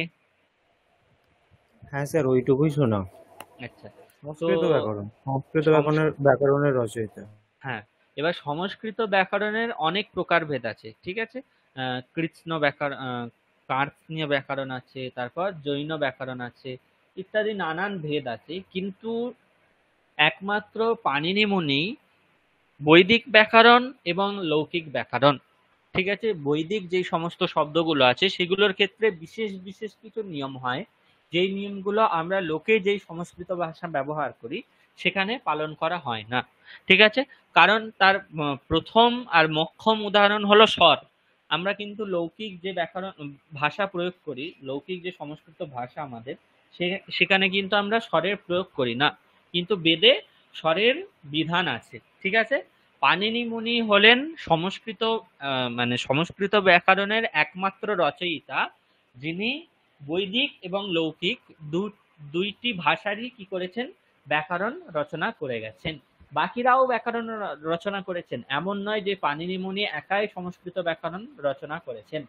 [SPEAKER 4] হ্যাঁ স্যার, ওইটুকুই শোনা।
[SPEAKER 1] আচ্ছা, তো
[SPEAKER 4] সংস্কৃত
[SPEAKER 1] সংস্কৃত,
[SPEAKER 4] ব্যাকরণের রচয়িতা।
[SPEAKER 1] হ্যাঁ, এবার সংস্কৃত ব্যাকরণের অনেক প্রকারভেদ আছে। ঠিক আছে, কৃৎস্ন ব্যাকরণ, কার্ত্স্নীয় ব্যাকরণ আছে, তারপর জৈন ব্যাকরণ আছে, ইত্যাদি নানান ভেদ আছে। কিন্তু একমাত্র পাণিনি মুনি বৈদিক ব্যাকরণ এবং লৌকিক ব্যাকরণ, ঠিক আছে, বৈদিক যে সমস্ত শব্দগুলো আছে সেগুলোর ক্ষেত্রে বিশেষ বিশেষ কিছু নিয়ম হয়, যেই নিয়মগুলো আমরা লোকে যেই সংস্কৃত ভাষা ব্যবহার করি সেখানে পালন করা হয় না। ঠিক আছে, কারণ তার প্রথম আর মোক্ষম উদাহরণ হলো স্বর। আমরা কিন্তু লৌকিক যে ব্যাকরণ ভাষা প্রয়োগ করি, লৌকিক যে সংস্কৃত ভাষা আমাদের, সেখানে কিন্তু আমরা স্বরের প্রয়োগ করি না, কিন্তু বেদে স্বরের বিধান আছে। ঠিক আছে, পাণিনি মুনি হলেন সংস্কৃত মানে সংস্কৃত ব্যাকরণের একমাত্র রচয়িতা, যিনি বৈদিক এবং লৌকিক দুইটি ভাষারই কি করেছেন, ব্যাকরণ রচনা করে গেছেন। বাকিরাও ব্যাকরণ রচনা করেছেন, এমন নয় যে পাণিনি মুনি একাই সংস্কৃত ব্যাকরণ রচনা করেছেন।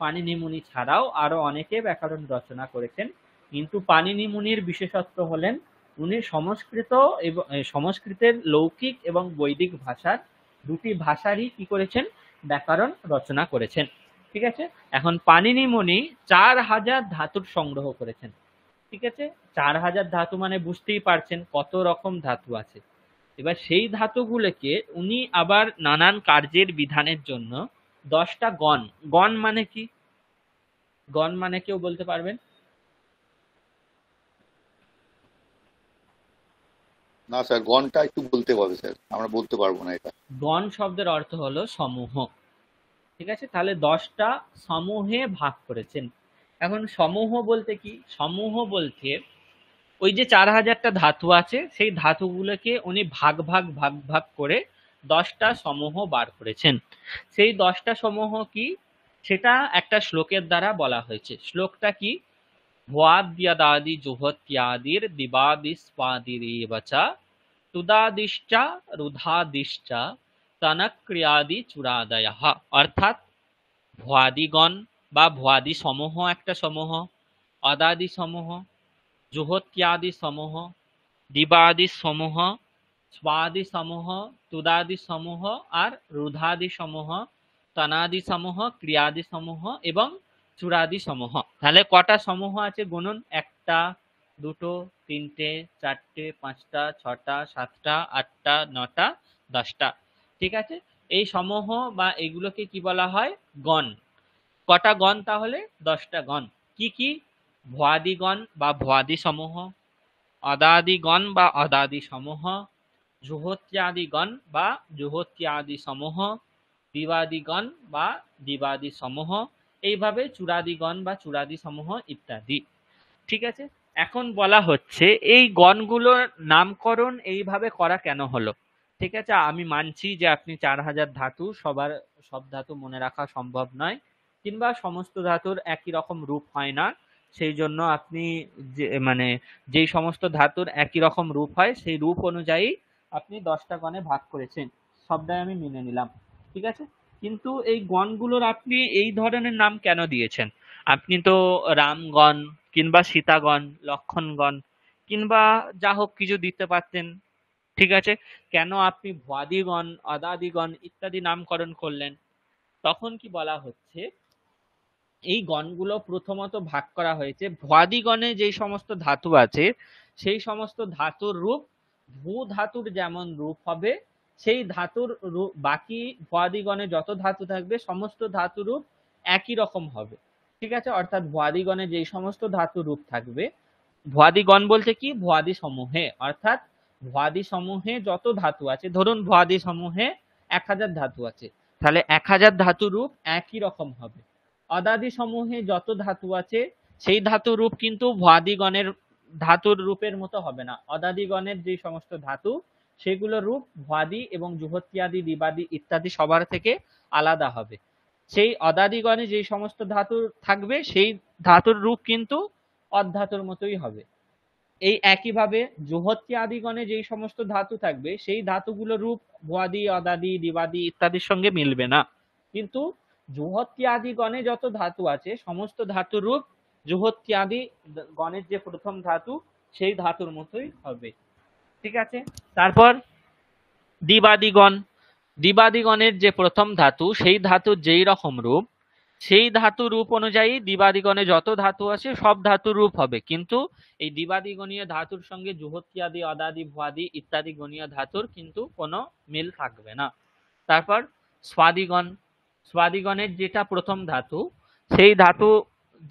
[SPEAKER 1] পাণিনি মুনি ছাড়াও আরো অনেকে ব্যাকরণ রচনা করেছেন, কিন্তু পাণিনি মুনির বিশেষত্ব হলেন উনি সংস্কৃত এবং সংস্কৃতের লৌকিক এবং বৈদিক ভাষার দুটি ভাষারই কি করেছেন, ব্যাকরণ রচনা করেছেন। ঠিক আছে, এখন পাণিনি মুনি 4000 ধাতুর সংগ্রহ করেছেন। ঠিক আছে, 4000 ধাতু মানে বুঝতেই পারছেন কত রকম ধাতু আছে। এবার সেই ধাতুগুলোকে উনি আবার নানান কার্যের বিধানের জন্য 10টা গণ, গণ মানে কি, গণ মানে কেউ বলতে পারবেন?
[SPEAKER 2] না স্যার, গণটা একটু বলতে হবে স্যার, আমরা বলতে পারবো না এটা।
[SPEAKER 1] গণ শব্দের অর্থ হলো সমূহ। ঠিক আছে, তাহলে 10টা সমূহে ভাগ করেছেন। এখন সমূহ বলতে কি, সমূহ বলতে ওই যে 4000টা ধাতু আছে, সেই ধাতুগুলোকে উনি ভাগ ভাগ ভাগ ভাগ করে 10টা সমূহ বার করেছেন। সেই 10টা সমূহ কি, সেটা একটা শ্লোকের দ্বারা বলা হয়েছে। শ্লোকটা কি, ভ্বাদ্যদাদি জুহত্যাদির দিবাদিস্পাদিরেবচা তুদাদিশ্চা রুধাদিশ্চা তনক্রিয়াদি চূড়াদয়ঃ। অর্থাৎ ভ্বাদিগণ বা ভ্বাদি সমূহ একটা সমূহ, অদাদি সমূহ, জুহত্যাদি সমূহ, দিবাদি সমূহ, স্বাদি সমূহ, তুদাদি সমূহ, আর রুধাদি সমূহ, তনাদি সমূহ, ক্রিয়াদি সমূহ এবং চূড়াদি সমূহ। তাহলে কটা সমূহ আছে গুনুন, একটা, দুটো, তিনটে, চারটে, পাঁচটা, ছটা, সাতটা, আটটা, নটা, 10টা। ঠিক আছে, এই সমূহ বা এগুলোকে কি বলা হয়, গণ। কটা গণ তাহলে? 10টা গণ। কি কি? ভ্বাদিগণ বা ভ্বাদি সমূহ, অদাদিগণ বা অদাদি সমূহ, জুহত্যাদিগণ বা জুহত্যাদি সমূহ, দ্বিবাদিগণ বা দ্বিবাদি সমূহ, এইভাবে চূড়াদিগণ বা চূড়াদি সমূহ ইত্যাদি। ঠিক আছে, এখন বলা হচ্ছে এই গণগুলোর নামকরণ এইভাবে করা কেন হলো? ঠিক আছে, আমি মানছি যে আপনি 4000 ধাতু, সব ধাতু মনে রাখা সম্ভব নয়, কিংবা সমস্ত ধাতুর একই রকম রূপ হয় না, সেই জন্য আপনি যেই সমস্ত ধাতুর একই রকম রূপ হয় সেই রূপ অনুযায়ী আপনি 10টা গণে ভাগ করেছেন, সবটাই আমি মেনে নিলাম। ঠিক আছে, কিন্তু এই গণগুলোর আপনি এই ধরনের নাম কেন দিয়েছেন? আপনি তো রামগণ কিংবা সীতাগণ, লক্ষণগণ কিংবা যা হোক কিছু দিতে পারতেন। ঠিক আছে, কেন আপনি ভুয়াদিগণ, অদাদিগণ ইত্যাদি নামকরণ করলেন? তখন কি বলা হচ্ছে, এই গণগুলো প্রথমত ভাগ করা হয়েছে ভুয়াদিগণে যেই সমস্ত ধাতু আছে সেই সমস্ত ধাতুর রূপ ভূ ধাতুর যেমন রূপ হবে, সেই ধাতুর রূপ বাকি ভুয়াদিগণে যত ধাতু থাকবে সমস্ত ধাতু রূপ একই রকম হবে। ঠিক আছে, অর্থাৎ ভুয়াদিগণে যেই সমস্ত ধাতু রূপ থাকবে, ভুয়াদিগণ বলতে কি, ভুয়াদি সমূহে, অর্থাৎ ভুয়াদি সমূহে যত ধাতু আছে, ধরুন ভুয়াদি সমূহে 1000 ধাতু আছে, তাহলে 1000 ধাতু রূপ একই রকম হবে। অদাদি সমূহে যত ধাতু আছে সেই ধাতু রূপ কিন্তু ভুয়াদিগণের ধাতুর রূপের মতো হবে না। অদাদিগণের যে সমস্ত ধাতু সেগুলো রূপ ভুয়াদি এবং জুহত্যাদি, দ্বিবাদি ইত্যাদি সবার থেকে আলাদা হবে। সেই অদাদিগণে যে সমস্ত ধাতু থাকবে সেই ধাতুর রূপ কিন্তু অধাতুর মতোই হবে। এই একইভাবে জুহত্যাদিগণে যেই সমস্ত ধাতু থাকবে সেই ধাতুগুলো রূপ ভুয়াদি, অদাদি, দ্বিবাদি ইত্যাদির সঙ্গে মিলবে না, কিন্তু জুহত্যাদি গণে যত ধাতু আছে সমস্ত ধাতুর রূপ জুহত্যাদি গণের যে প্রথম ধাতু সেই ধাতুর মতোই হবে। ঠিক আছে, তারপর দ্বিবাদিগণ, দ্বিবাদিগণের যে প্রথম ধাতু সেই ধাতুর যেই রকম রূপ, সেই ধাতু রূপ অনুযায়ী দ্বিবাদিগণে যত ধাতু আছে সব ধাতুর রূপ হবে, কিন্তু এই দ্বিবাদিগণীয় ধাতুর সঙ্গে জুহত্যাদি, অদাদি, ভুয়াদি ইত্যাদি গণীয় ধাতুর কিন্তু কোনো মিল থাকবে না। তারপর স্বাদিগণ, স্বাদিগণের যেটা প্রথম ধাতু সেই ধাতু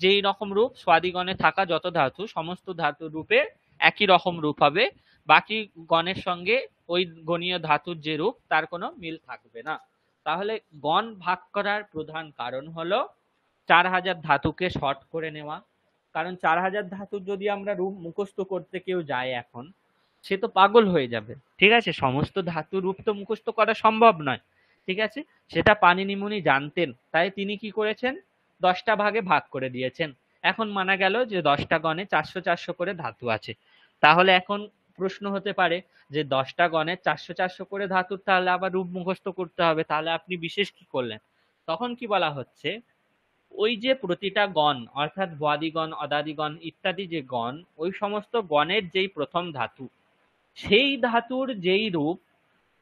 [SPEAKER 1] যেই রকম রূপ, স্বাদিগণে থাকা যত ধাতু সমস্ত ধাতু রূপে একই রকম রূপ হবে, বাকি গণের সঙ্গে ওই গণীয় ধাতুর যে রূপ তার কোনো মিল থাকবে না। তাহলে গণ ভাগ করার প্রধান কারণ হলো 4000 ধাতুকে শর্ট করে নেওয়া। কারণ 4000 ধাতুর যদি আমরা রূপ মুখস্থ করতে কেউ যায় এখন, সে তো পাগল হয়ে যাবে। ঠিক আছে, সমস্ত ধাতু রূপ তো মুখস্থ করা সম্ভব নয়। ঠিক আছে, সেটা পাণিনি মুনি জানতেন, তাই তিনি কি করেছেন, 10টা ভাগে ভাগ করে দিয়েছেন। এখন মানা গেল যে 10টা গণে 400 400 করে ধাতু আছে। তাহলে এখন প্রশ্ন হতে পারে যে 10টা গণে 400 400 করে ধাতুর তাহলে আবার রূপ মুখস্থ করতে হবে, তাহলে আপনি বিশেষ কি করলেন? তখন কি বলা হচ্ছে, ওই যে প্রতিটা গণ অর্থাৎ ভুয়াদিগণ, অদাদিগণ ইত্যাদি যে গণ, ওই সমস্ত গণের যেই প্রথম ধাতু সেই ধাতুর যেই রূপ,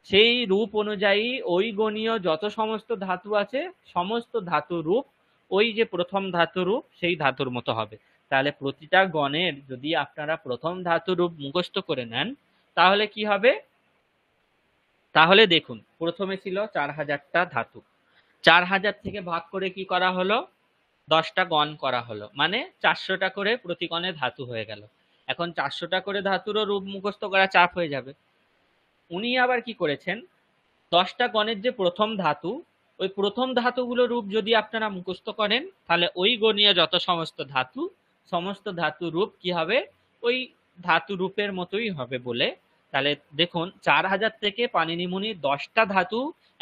[SPEAKER 1] সেই রূপ অনুযায়ী ওই গণীয় যত সমস্ত ধাতু আছে সমস্ত ধাতু রূপ ওই যে প্রথম ধাতু রূপ সেই ধাতুর মতো হবে। তাহলে প্রতিটা গণের যদি আপনারা প্রথম ধাতু রূপ মুখস্থ করে নেন তাহলে কি হবে? তাহলে দেখুন, প্রথমে ছিল 4000টা ধাতু, 4000 থেকে ভাগ করে কি করা হলো, 10টা গণ করা হলো, মানে 400টা করে প্রতি গণে ধাতু হয়ে গেল। এখন 400টা করে ধাতুরও রূপ মুখস্থ করা চাপ হয়ে যাবে। উনি আবার কি করেছেন, 10টা গণের যে প্রথম ধাতু, ওই প্রথম ধাতুগুলো রূপ যদি আপনারা মুখস্থ করেন তাহলে ওই গণীয় যত সমস্ত ধাতু সমস্ত ধাতু রূপ কি হবে, ওই ধাতু রূপের মতোই হবে বলে। তাহলে দেখুন 4000 থেকে পাণিনি মুনি 10টা ধাতু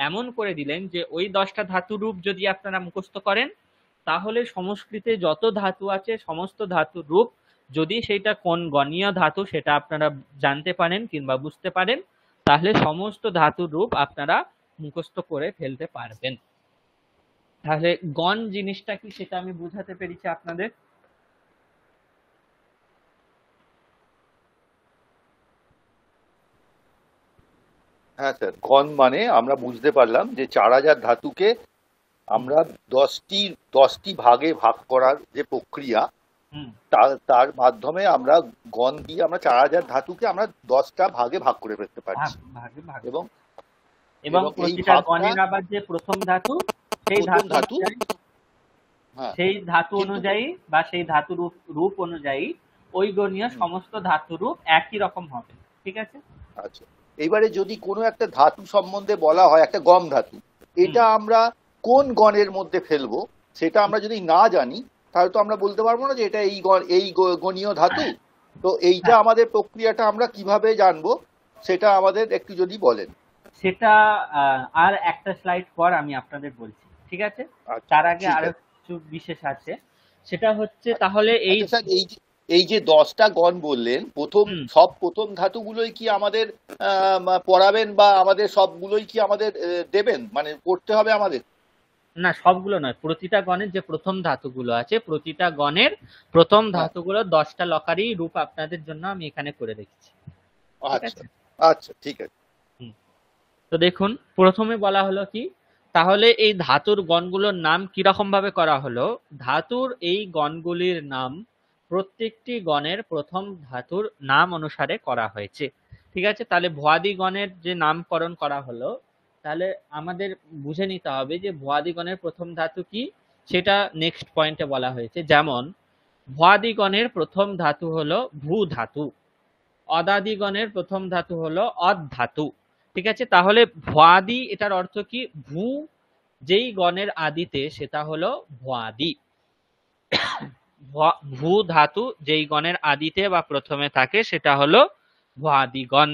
[SPEAKER 1] এমন করে দিলেন যে ওই 10টা ধাতু রূপ যদি আপনারা মুখস্থ করেন তাহলে সংস্কৃতে যত ধাতু আছে সমস্ত ধাতুর রূপ, যদি সেটা কোন গণীয় ধাতু সেটা আপনারা জানতে পারেন কিংবা বুঝতে পারেন, তাহলে সমস্ত ধাতুর রূপ আপনারা মুখস্থ করে ফেলতে পারবেন। তাহলে গণ জিনিসটা কি সেটা আমি বুঝাতে পেরেছি আপনাদের?
[SPEAKER 2] হ্যাঁ স্যার, গণ মানে আমরা বুঝতে পারলাম যে 4000 ধাতুকে আমরা 10টি ভাগে ভাগ করার যে প্রক্রিয়া, তার মাধ্যমে আমরা গণ দিয়ে আমরা 4000 ধাতুকে আমরা 10টা ভাগে ভাগ করে ফেলতে পারছি। এবং
[SPEAKER 1] প্রতিটা গণের আবার যে প্রথম ধাতু সেই ধাতু সেই ধাতু অনুযায়ী বা সেই ধাতু রূপ অনুযায়ী ওই গণীয় সমস্ত ধাতু রূপ একই রকম হবে। ঠিক আছে,
[SPEAKER 2] আচ্ছা, এবারে যদি কোনো একটা ধাতু সম্বন্ধে বলা হয় একটা গম ধাতু, এটা আমরা কোন গণের মধ্যে ফেলবো সেটা আমরা যদি না জানি তাহলে তো আমরা বলতে পারবো না যে এটা এই গণীয় ধাতু তো এইটা
[SPEAKER 1] হ্যাঁ,
[SPEAKER 2] আমাদের প্রক্রিয়াটা আমরা কিভাবে জানবো সেটা আমাদের একটু যদি বলেন।
[SPEAKER 1] সেটা আর একটা স্লাইড পর আমি আপনাদের বলছি, ঠিক আছে?
[SPEAKER 2] আচ্ছা,
[SPEAKER 1] তার আগে
[SPEAKER 2] ঠিক
[SPEAKER 1] আরো
[SPEAKER 2] আছে।
[SPEAKER 1] কিছু বিশেষ আছে। সেটা হচ্ছে
[SPEAKER 2] আচ্ছা,
[SPEAKER 1] তাহলে এই
[SPEAKER 2] আচ্ছা স্যার, এই যে 10টা গণ বললেন,
[SPEAKER 1] হুম,
[SPEAKER 2] প্রথম ধাতুগুলোই কি আমাদের পড়াবেন, বা আমাদের সবগুলোই কি আমাদের দেবেন, মানে পড়তে হবে আমাদের?
[SPEAKER 1] না সবগুলো নয়, প্রতিটা গণের যে প্রথম ধাতুগুলো আছে, প্রতিটা গণের প্রথম
[SPEAKER 2] হ্যাঁ,
[SPEAKER 1] ধাতুগুলো 10টা লকারি রূপ আপনাদের জন্য আমি এখানে করে রেখেছি, ঠিক
[SPEAKER 2] আচ্ছা,
[SPEAKER 1] আছে?
[SPEAKER 2] আচ্ছা, ঠিক আছে।
[SPEAKER 1] হুম। তো দেখুন, প্রথমে বলা হলো কি, তাহলে এই ধাতুর গণগুলোর নাম কিরকম ভাবে করা হলো। ধাতুর এই গণগুলির নাম প্রত্যেকটি গণের প্রথম ধাতুর নাম অনুসারে করা হয়েছে, ঠিক আছে? তাহলে ভুয়াদি গণের যে নামকরণ করা হলো, তাহলে আমাদের বুঝে নিতে হবে যে ভুয়াদি গণের প্রথম ধাতু কি, সেটা নেক্সট পয়েন্টে বলা হয়েছে। যেমন ভুয়াদি গণের প্রথম ধাতু হলো ভূ ধাতু, অদাদিগণের প্রথম ধাতু হলো অদ ধাতু, ঠিক আছে? তাহলে ভুয়াদি এটার অর্থ কি, ভূ যেই গণের আদিতে সেটা হলো ভুয়াদি, ভূ ধাতু যেই গণের আদিতে বা প্রথমে থাকে সেটা হলো ভুয়াদিগণ।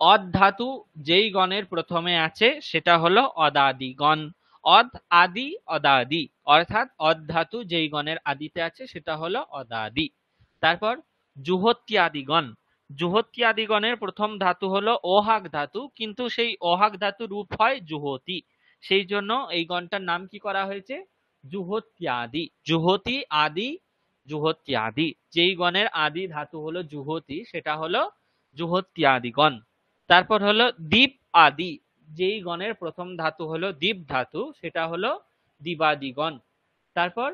[SPEAKER 1] অদ ধাতু যেই গণের প্রথমে আছে সেটা হলো অদাদিগণ। অদ আদি অদাদি, অর্থাৎ অদ ধাতু যেই গণের আদিতে আছে সেটা হলো অদাদি। তারপর জুহত্যাদিগণ, জুহত্যাদিগণের প্রথম ধাতু হলো ওহাগ ধাতু, কিন্তু সেই ওহাগ ধাতু রূপ হয় জুহতি, সেই জন্য এই গণটার নাম কি করা হয়েছে, জুহত্যাদি। জুহতি আদি, জুহত্যাদি, যেই গণের আদি ধাতু হলো জুহতি সেটা হলো জুহত্যাদিগণ। তারপর হলো দীপ আদি, যেই গণের প্রথম ধাতু হলো দীপ ধাতু সেটা হলো দিবাদিগণ। তারপর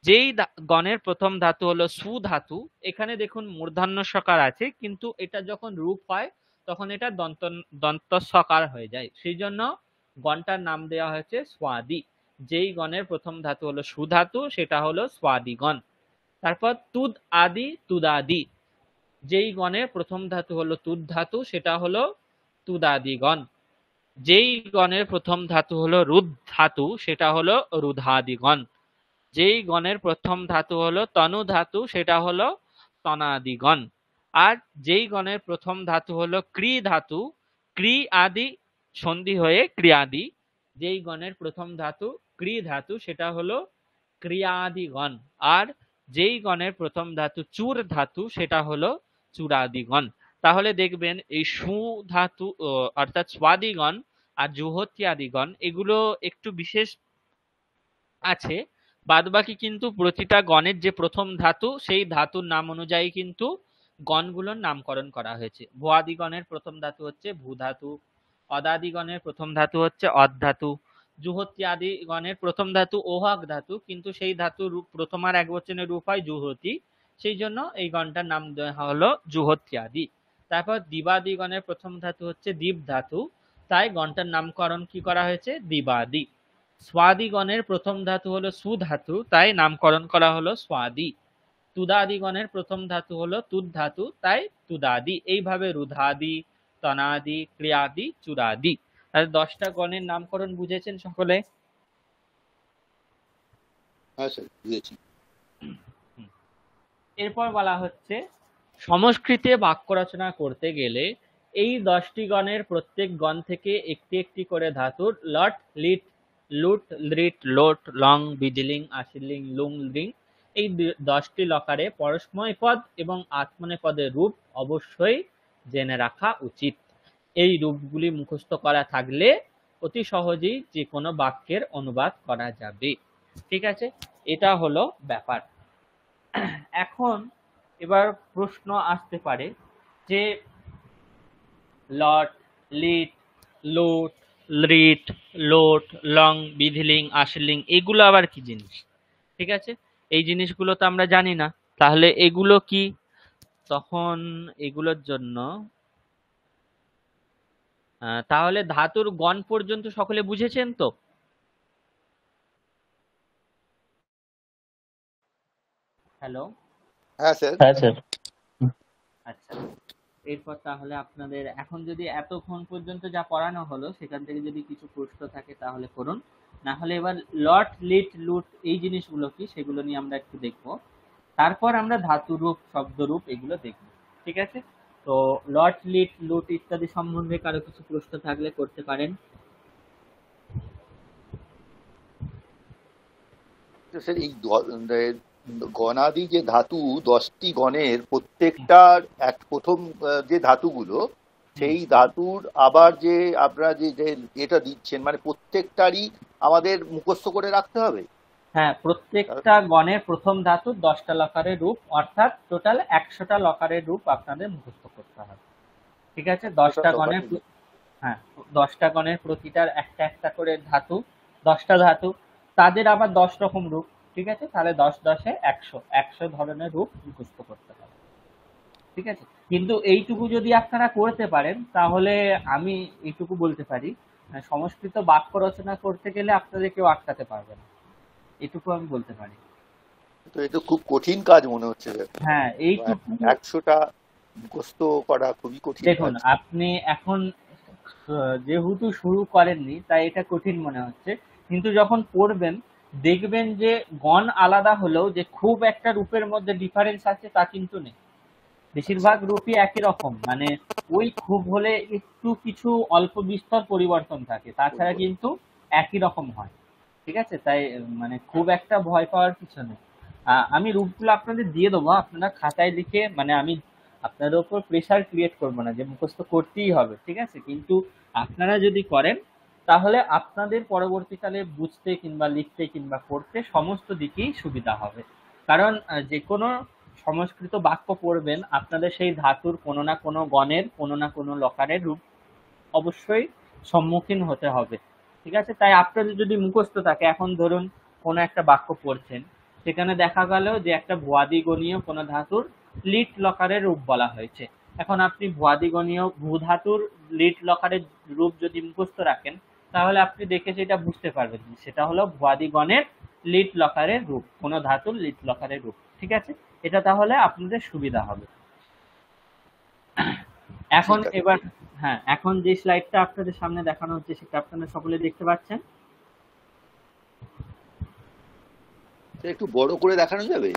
[SPEAKER 1] যেই গণের প্রথম ধাতু হলো সুধাতু, এখানে দেখুন মূর্ধন্য সকার আছে, কিন্তু এটা যখন রূপ হয় তখন এটা দন্ত সকার হয়ে যায়, সেই জন্য গণটার নাম দেওয়া হয়েছে স্বাদি। যেই গণের প্রথম ধাতু হলো সুধাতু সেটা হলো স্বাদিগণ। তারপর তুদ আদি তুদাদি, যেই গণের প্রথম ধাতু হলো তুদ ধাতু সেটা হলো তুদাদিগণ। যেই গণের প্রথম ধাতু হলো রুদ ধাতু সেটা হলো রুধাদিগণ। যেই গণের প্রথম ধাতু হলো তনু ধাতু সেটা হলো তনাদিগণ। আর যেই গণের প্রথম ধাতু হলো ক্রি ধাতু, ক্রি আদি সন্ধি হয়ে ক্রিয়াদি, যেই গণের প্রথম ধাতু ক্রি ধাতু সেটা হলো ক্রিয়াদিগণ। আর যেই গণের প্রথম ধাতু চূর ধাতু সেটা হলো চূড়াদিগণ। তাহলে দেখবেন এই সু ধাতু অর্থাৎ স্বাদিগণ আর জুহত্যাদিগণ এগুলো একটু বিশেষ আছে, বাদবাকি কিন্তু প্রতিটা গণের যে প্রথম ধাতু সেই ধাতুর নাম অনুযায়ী কিন্তু গণগুলোর নামকরণ করা হয়েছে। ভুয়াদিগণের প্রথম ধাতু হচ্ছে ভূ ধাতু, অদাদিগণের প্রথম ধাতু হচ্ছে অদ ধাতু, জুহত্যাদিগণের প্রথম ধাতু ওহাগ ধাতু, কিন্তু সেই ধাতু রূপ প্রথম আর একবচনের রূপ হয় জুহতি, সেই জন্য এই গণটার নাম দেওয়া হলো জুহত্যাদি। তারপর দিবাদিগণের প্রথম ধাতু হচ্ছে দীপ ধাতু, তাই গণটার নামকরণ কি করা হয়েছে, দিবাদি। স্বাদিগণের প্রথম ধাতু হলো সুধাতু, তাই নামকরণ করা হলো স্বাদি। তুদাদিগণের প্রথম ধাতু হলো তুদ ধাতু, তাই তুদাদি। এইভাবে রুধাদি, তনাদি, ক্রিয়াদি, চুরাদি। আর 10টা গণের নামকরণ বুঝেছেন সকলে?
[SPEAKER 2] হ্যাঁ স্যার, বুঝেছি।
[SPEAKER 1] এরপর বলা হচ্ছে সংস্কৃতে বাক্য রচনা করতে গেলে এই 10টি গণের প্রত্যেক গণ থেকে একটি একটি করে ধাতুর লট, লিট, লুট, লৃট, লোট, লং, বিজলিং, আশিলিং, লুং, লিং এই 10টি লকারে পরস্ময় পদ এবং আত্মনেপদের রূপ অবশ্যই জেনে রাখা উচিত। এই রূপগুলি মুখস্থ করা থাকলে অতি সহজেই যে কোনো বাক্যের অনুবাদ করা যাবে, ঠিক আছে? এটা হলো ব্যাপার। এখন এবার প্রশ্ন আসতে পারে যে লট, লিট, লোট, লৃট, লোট, লং, বিধিলিং, আশলিং এগুলো আবার কি জিনিস, ঠিক আছে? এই জিনিসগুলো তো আমরা জানি না, তাহলে এগুলো কি? তখন এগুলোর জন্য তাহলে ধাতুর গণ পর্যন্ত সকলে বুঝেছেন তো? হ্যালো?
[SPEAKER 2] হ্যাঁ স্যার।
[SPEAKER 3] হ্যাঁ স্যার।
[SPEAKER 1] আচ্ছা, এরপর তাহলে আপনাদের এখন যদি এতক্ষণ পর্যন্ত যা পড়ানো হলো সেখান থেকে যদি কিছু প্রশ্ন থাকে তাহলে করুন, না হলে এবার লট, লিট, লুট এই জিনিসগুলো কি সেগুলো নিয়ে আমরা একটু দেখবো। তারপর আমরা ধাতুরূপ, শব্দরূপ এগুলো দেখব। ঠিক আছে? তো লট, লিট, লুট ইত্যাদি সম্বন্ধে কারো কিছু প্রশ্ন থাকলে করতে পারেন।
[SPEAKER 2] তো স্যার এই গণাদি যে ধাতু 10টি গণের প্রত্যেকটার প্রথম যে ধাতুগুলো সেই ধাতুর আবার যে আপনারা যে যে এটা দিচ্ছেন মানে প্রত্যেকটারই আমাদের মুখস্থ করে রাখতে হবে।
[SPEAKER 1] হ্যাঁ, প্রত্যেকটা গণের প্রথম ধাতু 10টা লকারের রূপ, অর্থাৎ টোটাল 100টা লকারের রূপ আপনাদের মুখস্থ করতে হবে। ঠিক আছে? 10টা গণের হ্যাঁ, 10টা গণের প্রতিটার একটা একটা করে ধাতু, 10টা ধাতু, তাদের আবার 10 রকম রূপ। ঠিক আছে? তাহলে 10 10 এ 100 ধরনের রূপ মুখস্থ করতে হবে। ঠিক আছে? কিন্তু এইটুকু যদি আপনারা করতে পারেন তাহলে আমি এইটুকু বলতে পারি, সংস্কৃত বাক্য রচনা করতে গেলে আপনাদের কেউ আটকাতে পারবে না, এটুকু আমি বলতে পারি।
[SPEAKER 2] তো এটা খুব কঠিন কাজ মনে হচ্ছে।
[SPEAKER 1] হ্যাঁ, এইটুকু
[SPEAKER 2] 100টা মুখস্থ করা খুবই কঠিন
[SPEAKER 1] দেখুন,
[SPEAKER 2] কাজ।
[SPEAKER 1] আপনি এখন যেহেতু শুরু করেননি তাই এটা কঠিন মনে হচ্ছে, কিন্তু যখন পড়বেন দেখবেন যে গণ আলাদা হলেও যে খুব একটা রূপের মধ্যে ডিফারেন্স আছে তা কিন্তু নেই। বেশিরভাগ রূপই একই রকম, মানে ওই খুব হলে একটু কিছু অল্প বিস্তর পরিবর্তন থাকে, তাছাড়া কিন্তু একই রকম হয়। ঠিক আছে? তাই মানে খুব একটা ভয় পাওয়ার কিছু নেই। আমি রূপগুলো আপনাদের দিয়ে দেবো, আপনারা খাতায় লিখে, মানে আমি আপনাদের উপর প্রেশার ক্রিয়েট করবো না যে মুখস্থ করতেই হবে। ঠিক আছে? কিন্তু আপনারা যদি করেন তাহলে আপনাদের পরবর্তীকালে বুঝতে কিংবা লিখতে কিংবা পড়তে সমস্ত দিকেই সুবিধা হবে। কারণ যে কোনো সংস্কৃত বাক্য পড়বেন আপনাদের সেই ধাতুর কোনো না কোনো গণের কোনো না কোনো লকারের রূপ অবশ্যই সম্মুখীন হতে হবে। ঠিক আছে? তাই আপনাদের যদি মুখস্থ থাকে, এখন ধরুন কোনো একটা বাক্য পড়ছেন, সেখানে দেখা গেল যে একটা ভুয়াদিগণীয় কোনো ধাতুর লিট লকারের রূপ বলা হয়েছে। এখন আপনি ভুয়াদিগণীয় ভূ ধাতুর লিট লকারের রূপ যদি মুখস্থ রাখেন তাহলে আপনি দেখে সেটা বুঝতে পারবেন যে সেটা হলো ভুয়াদিগণের লিট লকারের রূপ, কোনো ধাতুর লিট লকারের রূপ। ঠিক আছে? এটা তাহলে আপনাদের সুবিধা হবে। এখন
[SPEAKER 2] ঠিক আছে।
[SPEAKER 1] এবার হ্যাঁ, এখন যে স্লাইডটা আপনাদের সামনে দেখানো হচ্ছে সেটা আপনারা সকলে দেখতে পাচ্ছেন।
[SPEAKER 2] তো একটু বড় করে দেখানো যাবে?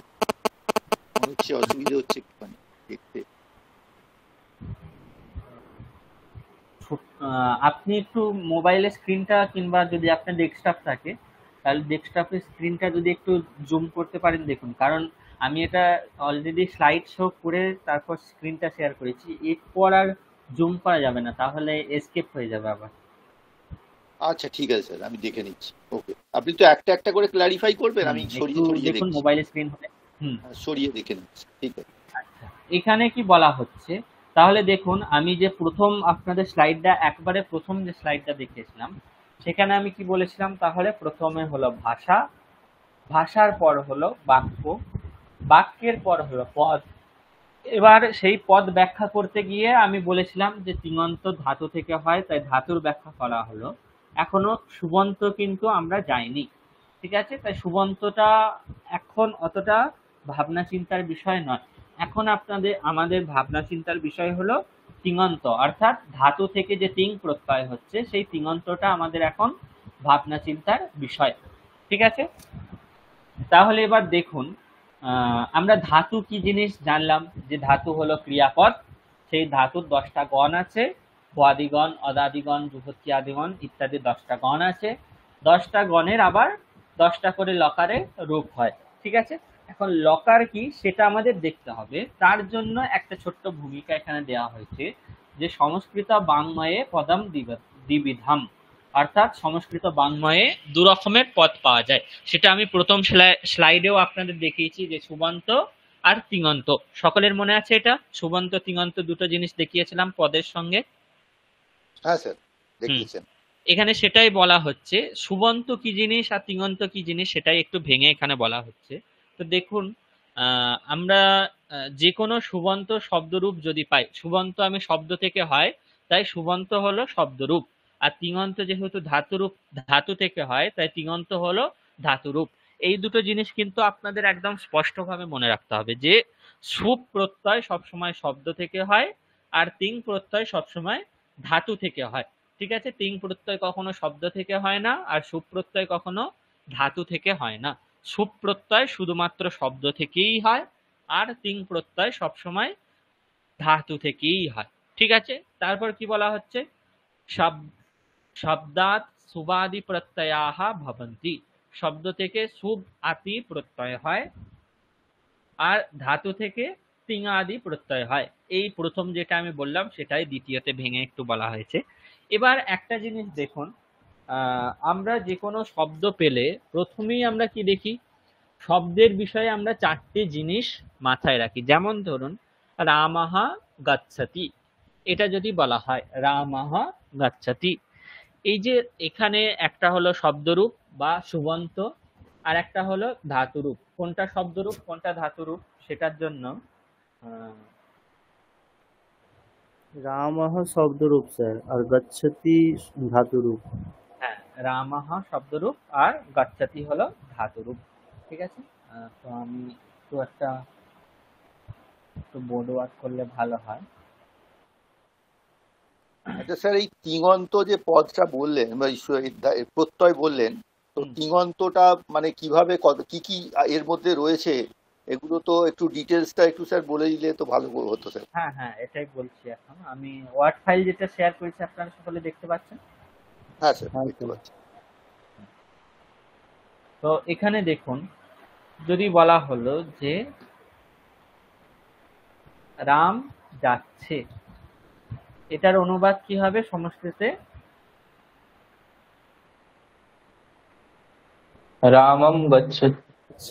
[SPEAKER 2] মনে হচ্ছে অসুবিধা হচ্ছে একটুখানি দেখতে।
[SPEAKER 1] আপনি একটু মোবাইলের স্ক্রিনটা কিংবা যদি আপনার ডেস্কটপ থাকে তাহলে ডেস্কটপের স্ক্রিনটা যদি একটু জুম করতে পারেন দেখুন, কারণ আমি এটা অলরেডি স্লাইড শো করে তারপর স্ক্রিনটা শেয়ার করেছি, এরপর আর জুম করা যাবে না, তাহলে এসকেপ হয়ে যাবে আবার।
[SPEAKER 2] আচ্ছা ঠিক আছে স্যার, আমি দেখে নিচ্ছি। ওকে, আপনি তো একটা একটা করে ক্লারিফাই করবেন, আমি
[SPEAKER 1] একটু
[SPEAKER 2] সরিয়ে সরিয়ে
[SPEAKER 1] দেখুন
[SPEAKER 2] দেখছি।
[SPEAKER 1] মোবাইলের স্ক্রিন হলে।
[SPEAKER 2] সরিয়ে দেখে নিচ্ছি, ঠিক আছে।
[SPEAKER 1] আচ্ছা, এখানে কি বলা হচ্ছে তাহলে দেখুন, আমি যে প্রথম আপনাদের স্লাইডটা একবারে প্রথম যে স্লাইডটা দেখিয়েছিলাম সেখানে আমি কি বলেছিলাম, তাহলে প্রথমে হলো ভাষা, ভাষার পর হলো বাক্য, বাক্যের পর হলো পদ। এবার সেই পদ ব্যাখ্যা করতে গিয়ে আমি বলেছিলাম যে তিঙন্ত ধাতু থেকে হয়, তাই ধাতুর ব্যাখ্যা করা হলো। এখনো সুবন্ত কিন্তু আমরা যাইনি। ঠিক আছে? তাই সুবন্তটা এখন অতটা ভাবনা চিন্তার বিষয় নয়। এখন আমাদের ভাবনা চিন্তার বিষয় হলো তিঙন্ত, অর্থাৎ ধাতু থেকে যে তিং প্রত্যয় হচ্ছে সেই তিঙন্তটা আমাদের এখন ভাবনা চিন্তার বিষয়। ঠিক আছে? তাহলে এবার দেখুন, আমরা ধাতু কি জিনিস জানলাম, যে ধাতু হলো ক্রিয়াপদ। সেই ধাতুর 10টা গণ আছে, ভুয়াদিগণ, অদাদিগণ, যুবতী আদিগণ ইত্যাদি 10টা গণ আছে। 10টা গণের আবার 10টা করে লকারে রূপ হয়। ঠিক আছে? এখন লকার কি সেটা আমাদের দেখতে হবে, তার জন্য একটা ছোট্ট ভূমিকা এখানে দেওয়া হয়েছে যে সংস্কৃত বাংময়ে পদম দ্বিবিধাম, অর্থাৎ সংস্কৃত বাংময়ে দু রকমের পদ পাওয়া যায়। সেটা আমি প্রথম স্লাইডেও আপনাদের দেখিয়েছি যে সুবন্ত আর তিঙন্ত। সকলের মনে আছে এটা? সুবন্ত তিঙন্ত দুটো জিনিস দেখিয়েছিলাম পদের সঙ্গে।
[SPEAKER 2] হ্যাঁ স্যার, দেখিয়েছেন।
[SPEAKER 1] এখানে সেটাই বলা হচ্ছে, সুবন্ত কি জিনিস আর তিঙন্ত কি জিনিস সেটাই একটু ভেঙে এখানে বলা হচ্ছে। তো দেখুন, আমরা যে কোনো সুবন্ত শব্দরূপ যদি পাই, সুবন্ত আমি শব্দ থেকে হয় তাই সুবন্ত হলো শব্দরূপ, আর তিঙন্ত যেহেতু ধাতু থেকে হয় তাই তিঙন্ত হলো ধাতুরূপ। এই দুটো জিনিস কিন্তু আপনাদের একদম স্পষ্টভাবে মনে রাখতে হবে যে সুপ প্রত্যয় সবসময় শব্দ থেকে হয় আর তিং প্রত্যয় সবসময় ধাতু থেকে হয়। ঠিক আছে? তিং প্রত্যয় কখনো শব্দ থেকে হয় না আর সুপ প্রত্যয় কখনো ধাতু থেকে হয় না। সুপ প্রত্যয় শুধুমাত্র শব্দ থেকেই হয়, আর তিং প্রত্যয় সবসময় ধাতু থেকেই হয়। ঠিক আছে, তারপর কি বলা হচ্ছে, শব্দাৎ সুবাদি প্রত্যয়াহ ভবন্তি, শব্দ থেকে সুব আদি প্রত্যয় হয় আর ধাতু থেকে তিঙাদি প্রত্যয় হয়। এই প্রথম যেটা আমি বললাম সেটাই দ্বিতীয়তে ভেঙে একটু বলা হয়েছে। এবার একটা জিনিস দেখুন, আমরা যে কোনো শব্দ পেলে প্রথমেই আমরা কি দেখি, শব্দের বিষয়ে আমরা চারটি জিনিস মাথায় রাখি। যেমন ধরুন রামাহা গচ্ছতি, এটা যদি বলা হয় রামাহা গচ্ছতি, এই যে এখানে একটা হলো শব্দরূপ বা সুবন্ত, আর একটা হলো ধাতুরূপ। কোনটা শব্দরূপ কোনটা ধাতুরূপ সেটার জন্য
[SPEAKER 4] রামহ শব্দরূপ স্যার, আর গচ্ছতি ধাতুরূপ।
[SPEAKER 1] হ্যাঁ, রামাহ শব্দরূপ আর গচ্ছতি হলো ধাতুরূপ। ঠিক আছে, তো আমি একটু বোর্ড ওয়ার্ক করলে ভালো হয়।
[SPEAKER 2] আচ্ছা স্যার, এই তিঙন্ত যে পদটা বললেন বা প্রত্যয় বললেন, তো তিঙন্তটা মানে কিভাবে কি কি এর মধ্যে রয়েছে, এগুলো তো একটু ডিটেলসটা একটু স্যার বলে দিলে তো ভালো হতো স্যার।
[SPEAKER 1] হ্যাঁ হ্যাঁ, এটাই বলছি। এখন আমি ওয়ার্ড ফাইল যেটা শেয়ার করেছি আপনারা সকলে দেখতে পাচ্ছেন।
[SPEAKER 2] হ্যাঁ স্যার, দেখতে পাচ্ছি।
[SPEAKER 1] তো এখানে দেখুন, যদি বলা হলো যে রাম যাচ্ছে, এটার অনুবাদ কি হবে সংস্কৃতে?
[SPEAKER 3] রামম গচ্ছতি।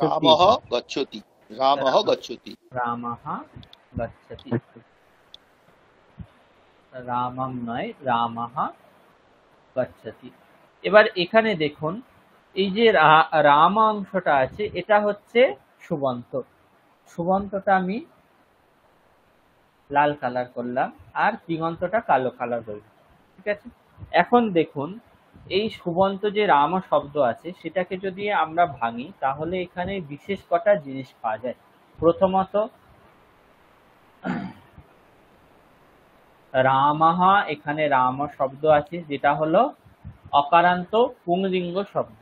[SPEAKER 2] রামহ গচ্ছতি, রামহ গচ্ছতি,
[SPEAKER 1] রামাহ গচ্ছতি, রামম নয়, রামাহ গচ্ছতি। এবার এখানে দেখুন, এই যে রাম অংশটা আছে এটা হচ্ছে সুবন্ত। সুবন্তটা আমি লাল কালার করলাম আর তিঙন্তটা কালো কালার করলাম। ঠিক আছে, এখন দেখুন এই সুবন্ত যে রাম শব্দ আছে সেটাকে যদি আমরা ভাঙি তাহলে এখানে বিশেষ কটা জিনিস পাওয়া যায়। প্রথমত রামাহা, এখানে রাম শব্দ আছে যেটা হলো অকারান্ত পুংলিঙ্গ শব্দ।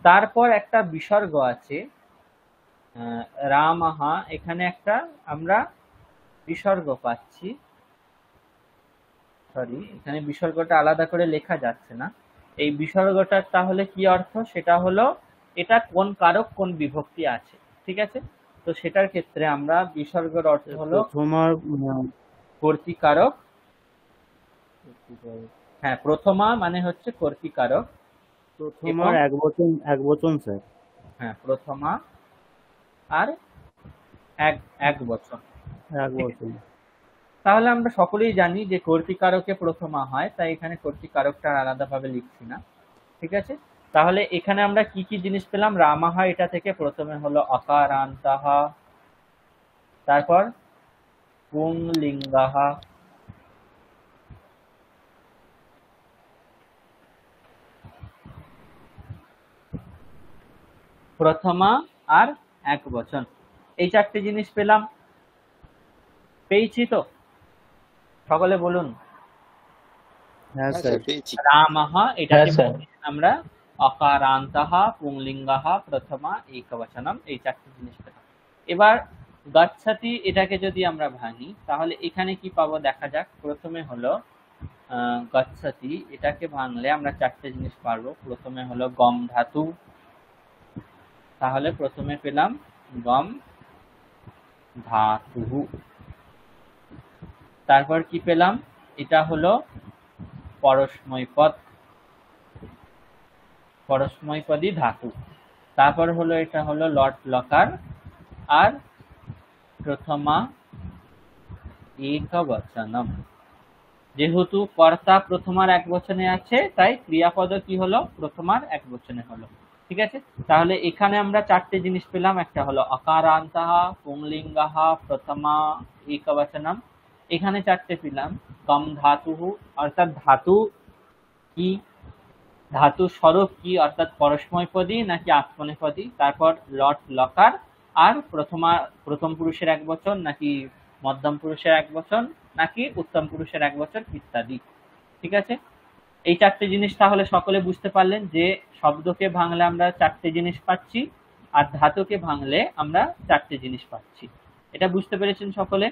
[SPEAKER 1] তারপর একটা বিসর্গ আছে রামাহা, এখানে একটা আমরা বিসর্গ পাচ্ছি। সরি, এখানে বিসর্গটা আলাদা করে লেখা যাচ্ছে না। এই বিসর্গটার তাহলে কি অর্থ, সেটা হলো এটা কোন কারক কোন বিভক্তি আছে। ঠিক আছে, তো সেটার ক্ষেত্রে আমরা বিসর্গের অর্থ হলো
[SPEAKER 4] প্রথমার
[SPEAKER 1] কর্তৃকারক। হ্যাঁ, প্রথমা মানে হচ্ছে কর্তৃকারক।
[SPEAKER 4] প্রথমার এক বচন স্যার।
[SPEAKER 1] হ্যাঁ, প্রথমা আর এক বচন। তাহলে আমরা সকলেই জানি যে কর্তৃকারকে প্রথমা হয়, তাই এখানে কর্তৃকারকটা আলাদাভাবে লিখছি না। ঠিক আছে, তাহলে এখানে আমরা কি কি জিনিস পেলাম? রামাহা, এটা থেকে প্রথমে হলো অকারান্তাহা, তারপর পুংলিঙ্গাহা, প্রথমা আর এক বচন, এই চারটে জিনিস পেলাম। পেয়েছি তো? সকলে বলুন।
[SPEAKER 4] হ্যাঁ স্যার।
[SPEAKER 1] রামাহা, এটাকে আমরা অকারান্তাহা, পুংলিঙ্গাহা, প্রথমা, একবচনম, এই চারটি জিনিস পেলাম। এবার গচ্ছতি, এটাকে যদি আমরা ভাঙি তাহলে এখানে কি পাবো দেখা যাক। প্রথমে হলো গচ্ছতি, এটাকে ভাঙলে আমরা চারটে জিনিস পারবো। প্রথমে হলো গম ধাতু, তাহলে প্রথমে পেলাম গম ধাতু। তারপর কি পেলাম, এটা হলো পরস্মৈ পদ, পরস্মৈপদী ধাতু। তারপর হলো এটা হলো লট লকার আর প্রথমা একবচনম। যেহেতু কর্তা প্রথমার এক বচনে আছে তাই ক্রিয়াপদ কি হলো, প্রথমার এক বচনে হলো। ঠিক আছে, তাহলে এখানে আমরা চারটে জিনিস পেলাম। একটা হলো অকারান্তাহা, পুংলিঙ্গাহা, প্রথমা, একবচনম। এখানে চারটে পেলাম। কম ধাতুহু, অর্থাৎ ধাতু কি, ধাতু স্বরূপ কি, অর্থাৎ পরস্মৈপদী নাকি আত্মনেপদী। তারপর লট লকার আর প্রথম পুরুষের এক বচন নাকি মধ্যম পুরুষের এক বচন নাকি উত্তম পুরুষের এক বচন ইত্যাদি। ঠিক আছে, এই চারটে জিনিস তাহলে সকলে বুঝতে পারলেন যে শব্দকে ভাঙলে আমরা চারটে জিনিস পাচ্ছি। আর ধাতুকে ভাঙলে আমরা 4টে জিনিস পাচ্ছি। এটা বুঝতে পেরেছেন সকলে?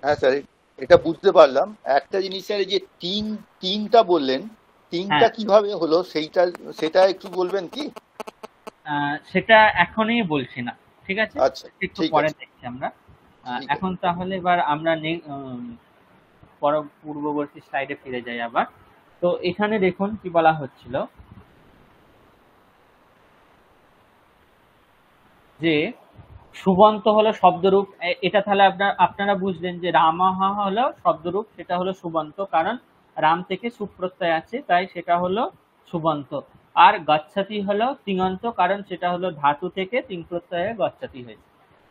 [SPEAKER 2] হ্যাঁ স্যার, এটা বুঝতে পারলাম। একটা জিনিস স্যার, এই যে তিনটা বললেন, তিনটা
[SPEAKER 1] হ্যাঁ,
[SPEAKER 2] কিভাবে হলো সেটা একটু বলবেন কি?
[SPEAKER 1] সেটা এখনই বলছি না, ঠিক আছে?
[SPEAKER 2] আচ্ছা,
[SPEAKER 1] একটু
[SPEAKER 2] ঠিক
[SPEAKER 1] পরে
[SPEAKER 2] আছে,
[SPEAKER 1] দেখছি আমরা।
[SPEAKER 2] ঠিক আছে।
[SPEAKER 1] এখন তাহলে এবার আমরা পূর্ববর্তী স্লাইডে ফিরে যাই আবার। তো এখানে দেখুন কি বলা হচ্ছিল যে সুবন্ত হলো শব্দরূপ। এটা তাহলে আপনারা বুঝলেন যে রামাহা হলো শব্দরূপ, সেটা হলো সুবন্ত, কারণ রাম থেকে সুপ্রত্যয় আছে তাই সেটা হলো সুবন্ত। আর গচ্ছতি হলো তিঙন্ত, কারণ সেটা হলো ধাতু থেকে তিং প্রত্যয়ে গচ্ছতি হয়েছে।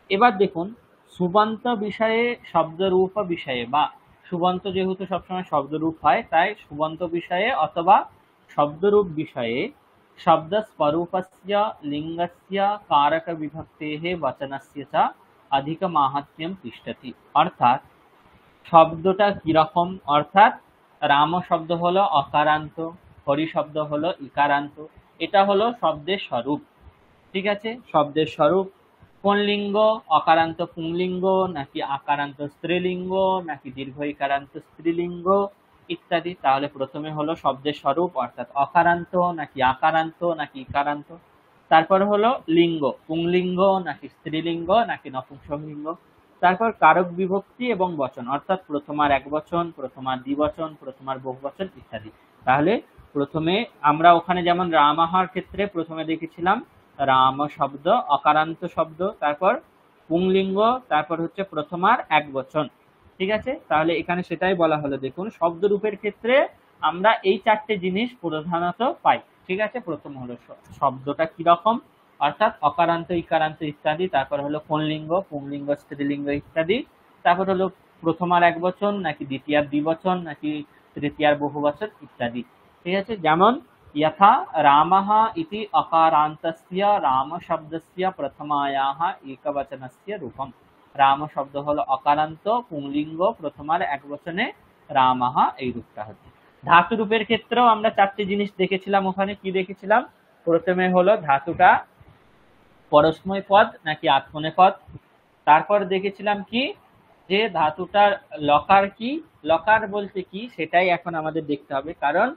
[SPEAKER 1] এবার দেখুন সুবন্ত বিষয়ে শব্দরূপ বিষয়ে, বা সুবন্ত যেহেতু সবসময় শব্দরূপ হয় তাই সুবন্ত বিষয়ে অথবা শব্দরূপ বিষয়ে शब्दस्वरूपस्य लिङ्गस्य कारकविभक्तेः वचनस्य च अधिकमाहात्म्यं तिष्ठति। অর্থাৎ শব্দটা কিরকম, অর্থাৎ রাম শব্দ হলো অকারান্ত, হরি শব্দ হলো ইকারান্ত, এটা হলো শব্দের স্বরূপ। ঠিক আছে, শব্দের স্বরূপ কোন লিঙ্গ, অকারান্ত পুংলিঙ্গ নাকি আকারান্ত স্ত্রীলিঙ্গ নাকি দীর্ঘ ইকারান্ত স্ত্রীলিঙ্গ ইত্যাদি। তাহলে প্রথমে হলো শব্দের স্বরূপ অর্থাৎ অকারান্ত নাকি আকারান্ত নাকি ইকারান্ত, তারপর হলো লিঙ্গ পুংলিঙ্গ নাকি স্ত্রীলিঙ্গ নাকি নপুংসকলিঙ্গ, তারপর কারক বিভক্তি এবং বচন অর্থাৎ প্রথমার একবচন, প্রথমার দ্বিবচন, প্রথমার বহুবচন ইত্যাদি। তাহলে প্রথমে আমরা ওখানে যেমন রামাহার ক্ষেত্রে প্রথমে দেখেছিলাম রাম শব্দ অকারান্ত শব্দ, তারপর পুংলিঙ্গ, তারপর হচ্ছে প্রথমার একবচন। ঠিক আছে, তাহলে এখানে সেটাই বলা হলো। দেখুন শব্দরূপের ক্ষেত্রে আমরা এই 4টে জিনিস প্রধানত পাই। ঠিক আছে, প্রথম হলো শব্দটা কিরকম অর্থাৎ অকারান্ত ইকারান্ত ইত্যাদি, তারপর হলো কোন লিঙ্গ পুংলিঙ্গ স্ত্রীলিঙ্গ ইত্যাদি, তারপর হলো প্রথমার একবচন নাকি দ্বিতীয়ার দ্বিবচন নাকি তৃতীয়ার বহুবচন ইত্যাদি। ঠিক আছে, যেমন यथा रामः इति अकारान्तस्य राम शब्दस्य प्रथमायाः एकवचनस्य रूपम्। রাম শব্দ হলো অকারান্ত পুংলিঙ্গ প্রথমার একবচনে রামাহা এই রূপটা হচ্ছে। ধাতু রূপের ক্ষেত্রেও আমরা 4টে জিনিস দেখেছিলাম। ওখানে কি দেখেছিলাম? প্রথমে হলো ধাতুটা পরস্ময় পদ নাকি আত্মনেপদ, তারপর দেখেছিলাম কি যে ধাতুটার লকার কি, লকার বলতে কি সেটাই এখন আমাদের দেখতে হবে, কারণ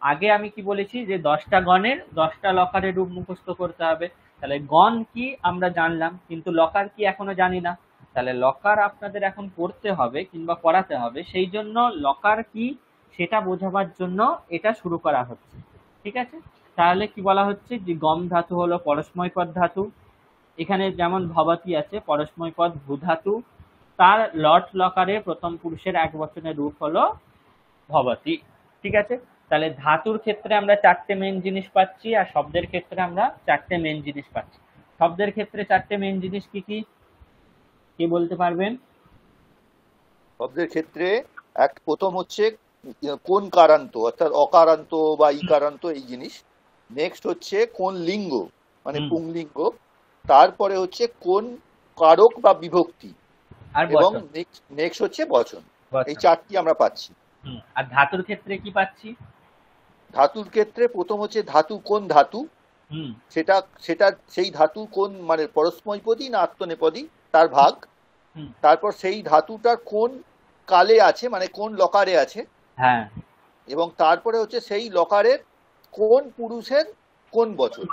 [SPEAKER 1] আগে আমি কি বলেছি যে 10টা গণের 10টা লকারের রূপ মুখস্থ করতে হবে। তাহলে গণ কি আমরা জানলাম, কিন্তু লকার কি এখনো জানি না। তাহলে লকার আপনাদের এখন পড়তে হবে কিংবা পড়াতে হবে, সেই জন্য লকার কি সেটা বোঝাবার জন্য এটা শুরু করা হচ্ছে। ঠিক আছে, তাহলে কি বলা হচ্ছে যে গম ধাতু হলো পরস্ময় পদ ধাতু। এখানে যেমন ভবতি আছে পরস্ময় পদ ভূধাতু, তার লট লকারে প্রথম পুরুষের একবচনের রূপ হলো ভবতি। ঠিক আছে, তাহলে ধাতুর ক্ষেত্রে আমরা 4টে মেন জিনিস পাচ্ছি আর শব্দের ক্ষেত্রে আমরা 4টে মেন জিনিস পাচ্ছি। শব্দের ক্ষেত্রে 4টে মেন জিনিস কি কি, কে বলতে পারবেন?
[SPEAKER 2] শব্দের ক্ষেত্রে প্রথম হচ্ছে কোন কারান্ত অর্থাৎ অকারান্ত বা ইকারান্ত এই জিনিস। নেক্সট হচ্ছে কোন লিঙ্গ মানে পুংলিঙ্গ, তারপরে হচ্ছে কোন কারক বা বিভক্তি,
[SPEAKER 1] আর
[SPEAKER 2] এবং
[SPEAKER 1] বচন।
[SPEAKER 2] নেক্সট হচ্ছে বচন। এই
[SPEAKER 1] বচন।
[SPEAKER 2] 4টি আমরা পাচ্ছি।
[SPEAKER 1] আর ধাতুর ক্ষেত্রে কি পাচ্ছি?
[SPEAKER 2] ধাতুর ক্ষেত্রে প্রথম হচ্ছে ধাতু কোন ধাতু, সেটা সেটা সেই ধাতু কোন মানে পরস্মৈপদী না আত্মনেপদী তার ভাগ, তারপর সেই ধাতুটার কোন কালে আছে মানে কোন লকারে আছে,
[SPEAKER 1] হ্যাঁ,
[SPEAKER 2] এবং তারপরে হচ্ছে সেই লকারের কোন পুরুষের কোন বচন।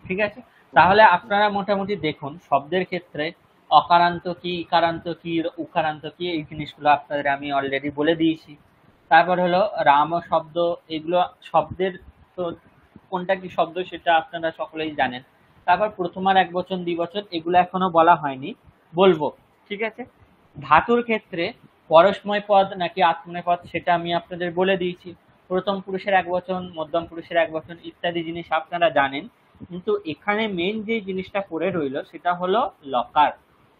[SPEAKER 1] ঠিক আছে, তাহলে আপনারা মোটামুটি দেখুন শব্দের ক্ষেত্রে অকারান্ত কি ইকারান্ত কি উকারান্ত কি এই জিনিসগুলো আপনাদের আমি অলরেডি বলে দিয়েছি। তারপর হলো রাম শব্দ, এগুলো শব্দের তো কোনটা কি শব্দ সেটা আপনারা সকলেই জানেন। তারপর প্রথমার একবচন দ্বিবচন এগুলো এখনো বলা হয়নি, বলবো। ঠিক আছে, ধাতুর ক্ষেত্রে পরস্ময় পদ নাকি আত্মনেপদ পদ সেটা আমি আপনাদের বলে দিয়েছি। প্রথম পুরুষের একবচন, মধ্যম পুরুষের একবচন ইত্যাদি জিনিস আপনারা জানেন, কিন্তু এখানে মেন যে জিনিসটা পড়ে রইলো সেটা হলো লকার।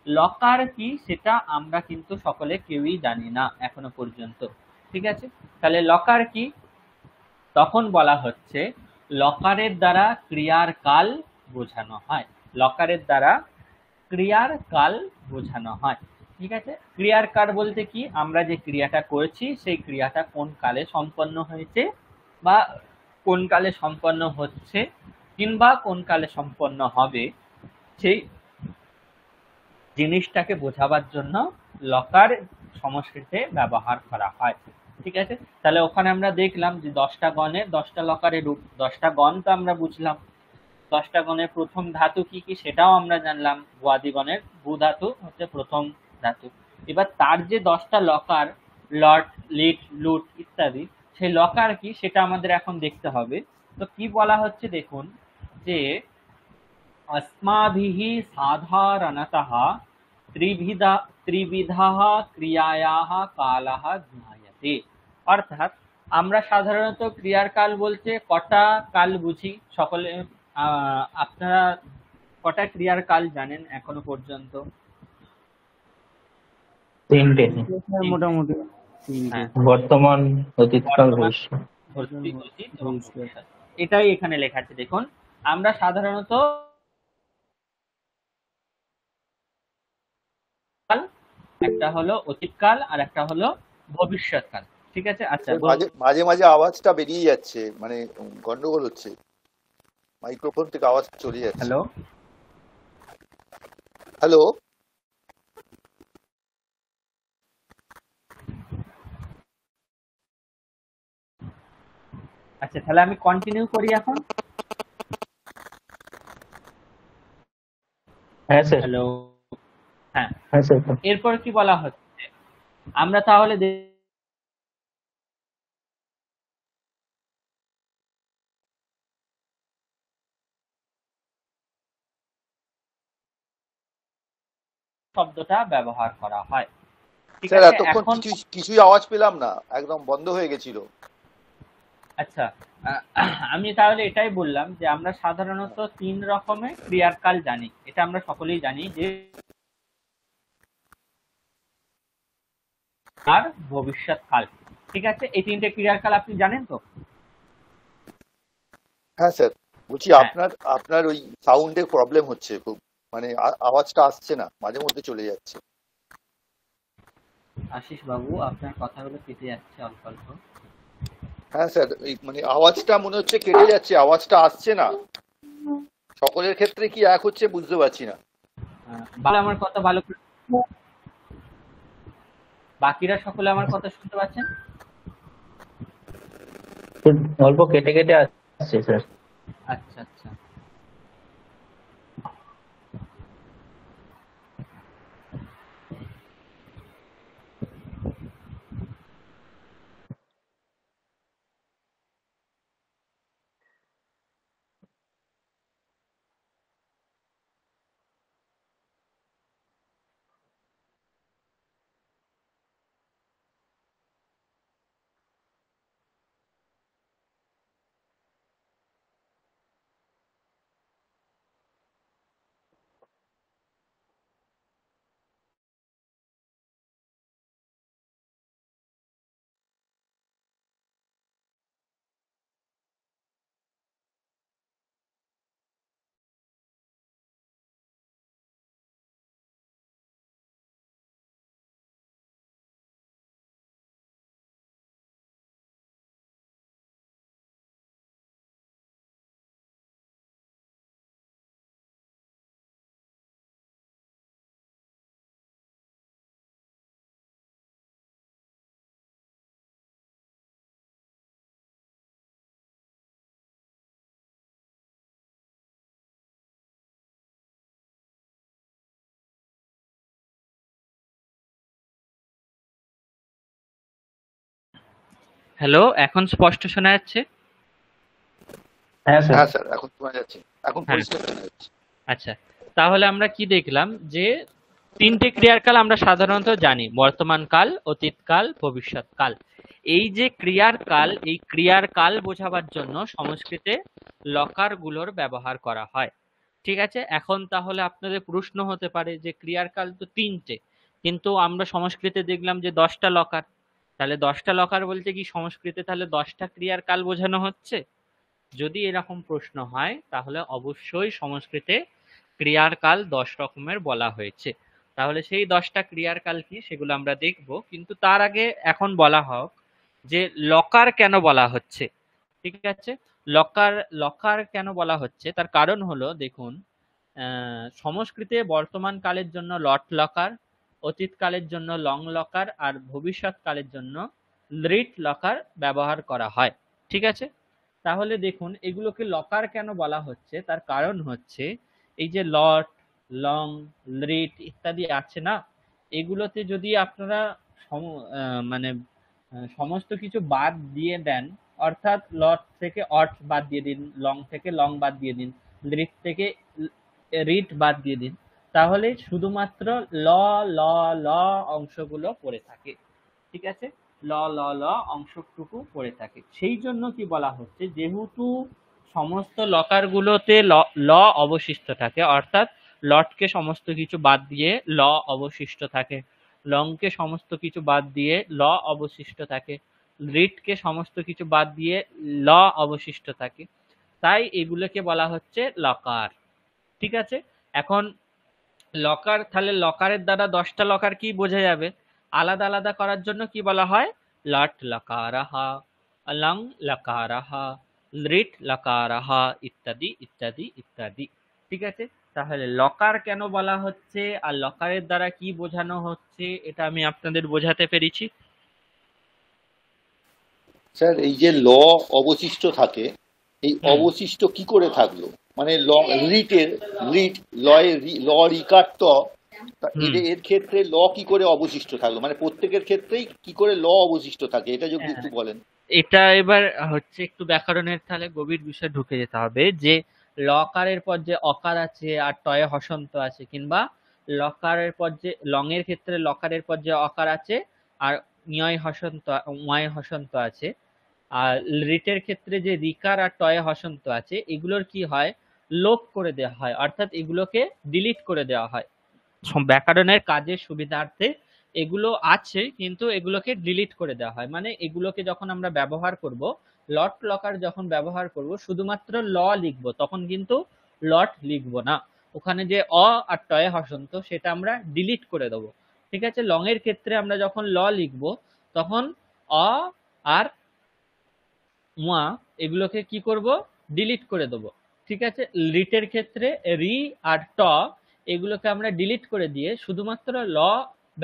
[SPEAKER 1] লকার কি সেটা আমরা কিন্তু সকলে কেউই জানি না এখনো পর্যন্ত। ঠিক আছে, তাহলে লকার কি? তখন বলা হচ্ছে লকারের দ্বারা ক্রিয়ার কাল বোঝানো হয়। লকারের দ্বারা ক্রিয়ার কাল বোঝানো হয়। ঠিক আছে, ক্রিয়ার কাল বলতে কি আমরা যে ক্রিয়াটা করেছি সেই ক্রিয়াটা কোন কালে সম্পন্ন হয়েছে বা কোন কালে সম্পন্ন হচ্ছে কিংবা কোন কালে সম্পন্ন হবে সেই জিনিসটাকে বোঝাবার জন্য লকার সংস্কৃতে ব্যবহার করা হয়। ঠিক আছে, তাহলে ওখানে আমরা দেখলাম যে 10টা গণের 10টা লকারের রূপ। 10টা গণ তো আমরা বুঝলাম, 10টা গণের প্রথম ধাতু কি কি সেটাও আমরা জানলাম। ভুয়াদিগণের ভূ ধাতু হচ্ছে প্রথম ধাতু। এবার তার যে 10টা লকার, লট, লিট, লুট ইত্যাদি, সেই লকার কি সেটা আমাদের এখন দেখতে হবে। তো কি বলা হচ্ছে দেখুন, যে अस्माभिः साधारणतः त्रिविधा त्रिविधः ক্রিয়ায়াः কালः জ্ঞায়তে। অর্থাৎ আমরা সাধারণত ক্রিয়ার কাল বলতে কটা কাল বুঝি সকলে? আপনারা কটা ক্রিয়ার কাল জানেন এখনো পর্যন্ত?
[SPEAKER 3] 3টে,
[SPEAKER 4] মোটামুটি 3টে।
[SPEAKER 1] হ্যাঁ,
[SPEAKER 3] বর্তমান, অতীতকাল,
[SPEAKER 1] বর্তমান,
[SPEAKER 3] ভবিষ্যৎ।
[SPEAKER 1] অতীত এবং ভবিষ্যৎ। এটাই এখানে লেখা আছে দেখুন। আমরা সাধারণত কাল, একটা হলো অতীতকাল আর একটা হলো ভবিষ্যৎকাল। ঠিক আছে, আচ্ছা
[SPEAKER 2] মাঝে মাঝে মাঝে আওয়াজটা বেরিয়ে যাচ্ছে, মানে গন্ডগোল হচ্ছে, মাইক্রোফোন থেকে আওয়াজ চলে যাচ্ছে।
[SPEAKER 1] হ্যালো,
[SPEAKER 2] হ্যালো,
[SPEAKER 1] আচ্ছা তাহলে আমি কন্টিনিউ করি এখন।
[SPEAKER 3] হ্যাঁ স্যার।
[SPEAKER 1] হ্যালো, হ্যাঁ,
[SPEAKER 3] হ্যাঁ স্যার।
[SPEAKER 1] এরপর কি বলা হচ্ছে, আমরা তাহলে শব্দটা ব্যবহার করা হয়। ঠিক
[SPEAKER 2] স্যার
[SPEAKER 1] আছে,
[SPEAKER 2] এতক্ষণ
[SPEAKER 1] এখন
[SPEAKER 2] কিছুই আওয়াজ পেলাম না, একদম বন্ধ হয়ে গেছিল।
[SPEAKER 1] আচ্ছা, আমি তাহলে এটাই বললাম যে আমরা সাধারণত 3 রকমের ক্রিয়ার কাল জানি। এটা আমরা সকলেই জানি, যে আর ভবিষ্যৎ কাল। ঠিক আছে, এই 3টে ক্রিয়ার কাল আপনি জানেন তো?
[SPEAKER 2] হ্যাঁ স্যার, বলছি
[SPEAKER 1] হ্যাঁ।
[SPEAKER 2] আপনার ওই সাউন্ডের প্রবলেম হচ্ছে খুব, মানে আওয়াজটা আসছে না, মাঝে মধ্যে চলে যাচ্ছে।
[SPEAKER 1] আশিস বাবু, আপনার কথাগুলো কেটে যাচ্ছে অল্প অল্প।
[SPEAKER 2] হ্যাঁ স্যার, এই মানে আওয়াজটা মনে হচ্ছে কেটে যাচ্ছে, আওয়াজটা আসছে না। সকলের ক্ষেত্রে কি এক হচ্ছে বুঝতে পারছি না।
[SPEAKER 1] আমার কথা ভালো করে, বাকিরা সকলে আমার কথা শুনতে পাচ্ছেন?
[SPEAKER 3] অল্প কেটে কেটে আসছে স্যার।
[SPEAKER 1] আচ্ছা আচ্ছা, হ্যালো, এখন স্পষ্ট শোনা যাচ্ছে?
[SPEAKER 3] হ্যাঁ স্যার।
[SPEAKER 2] হ্যাঁ স্যার, এখন শোনা যাচ্ছে, এখন
[SPEAKER 1] হ্যাঁ।
[SPEAKER 2] পরিষ্কার শোনা যাচ্ছে।
[SPEAKER 1] আচ্ছা, তাহলে আমরা কি দেখলাম, যে 3টে ক্রিয়ার কাল আমরা সাধারণত জানি: বর্তমান কাল, অতীত কাল, ভবিষ্যৎ কাল। এই যে ক্রিয়ার কাল, এই ক্রিয়ার কাল বোঝাবার জন্য সংস্কৃতে লকার গুলোর ব্যবহার করা হয়। ঠিক আছে, এখন তাহলে আপনাদের প্রশ্ন হতে পারে যে ক্রিয়ার কাল তো 3টে, কিন্তু আমরা সংস্কৃতে দেখলাম যে 10টা লকার। তাহলে 10টা লকার বলতে কি সংস্কৃতে তাহলে 10টা ক্রিয়ার কাল বোঝানো হচ্ছে? যদি এরকম প্রশ্ন হয় তাহলে অবশ্যই সংস্কৃতে ক্রিয়ার কাল 10 রকমের বলা হয়েছে। তাহলে সেই 10টা ক্রিয়ার কাল কি সেগুলো আমরা দেখব, কিন্তু তার আগে এখন বলা হোক যে লকার কেন বলা হচ্ছে। ঠিক আছে। লকার লকার কেন বলা হচ্ছে তার কারণ হলো দেখুন, সংস্কৃতে বর্তমান কালের জন্য লট লকার, অতীত কালের জন্য লং লকার আর ভবিষ্যৎ কালের জন্য লিট লকার ব্যবহার করা হয়। ঠিক আছে। তাহলে দেখুন এগুলোকে লকার কেন বলা হচ্ছে তার কারণ হচ্ছে এই যে লট, লং, লিট ইত্যাদি আছে না, এগুলোতে যদি আপনারা মানে সমস্ত কিছু বাদ দিয়ে দেন, অর্থাৎ লট থেকে অট বাদ দিয়ে দিন, লং থেকে লং বাদ দিয়ে দিন, লিট থেকে রিট বাদ দিয়ে দিন, তাহলে শুধুমাত্র ল ল ল অংশগুলো পড়ে থাকে। ঠিক আছে। ল ল ল অংশটুকু পড়ে থাকে। সেই জন্য কি বলা হচ্ছে, যেহেতু সমস্ত লকারগুলোতে ল ল অবশিষ্ট থাকে, অর্থাৎ লটকে সমস্ত কিছু বাদ দিয়ে ল অবশিষ্ট থাকে, লংকে সমস্ত কিছু বাদ দিয়ে ল অবশিষ্ট থাকে, রিটকে সমস্ত কিছু বাদ দিয়ে ল অবশিষ্ট থাকে, তাই এগুলোকে বলা হচ্ছে লকার। ঠিক আছে। এখন লকার, তাহলে লকারের দ্বারা 10টা লকার কি বোঝা যাবে, আলাদা আলাদা করার জন্য কি বলা হয়, লট লকারাহা, লং লকারাহা, লিট লকারাহা ইত্যাদি ইত্যাদি ইত্যাদি। ঠিক আছে। তাহলে লকার কেন বলা হচ্ছে আর লকারের দ্বারা কি বোঝানো হচ্ছে এটা আমি আপনাদের বোঝাতে পেরেছি।
[SPEAKER 2] স্যার এই যে ল অবশিষ্ট থাকে, এই অবশিষ্ট কি করে থাকলো, মানে ল রিটের রিট লয়ের ল রিকার ত, এর ক্ষেত্রে ল কি করে অবশিষ্ট থাকলো, মানে প্রত্যেকের ক্ষেত্রেই কি করে ল অবশিষ্ট থাকে, এটা যদি একটু বলেন।
[SPEAKER 1] এটা এবার হচ্ছে একটু ব্যাকরণের তাহলে গভীর বিষয়ে ঢুকে যেতে হবে, যে লকারের পর যে অকার আছে আর টয়ে হসন্ত আছে, কিংবা লকারের পর যে লং এর ক্ষেত্রে লকারের পর যে অকার আছে আর নিয় হসন্ত ওয়ায় হসন্ত আছে, আর রিটের ক্ষেত্রে যে রিকার আর টয়ে হসন্ত আছে, এগুলোর কি হয়, লোপ করে দেওয়া হয়, অর্থাৎ এগুলোকে ডিলিট করে দেওয়া হয়। ব্যাকরণের কাজের সুবিধার্থে এগুলো আছে কিন্তু এগুলোকে ডিলিট করে দেওয়া হয়, মানে এগুলোকে যখন আমরা ব্যবহার করব, লট লকার যখন ব্যবহার করব শুধুমাত্র ল লিখব, তখন কিন্তু লট লিখব না, ওখানে যে অ আর টয়ে হসন্ত সেটা আমরা ডিলিট করে দেবো। ঠিক আছে। লং এর ক্ষেত্রে আমরা যখন ল লিখব তখন অ আর মুয়া এগুলোকে কি করব, ডিলিট করে দেবো। ঠিক আছে। লিটের ক্ষেত্রে রি আর ট এগুলোকে আমরা ডিলিট করে দিয়ে শুধুমাত্র ল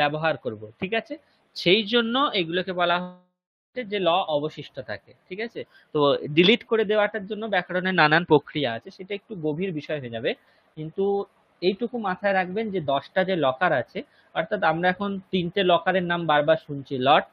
[SPEAKER 1] ব্যবহার করব। ঠিক আছে। সেই জন্য এগুলোকে বলা হচ্ছে যে ল অবশিষ্ট থাকে। ঠিক আছে। তো ডিলিট করে দেওয়াটার জন্য ব্যাকরণের নানান প্রক্রিয়া আছে, সেটা একটু গভীর বিষয় হয়ে যাবে, কিন্তু এইটুকু মাথায় রাখবেন যে 10টা যে লকার আছে, অর্থাৎ আমরা এখন 3টে লকারের নাম বারবার শুনছি, লট,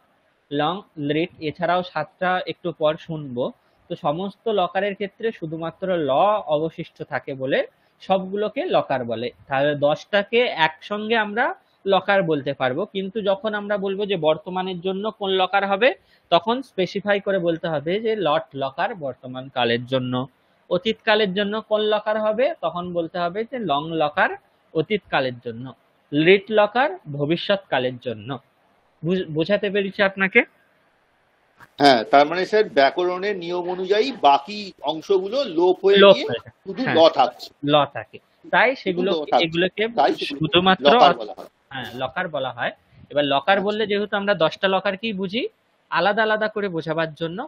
[SPEAKER 1] লং, লিট, এছাড়াও 7টা একটু পর শুনবো। তো সমস্ত লকারের ক্ষেত্রে শুধুমাত্র ল অবশিষ্ট থাকে বলে সবগুলোকে লকার বলে। তাহলে 10টাকে একসঙ্গে আমরা লকার বলতে পারবো, কিন্তু যখন আমরা বলবো যে বর্তমানের জন্য কোন লকার হবে, তখন স্পেসিফাই করে বলতে হবে যে লট লকার বর্তমান কালের জন্য। অতীত কালের জন্য কোন লকার হবে, তখন বলতে হবে যে লং লকার অতীত কালের জন্য, লিট লকার ভবিষ্যৎ কালের জন্য। বোঝাতে পেরেছি আপনাকে।
[SPEAKER 2] হ্যাঁ, তার মানে স্যার ব্যাকরণের নিয়ম অনুযায়ী বাকি অংশগুলো লোপ হয়ে
[SPEAKER 1] লোপ
[SPEAKER 2] গিয়ে
[SPEAKER 1] হয়ে যায়।
[SPEAKER 2] শুধু
[SPEAKER 1] হ্যাঁ,
[SPEAKER 2] ল থাকছে,
[SPEAKER 1] ল থাকে, তাই
[SPEAKER 2] শুধু
[SPEAKER 1] সেগুলো
[SPEAKER 2] ল থাকছে,
[SPEAKER 1] এগুলোকে
[SPEAKER 2] তাই সেগুলোকে
[SPEAKER 1] শুধুমাত্র
[SPEAKER 2] লকার বলা হয়।
[SPEAKER 1] হ্যাঁ লকার বলা হয়। এবার লকার বললে যেহেতু আমরা 10টা লকারকেই বুঝি, আলাদা আলাদা করে বোঝাবার জন্য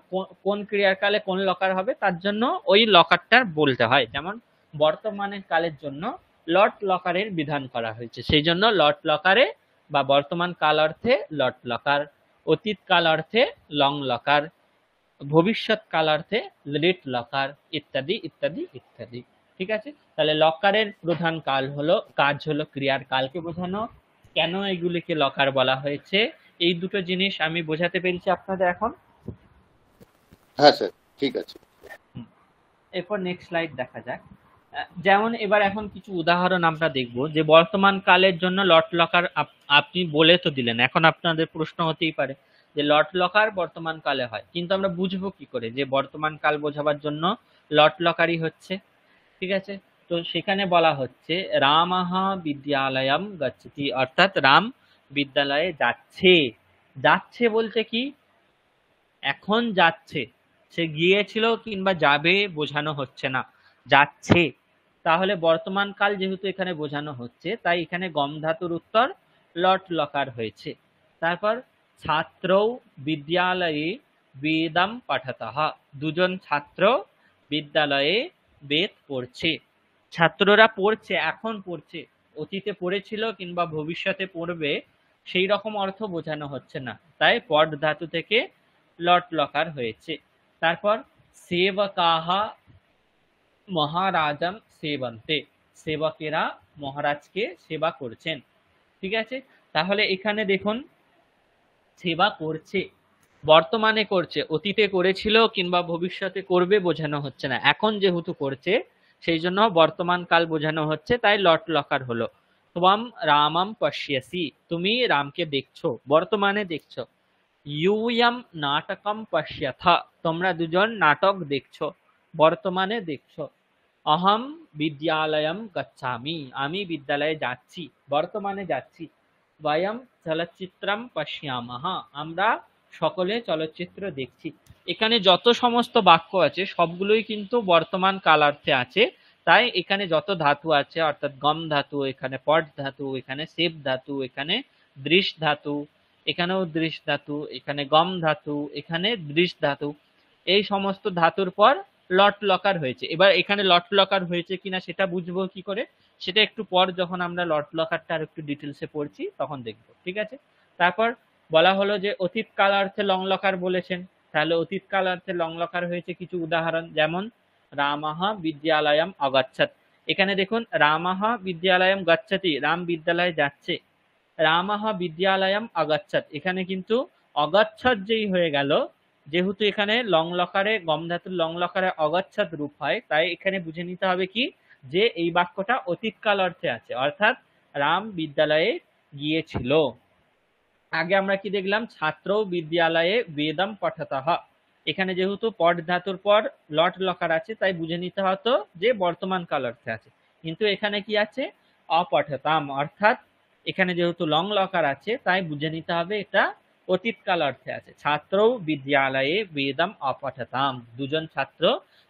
[SPEAKER 1] কোন ক্রিয়ার কালে কোন লকার হবে তার জন্য ওই লকারটা বলতে হয়। যেমন বর্তমানের কালের জন্য লট লকারের বিধান করা হয়েছে, সেই জন্য লট লকারে বা বর্তমান কাল অর্থে লট লকার, অতীত কাল অর্থে লং লকার, ভবিষ্যৎ কালার্থে লিট লকার ইত্যাদি ইত্যাদি ইত্যাদি। ঠিক আছে। তাহলে লকারের প্রধান কাজ হলো ক্রিয়ার কালকে বোঝানো। কেন এগুলিকে লকার বলা হয়েছে, এই দুটো জিনিস আমি বোঝাতে পেরেছি আপনাদের এখন।
[SPEAKER 2] হ্যাঁ স্যার, ঠিক আছে।
[SPEAKER 1] এরপর নেক্সট স্লাইড দেখা যাক। যেমন এবার এখন কিছু উদাহরণ আমরা দেখব, যে বর্তমান কালের জন্য লট লকার আপনি বলে তো দিলেন, এখন আপনাদের প্রশ্ন হতেই পারে যে লট লকার বর্তমান কালে হয়, কিন্তু আমরা বুঝবো কি করে যে বর্তমান কাল বোঝাবার জন্য লট লকারই হচ্ছে। ঠিক আছে। তো সেখানে বলা হচ্ছে রামাহ বিদ্যালয়ম গচ্ছতি, অর্থাৎ রাম বিদ্যালয়ে যাচ্ছে। যাচ্ছে বলতে কি, এখন যাচ্ছে, সে গিয়েছিল কিংবা যাবে বোঝানো হচ্ছে না, যাচ্ছে। তাহলে বর্তমান কাল যেহেতু এখানে বোঝানো হচ্ছে, তাই এখানে গম ধাতুর উত্তর লট লকার হয়েছে। তারপর ছাত্রৌ বিদ্যালয়ে বেদম পঠতঃ। দুজন ছাত্র বিদ্যালয়ে বেদ পড়ছে। ছাত্ররা পড়ছে, এখন পড়ছে, অতীতে পড়েছিল কিংবা ভবিষ্যতে পড়বে সেই রকম অর্থ বোঝানো হচ্ছে না, তাই পট ধাতু থেকে লট লকার হয়েছে। তারপর সেবকাহা মহারাজম সেবন্তে, সেবকেরা মহারাজকে সেবা করছেন। ঠিক আছে, তাহলে এখানে দেখুন সেবা করছে, বর্তমানে করছে, অতীতে করেছিল কিংবা ভবিষ্যতে করবে বোঝানো হচ্ছে না, এখন যেহেতু করছে সেই জন্য বর্তমান কাল বোঝানো হচ্ছে, তাই লট লকার হলো। ত্বম রামম পশ্যসি, তুমি রামকে দেখছো, বর্তমানে দেখছো। ইউয়ম নাটকম পশ্যথ, তোমরা দুজন নাটক দেখছো, বর্তমানে দেখছো। অহম বিদ্যালয়ম গচ্ছামি, আমি বিদ্যালয়ে যাচ্ছি, বর্তমানে যাচ্ছি। বয়ম চলচ্চিত্রম পশ্যামহ, আমরা সকলে চলচ্চিত্র দেখছি। এখানে যত সমস্ত বাক্য আছে সবগুলোই কিন্তু বর্তমান কালার্থে আছে, তাই এখানে যত ধাতু আছে অর্থাৎ গম ধাতু, এখানে পট ধাতু, এখানে সেব ধাতু, এখানে দৃশ ধাতু, এখানেও দৃশ ধাতু, এখানে গম ধাতু, এখানে দৃশ ধাতু, এই সমস্ত ধাতুর পর লট লকার হয়েছে। এবার এখানে লট লকার হয়েছে কিনা সেটা বুঝবো কি করে, সেটা একটু পর যখন আমরা লট লকারটা আর একটু ডিটেলসে পড়ছি তখন দেখবো। ঠিক আছে, তারপর বলা হলো যে অতীত কালার্থে লং লকার বলেছেন, তাহলে অতীত কালার্থে লং লকার হয়েছে কিছু উদাহরণ, যেমন রামাহ বিদ্যালয়ম অগচ্ছত। এখানে দেখুন রামাহ বিদ্যালয়ম গচ্ছতি, রাম বিদ্যালয়ে যাচ্ছে। রামাহ বিদ্যালয়ম অগচ্ছত, এখানে কিন্তু অগচ্ছত যেই হয়ে গেল, যেহেতু এখানে লং লকারে গম ধাতুর লং লকারে অগচ্ছত রূপ হয়, তাই এখানে বুঝে নিতে হবে কি যে এই বাক্যটা অতীতকাল অর্থে আছে, অর্থাৎ রাম বিদ্যালয়ে গিয়েছিল। আগে আমরা কি দেখলাম, ছাত্র বিদ্যালয়ে বেদম পঠতঃ, এখানে যেহেতু পট ধাতুর পর লট লকার আছে তাই বুঝে নিতে হতো যে বর্তমান কাল অর্থে আছে, কিন্তু এখানে কি আছে অপঠতাম, অর্থাৎ এখানে যেহেতু লং লকার আছে তাই বুঝে নিতে হবে এটা অতীতকাল অর্থে আছে। ছাত্র বিদ্যালয়ে বেদম অপঠতাম, দুজন ছাত্র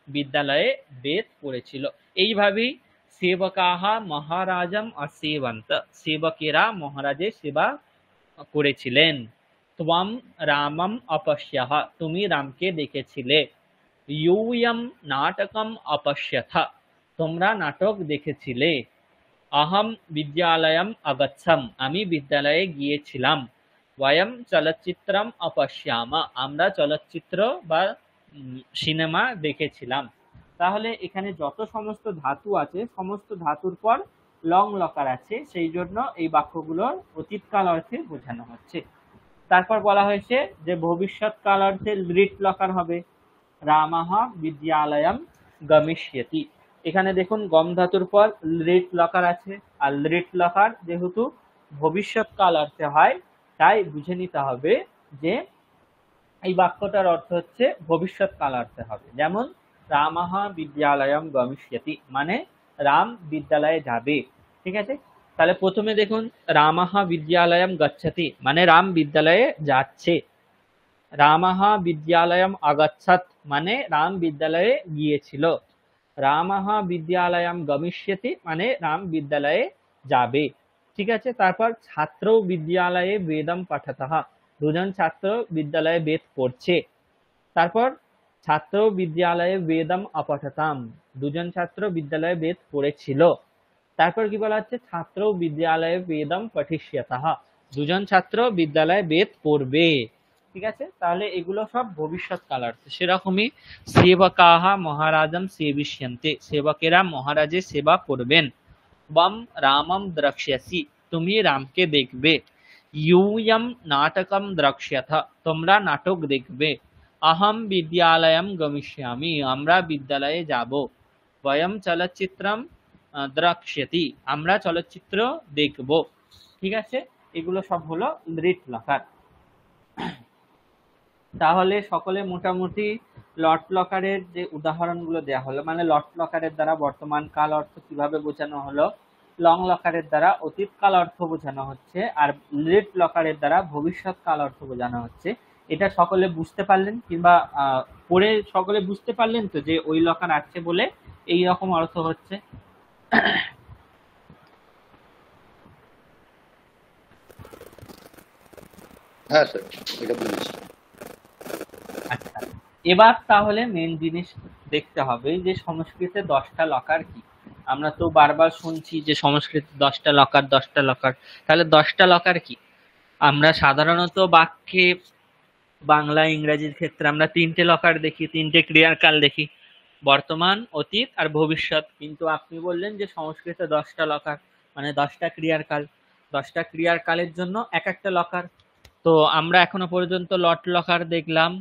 [SPEAKER 1] বিদ্যালয়ে বেদ পড়েছিল। এইভাবেই সেবকাহা মহারাজম অসেবন্ত, সেবকেরা মহারাজের সেবা করেছিলেন। ত্বম রামম অপশ্যহ, তুমি রামকে দেখেছিলে। ইউয়ম নাটকম অপশ্যথ, তোমরা নাটক দেখেছিলে। অহম বিদ্যালয়ম অগচ্ছম, আমি বিদ্যালয়ে গিয়েছিলাম। বয়ম চলচ্চিত্রম অপশ্যাম, আমরা চলচ্চিত্র বা সিনেমা দেখেছিলাম। তাহলে এখানে যত সমস্ত ধাতু আছে সমস্ত ধাতুর পর লং লকার আছে, সেই জন্য এই বাক্যগুলোর অতীতকাল অর্থে বোঝানো হচ্ছে। তারপর বলা হয়েছে যে ভবিষ্যৎকাল অর্থে লৃট লকার হবে, রামাহ বিদ্যালয়ম গমিষ্যতি। এখানে দেখুন গম ধাতুর পর লৃট লকার আছে, আর লৃট লকার যেহেতু ভবিষ্যৎকাল অর্থে হয় তাই বুঝে নিতে হবে যে এই বাক্যটার অর্থ হচ্ছে ভবিষ্যৎকাল অর্থে হবে। যেমন রামাহ বিদ্যালয়ম গমিষ্যতি মানে রাম বিদ্যালয়ে যাবে। ঠিক আছে, তাহলে প্রথমে দেখুন রামাহ বিদ্যালয়ম গচ্ছতি মানে রাম বিদ্যালয়ে যাচ্ছে। রামাহ বিদ্যালয়ম অগচ্ছত মানে রাম বিদ্যালয়ে গিয়েছিল। রামাহ বিদ্যালয়ম গমিষ্যতি মানে রাম বিদ্যালয়ে যাবে। ঠিক আছে, তারপর ছাত্র বিদ্যালয়ে বেদম পঠতঃ, দুজন ছাত্র বিদ্যালয়ে বেদ পড়ছে। তারপর ছাত্র বিদ্যালয়ে বেদম অপঠতাম, দুজন ছাত্র বিদ্যালয়ে বেদ পড়েছিল। তারপর কি বলা হচ্ছে, ছাত্র বিদ্যালয়ে বেদম পঠিষ্যতঃ, দুজন ছাত্র বিদ্যালয়ে বেদ পড়বে। ঠিক আছে, তাহলে এগুলো সব ভবিষ্যৎকাল অর্থে। সেরকমই সেবকাহা মহারাজম সেবিষ্যন্তে, সেবকেরা মহারাজের সেবা করবেন। বম রামম দ্রক্ষ্যসি, তুমি রামকে দেখবে। ইউয়ম নাটকম দ্রক্ষ্যথ, তোমরা নাটক দেখবে। অহম বিদ্যালয়ম গমিষ্যামি, আমরা বিদ্যালয়ে যাব। বয়ম চলচ্চিত্রম দ্রক্ষ্যতি, আমরা চলচ্চিত্র দেখব। ঠিক আছে, এগুলো সব হলো লৃট লকার। তাহলে সকলে মোটামুটি লট লকারের যে উদাহরণগুলো দেওয়া হলো, মানে লট লকারের দ্বারা বর্তমান কাল অর্থ কিভাবে বোঝানো হলো, লং লকারের দ্বারা অতীত কাল অর্থ বোঝানো হচ্ছে, আর লিট লকারের দ্বারা ভবিষ্যৎ কাল অর্থ বোঝানো হচ্ছে, এটা সকলে বুঝতে পারলেন কিংবা পড়ে সকলে বুঝতে পারলেন তো যে ওই লকার আছে বলে এই রকম অর্থ হচ্ছে।
[SPEAKER 2] হ্যাঁ স্যার, এটা বুঝেছি।
[SPEAKER 1] আচ্ছা। এবার তাহলে মেন জিনিস দেখতে হবে যে সংস্কৃতে 10টা লকার কি। আমরা তো বারবার শুনছি যে সংস্কৃতে 10টা লকার, 10টা লকার। তাহলে 10টা লকার কি? আমরা সাধারণত বাক্যে বাংলা ইংরেজির ক্ষেত্রে আমরা 3টে লকার দেখি, 3টে ক্রিয়ার কাল দেখি, বর্তমান, অতীত আর ভবিষ্যৎ। কিন্তু আপনি বললেন যে সংস্কৃতে 10টা লকার, মানে 10টা ক্রিয়ার কাল। 10টা ক্রিয়ার কালের জন্য এক একটা লকার। তো আমরা এখনো পর্যন্ত লট লকার দেখলাম,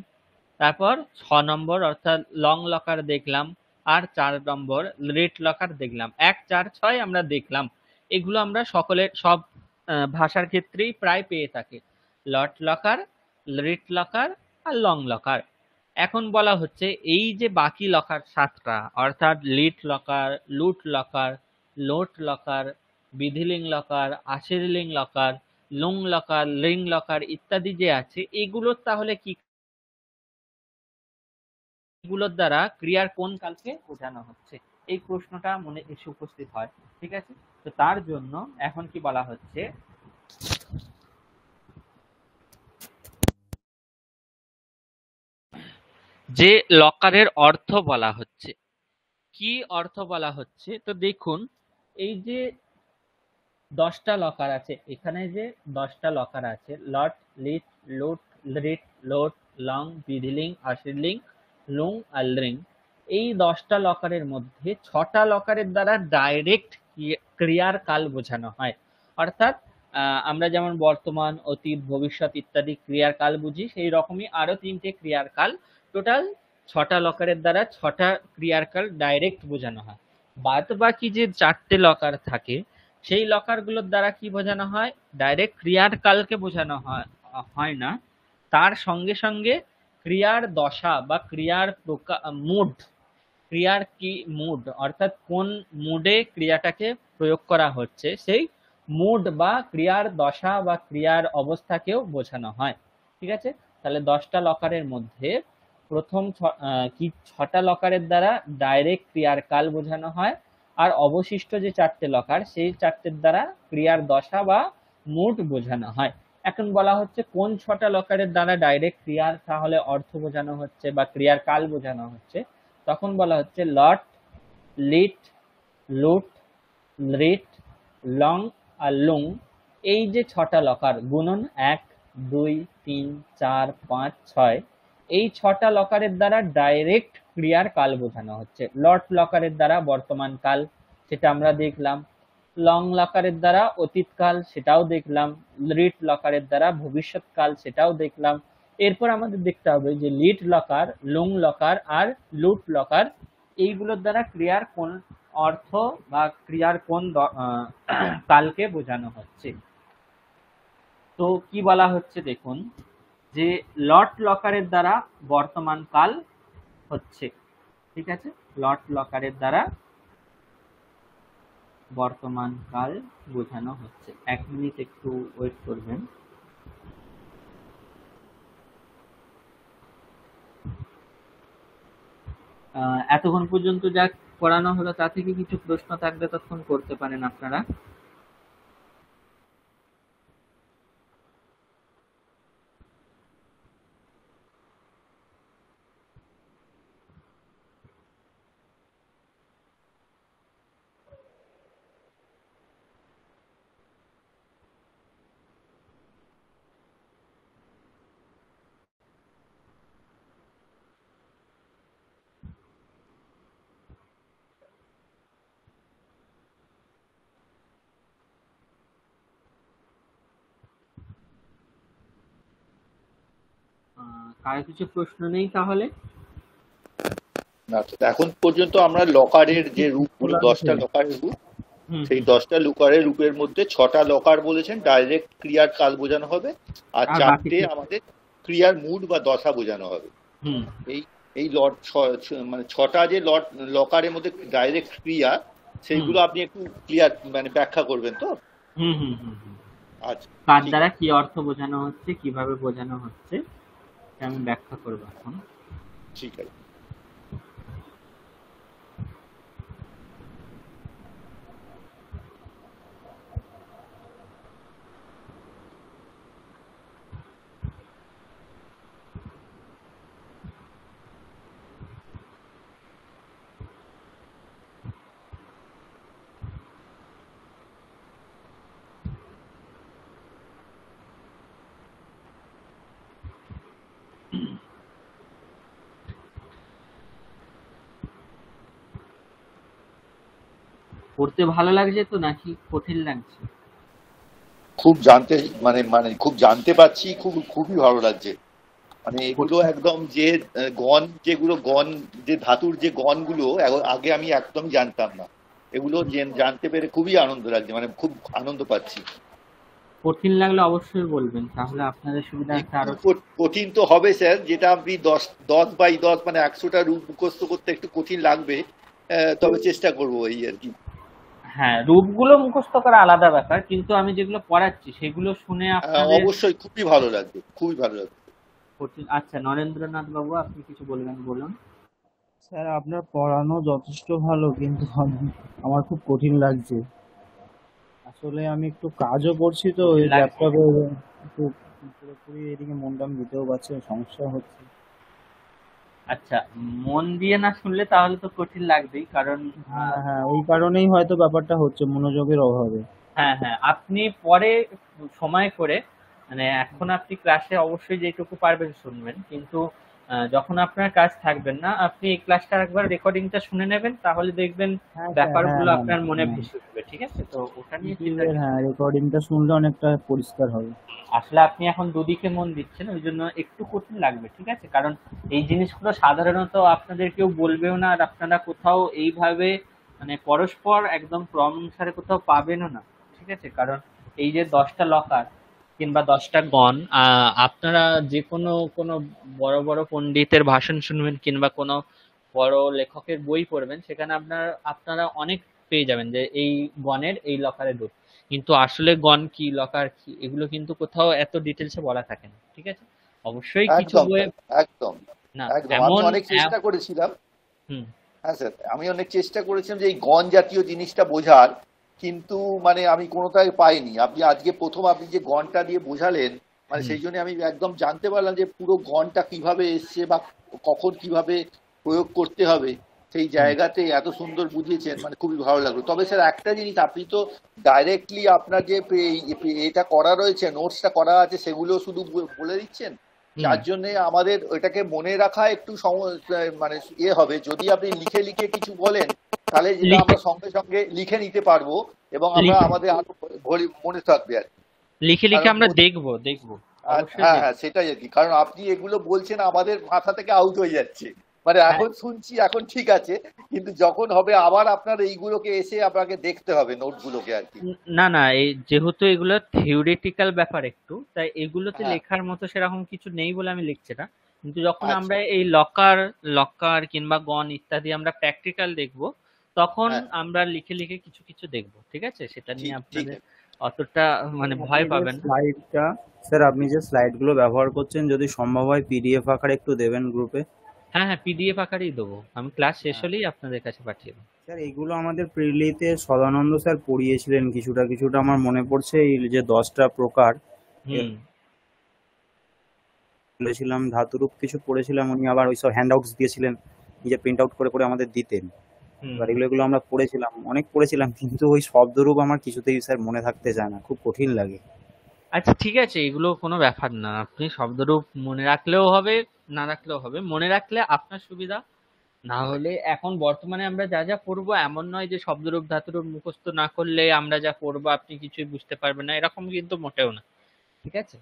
[SPEAKER 1] তারপর 6 নম্বর অর্থাৎ লং লকার দেখলাম, আর 4 নম্বর লেট লকার দেখলাম। 1, 4, 6 আমরা দেখলাম। এগুলো আমরা সকলের সব ভাষার ক্ষেত্রেই প্রায় পেয়ে থাকি, লট লকার, লেট লকার আর লং লকার। এখন বলা হচ্ছে এই যে বাকি লকার 7টা অর্থাৎ লিট লকার, লুট লকার, লোট লকার, বিধিলিং লকার, আশিরলিং লকার, লুং লকার, লিং লকার ইত্যাদি যে আছে, এগুলোর তাহলে কি, এগুলোর দ্বারা ক্রিয়ার কোন কালকে বোঝানো হচ্ছে, এই প্রশ্নটা মনে এসে উপস্থিত হয়। ঠিক আছে, তো তার জন্য এখন কি বলা হচ্ছে, যে লকারের অর্থ বলা হচ্ছে। কি অর্থ বলা হচ্ছে? তো দেখুন, এই যে 10টা লকার আছে, এখানে যে 10টা লকার আছে, লট, লিট, লোট, লিট, লোট, লং, বিধিলিং, আশিরলিং, লুং আর লিং, এই 10টা লকারের মধ্যে 6টা লকারের দ্বারা ডাইরেক্ট ক্রিয়ার কাল বোঝানো হয়। অর্থাৎ আমরা যেমন বর্তমান, অতীত, ভবিষ্যৎ ইত্যাদি ক্রিয়ার কাল বুঝি, সেই রকমই আরো 3টে ক্রিয়ার কাল, টোটাল 6টা লকারের দ্বারা 6টা ক্রিয়ার কাল ডাইরেক্ট বোঝানো হয়। বাদ বাকি যে 4টে লকার থাকে, সেই লকারগুলোর দ্বারা কি বোঝানো হয়, ডাইরেক্ট ক্রিয়ার কালকে বোঝানো হয় না, তার সঙ্গে সঙ্গে ক্রিয়ার দশা বা ক্রিয়ার মুড, ক্রিয়ার কি মুড অর্থাৎ কোন মুডে ক্রিয়াটাকে প্রয়োগ করা হচ্ছে, সেই মুড বা ক্রিয়ার দশা বা ক্রিয়ার অবস্থাকেও বোঝানো হয়। ঠিক আছে, তাহলে 10টা লকারের মধ্যে প্রথম 6টা লকারের দ্বারা ডাইরেক্ট ক্রিয়ার কাল বোঝানো হয়, আর অবশিষ্ট যে 4টে লকার, সেই 4টের দ্বারা ক্রিয়ার দশা বা মুড বোঝানো হয়। এখন বলা হচ্ছে কোন 6টা লকারের দ্বারা ডাইরেক্ট ক্রিয়ার তাহলে অর্থ বোঝানো হচ্ছে বা ক্রিয়ার কাল বোঝানো হচ্ছে। তখন বলা হচ্ছে লট, লিট, লুট, লিট, লং আর লুং, এই যে 6টা লকার গুণন 1, 2, 3, 4, 5, 6, এই 6টা লকারের দ্বারা ডাইরেক্ট ক্রিয়ার কাল বোঝানো হচ্ছে। লট লকারের দ্বারা বর্তমান কাল, সেটা আমরা দেখলাম। লং লকারের দ্বারা অতীত কাল, সেটাও দেখলাম। লিট লকারের দ্বারা ভবিষ্যৎ কাল, সেটাও দেখলাম। এরপর আমাদের দেখতে হবে যে লিট লকার, লুং লকার আর লুট লকার, এইগুলোর দ্বারা ক্রিয়ার কোন অর্থ বা ক্রিয়ার কোন কালকে বোঝানো হচ্ছে। তো কি বলা হচ্ছে দেখুন, যে লট লকারের দ্বারা বর্তমান কাল হচ্ছে। ঠিক আছে, লট লকারের দ্বারা বর্তমান কাল বোঝানো হচ্ছে। 1 মিনিট একটু ওয়েট করবেন। এতক্ষণ পর্যন্ত যা পড়ানো হলো তা থেকে কিছু প্রশ্ন থাকলে তখন করতে পারেন আপনারা। কারো কিছু প্রশ্ন নেই তাহলে?
[SPEAKER 2] না, তো এখন পর্যন্ত আমরা লকারের যে রূপগুলো, 10টা লকারের রূপ, সেই 10টা লকারের রূপের মধ্যে 6টা লকার বলেছেন ডাইরেক্ট ক্রিয়ার কাল বোঝানো হবে, আর 4টে আমাদের ক্রিয়ার মুড বা দশা বোঝানো হবে। এই এই লট মানে 6টা যে লকারের মধ্যে ডাইরেক্ট ক্রিয়া, সেইগুলো আপনি একটু ক্লিয়ার মানে ব্যাখ্যা করবেন তো? আচ্ছা,
[SPEAKER 1] কার দ্বারা কি অর্থ বোঝানো হচ্ছে, কিভাবে বোঝানো হচ্ছে, আমি ব্যাখ্যা করব এখন।
[SPEAKER 2] ঠিক আছে।
[SPEAKER 1] পড়তে ভালো লাগছে তো নাকি কঠিন লাগছে?
[SPEAKER 2] খুব জানতে মানে মানে খুব জানতে পারছি, খুবই ভালো লাগছে। মানে এগুলো একদম যে গণ, যেগুলো গণ, যে ধাতুর যে গণগুলো আগে আমি একদম জানতাম না, এগুলো জানতে পেরে খুবই আনন্দ লাগছে, মানে খুব আনন্দ পাচ্ছি।
[SPEAKER 1] কঠিন লাগলে অবশ্যই বলবেন, তাহলে আপনাদের সুবিধার্থে
[SPEAKER 2] একটু
[SPEAKER 1] আরো।
[SPEAKER 2] কঠিন তো হবে স্যার, যেটা আপনি 10 10 বাই 10 মানে 100টা রূপ মুখস্থ করতে একটু কঠিন লাগবে, তবে চেষ্টা করবো এই আর কি।
[SPEAKER 1] হ্যাঁ, রূপগুলো মুখস্থ করা আলাদা ব্যাপার, কিন্তু আমি যেগুলো পড়াচ্ছি সেগুলো শুনে আপনাদের
[SPEAKER 2] অবশ্যই খুবই ভালো লাগবে, খুবই ভালো লাগবে।
[SPEAKER 1] কঠিন। আচ্ছা, নরেন্দ্রনাথ বাবু, আপনি কিছু বলবেন, বলুন।
[SPEAKER 4] স্যার আপনার পড়ানো যথেষ্ট ভালো, কিন্তু আমার খুব কঠিন লাগছে। আসলে আমি একটু কাজও করছি তো
[SPEAKER 1] কঠিন
[SPEAKER 4] এই
[SPEAKER 1] লাগছে?
[SPEAKER 4] ল্যাপটপে, একটু পুরোপুরি এদিকে মনটা আমি দিতেও পারছি না, সমস্যা হচ্ছে।
[SPEAKER 1] আচ্ছা, মন দিয়ে না শুনলে তাহলে তো কঠিন লাগবেই, কারণ
[SPEAKER 4] হ্যাঁ হ্যাঁ, ওই কারণেই হয়তো ব্যাপারটা হচ্ছে, মনোযোগের অভাবে।
[SPEAKER 1] হ্যাঁ হ্যাঁ, আপনি পরে সময় করে, মানে এখন আপনি ক্লাসে অবশ্যই যেটুকু পারবেন শুনবেন, কিন্তু যখন আপনার কাজ থাকবেন না, আপনি এই ক্লাসটা একবার রেকর্ডিংটা শুনে নেবেন, তাহলে দেখবেন
[SPEAKER 4] হ্যাঁ স্যার, হ্যাঁ
[SPEAKER 1] ব্যাপারগুলো
[SPEAKER 4] হ্যাঁ
[SPEAKER 1] আপনার মনে
[SPEAKER 4] হ্যাঁ,
[SPEAKER 1] ভেসে উঠবে। ঠিক আছে, তো ওটা নিয়ে চিন্তা
[SPEAKER 4] ইউটিউবের,
[SPEAKER 1] করবেন
[SPEAKER 4] হ্যাঁ,
[SPEAKER 1] না।
[SPEAKER 4] রেকর্ডিংটা শুনলে অনেকটা পরিষ্কার হবে।
[SPEAKER 1] আসলে আপনি এখন দুদিকে মন দিচ্ছেন, ওই জন্য একটু কঠিন লাগবে, ঠিক আছে? কারণ এই জিনিসগুলো সাধারণত আপনাদের কেউ বলবেও না, আর আপনারা কোথাও এইভাবে মানে পরস্পর একদম ক্রম অনুসারে কোথাও পাবেনও না। ঠিক আছে, কারণ এই যে 10টা লকার কিংবা 10টা গণ, আপনারা যে কোনো কোনো বড় বড় পণ্ডিতের ভাষণ শুনবেন কিংবা কোনো বড় লেখকের বই পড়বেন, সেখানে আপনারা অনেক পেয়ে যাবেন যে এই গণের এই লকারে ঢুক, কিন্তু আসলে গণ কি, লকার কি, এগুলো কিন্তু কোথাও এত ডিটেলসে বলা থাকে না। ঠিক আছে, অবশ্যই কিছু
[SPEAKER 2] একদম
[SPEAKER 1] বইয়ে
[SPEAKER 2] স্যার, একদম
[SPEAKER 1] না
[SPEAKER 2] একদম। আমি
[SPEAKER 1] এমন
[SPEAKER 2] অনেক চেষ্টা করেছিলাম।
[SPEAKER 1] হুম
[SPEAKER 2] হ্যাঁ স্যার, আমি অনেক চেষ্টা করেছিলাম যে এই গণ জাতীয় জিনিসটা বোঝার, কিন্তু মানে আমি কোনোটাই পাইনি। আপনি আজকে প্রথম আপনি যে গণটা দিয়ে বোঝালেন, মানে
[SPEAKER 1] হুম
[SPEAKER 2] সেই জন্য আমি একদম জানতে পারলাম যে পুরো গণটা কিভাবে এসছে বা কখন কিভাবে প্রয়োগ করতে হবে, সেই
[SPEAKER 1] হুম
[SPEAKER 2] জায়গাতে এত সুন্দর বুঝিয়েছেন, মানে খুবই ভালো লাগলো। তবে স্যার একটা জিনিস, আপনি তো ডাইরেক্টলি আপনার যে এটা করা রয়েছে, নোটসটা করা আছে, সেগুলো শুধু বলে দিচ্ছেন,
[SPEAKER 1] হুম
[SPEAKER 2] যার জন্য আমাদের ওইটাকে মনে রাখা একটু মানে হবে। যদি আপনি লিখে লিখে কিছু বলেন, তাহলে যেটা
[SPEAKER 1] লিখে
[SPEAKER 2] আমরা সঙ্গে সঙ্গে লিখে নিতে পারবো, এবং আমরা
[SPEAKER 1] লিখে
[SPEAKER 2] আমাদের আরো মনে থাকবে আর কি।
[SPEAKER 1] লিখে লিখে
[SPEAKER 2] কারণ
[SPEAKER 1] আমরা দেখবো, অবশ্যই
[SPEAKER 2] হ্যাঁ
[SPEAKER 1] দেখবো।
[SPEAKER 2] হ্যাঁ, সেটাই আর কি। কারণ আপনি এগুলো বলছেন, আমাদের মাথা থেকে আউট হয়ে যাচ্ছে, মানে
[SPEAKER 1] হ্যাঁ,
[SPEAKER 2] এখন শুনছি এখন ঠিক আছে, কিন্তু যখন হবে আবার আপনার এইগুলোকে এসে আপনাকে দেখতে হবে, নোটগুলোকে আর কি।
[SPEAKER 1] না না, এই যেহেতু এগুলো থিওরিটিক্যাল ব্যাপার একটু, তাই এগুলোতে
[SPEAKER 2] হ্যাঁ।
[SPEAKER 1] লেখার মতো সেরকম কিছু নেই বলে আমি লিখছি না, কিন্তু যখন
[SPEAKER 2] আচ্ছা।
[SPEAKER 1] আমরা এই লকার লকার কিংবা গণ ইত্যাদি আমরা প্র্যাকটিক্যাল দেখব, তখন
[SPEAKER 2] হ্যাঁ,
[SPEAKER 1] আমরা লিখে লিখে কিছু কিছু দেখব। ঠিক আছে, সেটা নিয়ে
[SPEAKER 2] ঠিক ঠিক
[SPEAKER 1] আপনাদের
[SPEAKER 2] আছে।
[SPEAKER 1] অতটা মানে
[SPEAKER 4] আপনি
[SPEAKER 1] ভয়
[SPEAKER 4] যে
[SPEAKER 1] পাবেন না।
[SPEAKER 4] স্লাইডটা, স্যার আপনি যে স্লাইডগুলো ব্যবহার করছেন, যদি সম্ভব হয় পিডিএফ আকারে একটু দেবেন গ্রুপে।
[SPEAKER 1] হ্যাঁ হ্যাঁ, পিডিএফ আকারেই দেবো, আমি ক্লাস শেষ হলেই আপনাদের কাছে পাঠিয়ে দেবো।
[SPEAKER 4] স্যার এগুলো আমাদের প্রিলিতে সদানন্দ স্যার পড়িয়েছিলেন, কিছুটা কিছুটা আমার মনে পড়ছে। এই যে 10টা প্রকার এর
[SPEAKER 1] হুম
[SPEAKER 4] বলেছিলাম, ধাতুরূপ কিছু পড়েছিলাম, উনি আবার ওইসব হ্যান্ড আউটস দিয়েছিলেন, নিজে প্রিন্ট আউট করে করে আমাদের দিতেন।
[SPEAKER 1] হুম
[SPEAKER 4] এবার
[SPEAKER 1] হুম।
[SPEAKER 4] এগুলো এগুলো আমরা পড়েছিলাম, অনেক পড়েছিলাম, কিন্তু ওই শব্দরূপ আমার কিছুতেই স্যার মনে থাকতে চায় না, খুব কঠিন লাগে।
[SPEAKER 1] আচ্ছা ঠিক আছে, এগুলো কোনো ব্যাপার না, আপনি শব্দরূপ মনে রাখলেও হবে, না রাখলেও হবে। মনে রাখলে আপনার সুবিধা, না হলে এখন বর্তমানে আমরা যা যা পড়বো এমন নয় যে শব্দরূপ ধাতুরূপ মুখস্থ না করলে আমরা যা পড়বো আপনি কিছুই বুঝতে পারবেন না, এরকম কিন্তু মোটেও না। ঠিক আছে,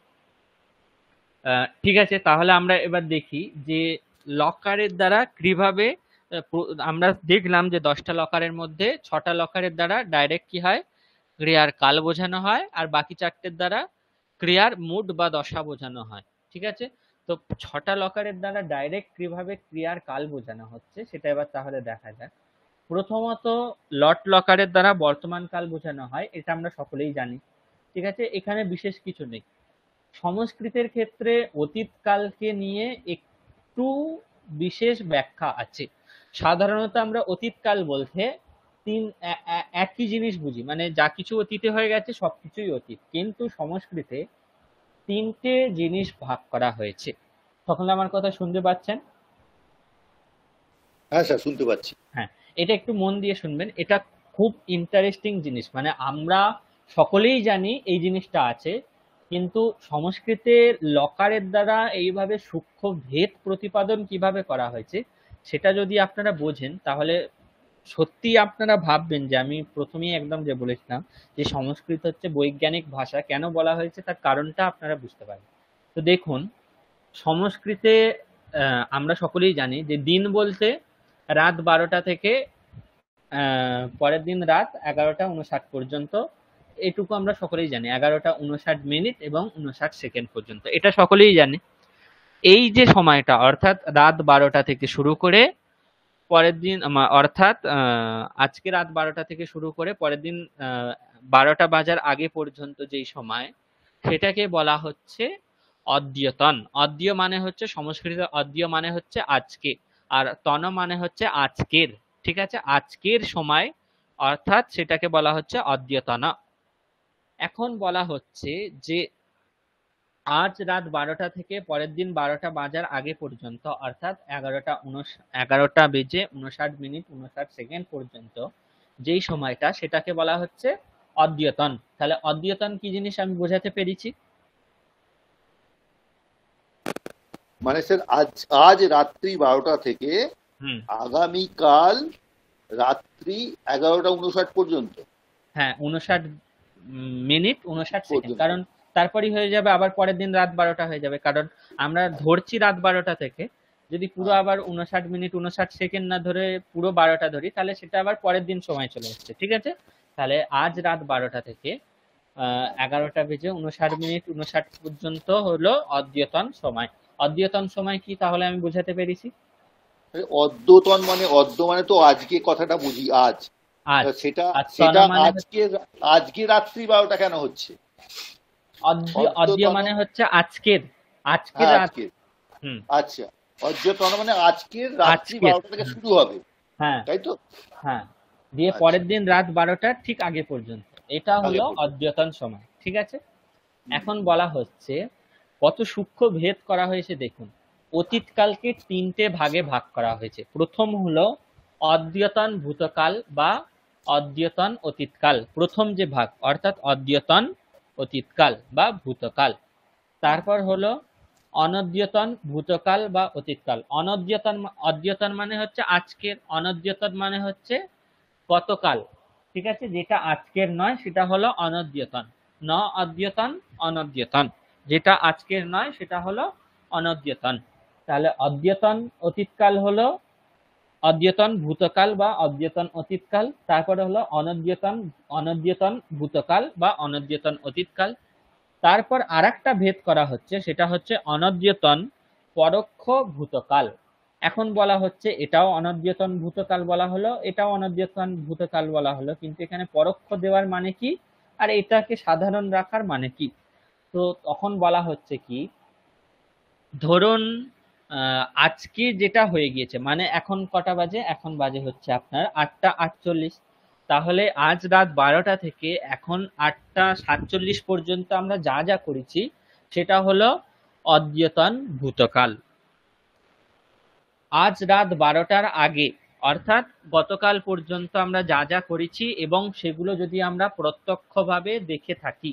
[SPEAKER 1] ঠিক আছে, তাহলে আমরা এবার দেখি যে লকারের দ্বারা কিভাবে আমরা দেখলাম যে 10টা লকারের মধ্যে 6টা লকারের দ্বারা ডাইরেক্ট কি হয়, ক্রিয়ার কাল বোঝানো হয়, আর বাকি 4টের দ্বারা ক্রিয়ার মুড বা দশা বোঝানো হয়। ঠিক আছে, তো 6টা লকারের দ্বারা ডাইরেক্ট কিভাবে ক্রিয়ার কাল বোঝানো হচ্ছে সেটা এবার তাহলে দেখা যাক। প্রথমত, লট লকারের দ্বারা বর্তমান কাল বোঝানো হয়, এটা আমরা সকলেই জানি। ঠিক আছে, এখানে বিশেষ কিছু নেই। সংস্কৃতের ক্ষেত্রে অতীতকালকে নিয়ে একটু বিশেষ ব্যাখ্যা আছে। সাধারণত আমরা অতীতকাল বলতে একই জিনিস বুঝি, মানে যা কিছু অতীতে হয়ে গেছে সবকিছুই অতীত, কিন্তু সংস্কৃতে 3টে জিনিস ভাগ করা হয়েছে। সকলে আমার কথা শুনতে পাচ্ছেন?
[SPEAKER 2] হ্যাঁ স্যার, শুনতে পাচ্ছি।
[SPEAKER 1] হ্যাঁ, এটা একটু মন দিয়ে শুনবেন, এটা খুব ইন্টারেস্টিং জিনিস। মানে আমরা সকলেই জানি এই জিনিসটা আছে, কিন্তু সংস্কৃতের লকারের দ্বারা এইভাবে সূক্ষ্ম ভেদ প্রতিপাদন কিভাবে করা হয়েছে সেটা যদি আপনারা বোঝেন, তাহলে সত্যি আপনারা ভাববেন যে আমি প্রথমেই একদম যে বলেছিলাম যে সংস্কৃত হচ্ছে বৈজ্ঞানিক ভাষা, কেন বলা হয়েছে তার কারণটা আপনারা বুঝতে পারবেন। তো দেখুন, সংস্কৃতে আমরা সকলেই জানি যে দিন বলতে রাত 12টা থেকে পরের দিন রাত 11টা 59 পর্যন্ত, এটুকু আমরা সকলেই জানি, 11টা 59 এবং 59 পর্যন্ত, এটা সকলেই জানে। এই যে সময়টা অর্থাৎ রাত 12টা থেকে শুরু করে পরের দিন অর্থাৎ আজকে রাত 12টা থেকে শুরু করে পরের দিন 12টা বাজার আগে পর্যন্ত যেই সময়, সেটাকে বলা হচ্ছে অদ্যতন। অদ্য মানে হচ্ছে সংস্কৃতে, অদ্য মানে হচ্ছে আজকে, আর তন মানে হচ্ছে আজকের। ঠিক আছে, আজকের সময়, অর্থাৎ সেটাকে বলা হচ্ছে অদ্যতন। এখন বলা হচ্ছে যে আজ রাত 12টা থেকে পরের দিন 12টা বাজার আগে পর্যন্ত, অর্থাৎ 11টা বেজে 59 মিনিট 59 পর্যন্ত যেই সময়টা, সেটাকে বলা হচ্ছে অদ্যতন। তাহলে অদ্যতন কি জিনিস আমি বোঝাতে পেরেছি?
[SPEAKER 2] মানে স্যার আজ আজ রাত্রি 12টা থেকে
[SPEAKER 1] হুম,
[SPEAKER 2] আগামীকাল রাত্রি 11টা 59 পর্যন্ত
[SPEAKER 1] হ্যাঁ, 59 মিনিট 59 সেকেন্ড,
[SPEAKER 2] পর্যন্ত।
[SPEAKER 1] কারণ তারপরই হয়ে যাবে আবার পরের দিন রাত 12টা হয়ে যাবে, কারণ আমরা ধরছি রাত 12টা থেকে। যদি পুরো
[SPEAKER 2] হ্যাঁ,
[SPEAKER 1] আবার 59 মিনিট 59 সেকেন্ড না ধরে পুরো 12টা ধরি, তাহলে সেটা আবার পরের দিন সময় চলে যাচ্ছে। ঠিক আছে, তাহলে আজ রাত 12টা থেকে 11টা বেজে 59 মিনিট 59 পর্যন্ত হলো অদ্যতন সময়। অদ্যতন সময় কি তাহলে আমি বোঝাতে পেরেছি?
[SPEAKER 2] অদ্যতন মানে অদ্য মানে তো আজকে কথাটা বুঝি, আজ।
[SPEAKER 1] আজ।
[SPEAKER 2] সেটা
[SPEAKER 1] আর তন
[SPEAKER 2] সেটা
[SPEAKER 1] মানে
[SPEAKER 2] আজকে আজকে রাত্রি 12টা কেন হচ্ছে?
[SPEAKER 1] অদ্য। অদ্য
[SPEAKER 2] অদ্যতন,
[SPEAKER 1] মানে হচ্ছে আজকের, আজকের
[SPEAKER 2] হ্যাঁ
[SPEAKER 1] রাত।
[SPEAKER 2] আজকে।
[SPEAKER 1] হুম,
[SPEAKER 2] আচ্ছা, অদ্যতন মানে আজকের রাত্রি
[SPEAKER 1] আজকের।
[SPEAKER 2] 12টা থেকে শুরু হবে,
[SPEAKER 1] হ্যাঁ,
[SPEAKER 2] তাই তো?
[SPEAKER 1] হ্যাঁ, দিয়ে
[SPEAKER 2] আচ্ছা,
[SPEAKER 1] পরের দিন রাত 12টার ঠিক আগে পর্যন্ত, এটা
[SPEAKER 2] আগে
[SPEAKER 1] হলো
[SPEAKER 2] পর্যন্ত।
[SPEAKER 1] অদ্যতন সময়। ঠিক আছে,
[SPEAKER 2] হুম,
[SPEAKER 1] এখন বলা হচ্ছে কত সূক্ষ্ম ভেদ করা হয়েছে দেখুন। অতীতকালকে 3টে ভাগে ভাগ করা হয়েছে। প্রথম হলো অদ্যতন ভূতকাল বা অদ্যতন অতীতকাল, প্রথম যে ভাগ, অর্থাৎ অদ্যতন অতীতকাল বা ভূতকাল। তারপর হলো অনদ্যতন ভূতকাল বা অতীতকাল। অদ্যতন মানে হচ্ছে আজকের, অনদ্যতন মানে হচ্ছে গতকাল। ঠিক আছে, যেটা আজকের নয় সেটা হলো অনদ্যতন। ন অদ্যতন অনদ্যতন, যেটা আজকের নয় সেটা হলো অনদ্যতন। তাহলে অদ্যতন অতীতকাল হলো অদ্যতন ভূতকাল বা অদ্যতন অতীতকাল, তারপরে হলো অনদ্যতন ভূতকাল বা অনদ্যতন অতীতকাল। তারপর আরেকটা ভেদ করা হচ্ছে, সেটা হচ্ছে অনদ্যতন পরোক্ষ ভূতকাল। এখন বলা হচ্ছে এটাও অনদ্যতন ভূতকাল বলা হলো, এটাও অনদ্যতন ভূতকাল বলা হলো, কিন্তু এখানে পরোক্ষ দেওয়ার মানে কি আর এটাকে সাধারণ রাখার মানে কি? তো তখন বলা হচ্ছে কি, ধরুন আজকে যেটা হয়ে গিয়েছে, মানে এখন কটা বাজে, এখন বাজে হচ্ছে আপনার 8টা 48। তাহলে আজ রাত 12টা থেকে এখন 8টা 47 পর্যন্ত আমরা যা যা করেছি সেটা হলো অদ্যতন ভূতকাল। আজ রাত 12টার আগে, অর্থাৎ গতকাল পর্যন্ত আমরা যা যা করেছি এবং সেগুলো যদি আমরা প্রত্যক্ষভাবে দেখে থাকি,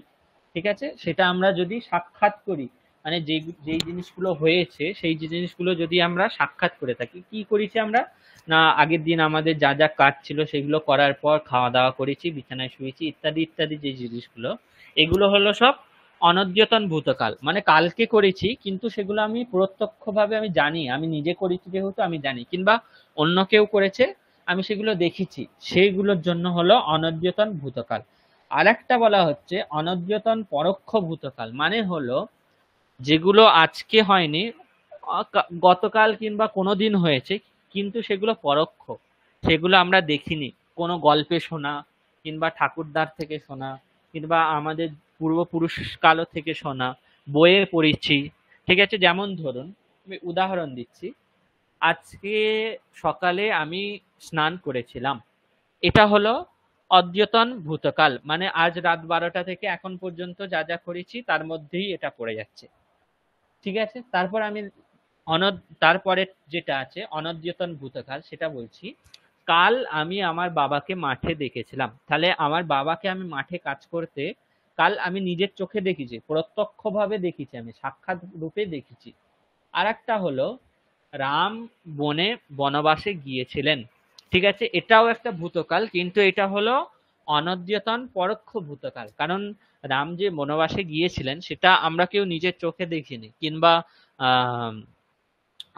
[SPEAKER 1] ঠিক আছে, সেটা আমরা যদি সাক্ষাৎ করি, মানে যেই যেই জিনিসগুলো হয়েছে সেই জিনিসগুলো যদি আমরা সাক্ষাৎ করে থাকি, কি করেছি আমরা, না আগের দিন আমাদের যা যা কাজ ছিল সেগুলো করার পর খাওয়া দাওয়া করেছি, বিছানায় শুয়েছি, ইত্যাদি ইত্যাদি, যে জিনিসগুলো, এগুলো হলো সব অনদ্যতন ভূতকাল। মানে কালকে করেছি কিন্তু সেগুলো আমি প্রত্যক্ষভাবে আমি জানি, আমি নিজে করেছি যেহেতু আমি জানি, কিংবা অন্য কেউ করেছে আমি সেগুলো দেখেছি, সেইগুলোর জন্য হলো অনদ্যতন ভূতকাল। আর একটা বলা হচ্ছে অনদ্যতন পরোক্ষ ভূতকাল, মানে হলো যেগুলো আজকে হয়নি, গতকাল কিংবা কোনোদিন হয়েছে, কিন্তু সেগুলো পরোক্ষ, সেগুলো আমরা দেখিনি, কোনো গল্পে শোনা কিংবা ঠাকুরদার থেকে শোনা কিংবা আমাদের পূর্বপুরুষ কালো থেকে শোনা, বইয়ে পড়েছি। ঠিক আছে, যেমন ধরুন আমি উদাহরণ দিচ্ছি, আজকে সকালে আমি স্নান করেছিলাম, এটা হলো অদ্যতন ভূতকাল, মানে আজ রাত 12টা থেকে এখন পর্যন্ত যা যা করেছি তার মধ্যেই এটা পড়ে যাচ্ছে। ঠিক আছে, তারপর আমি তারপরে যেটা আছে অনদ্যতন ভূতকাল, সেটা বলছি, কাল আমি আমার বাবাকে মাঠে দেখেছিলাম। তাহলে আমার বাবাকে আমি মাঠে কাজ করতে কাল আমি নিজের চোখে দেখেছি, প্রত্যক্ষভাবে দেখেছি, আমি সাক্ষাৎ রূপে দেখেছি। আর একটা হলো রাম বনে বনবাসে গিয়েছিলেন, ঠিক আছে, এটাও একটা ভূতকাল, কিন্তু এটা হলো অনদ্যতন পরোক্ষ ভূতকাল। কারণ রাম যে বনবাসে গিয়েছিলেন সেটা আমরা কেউ নিজের চোখে দেখিনি, কিংবা আহ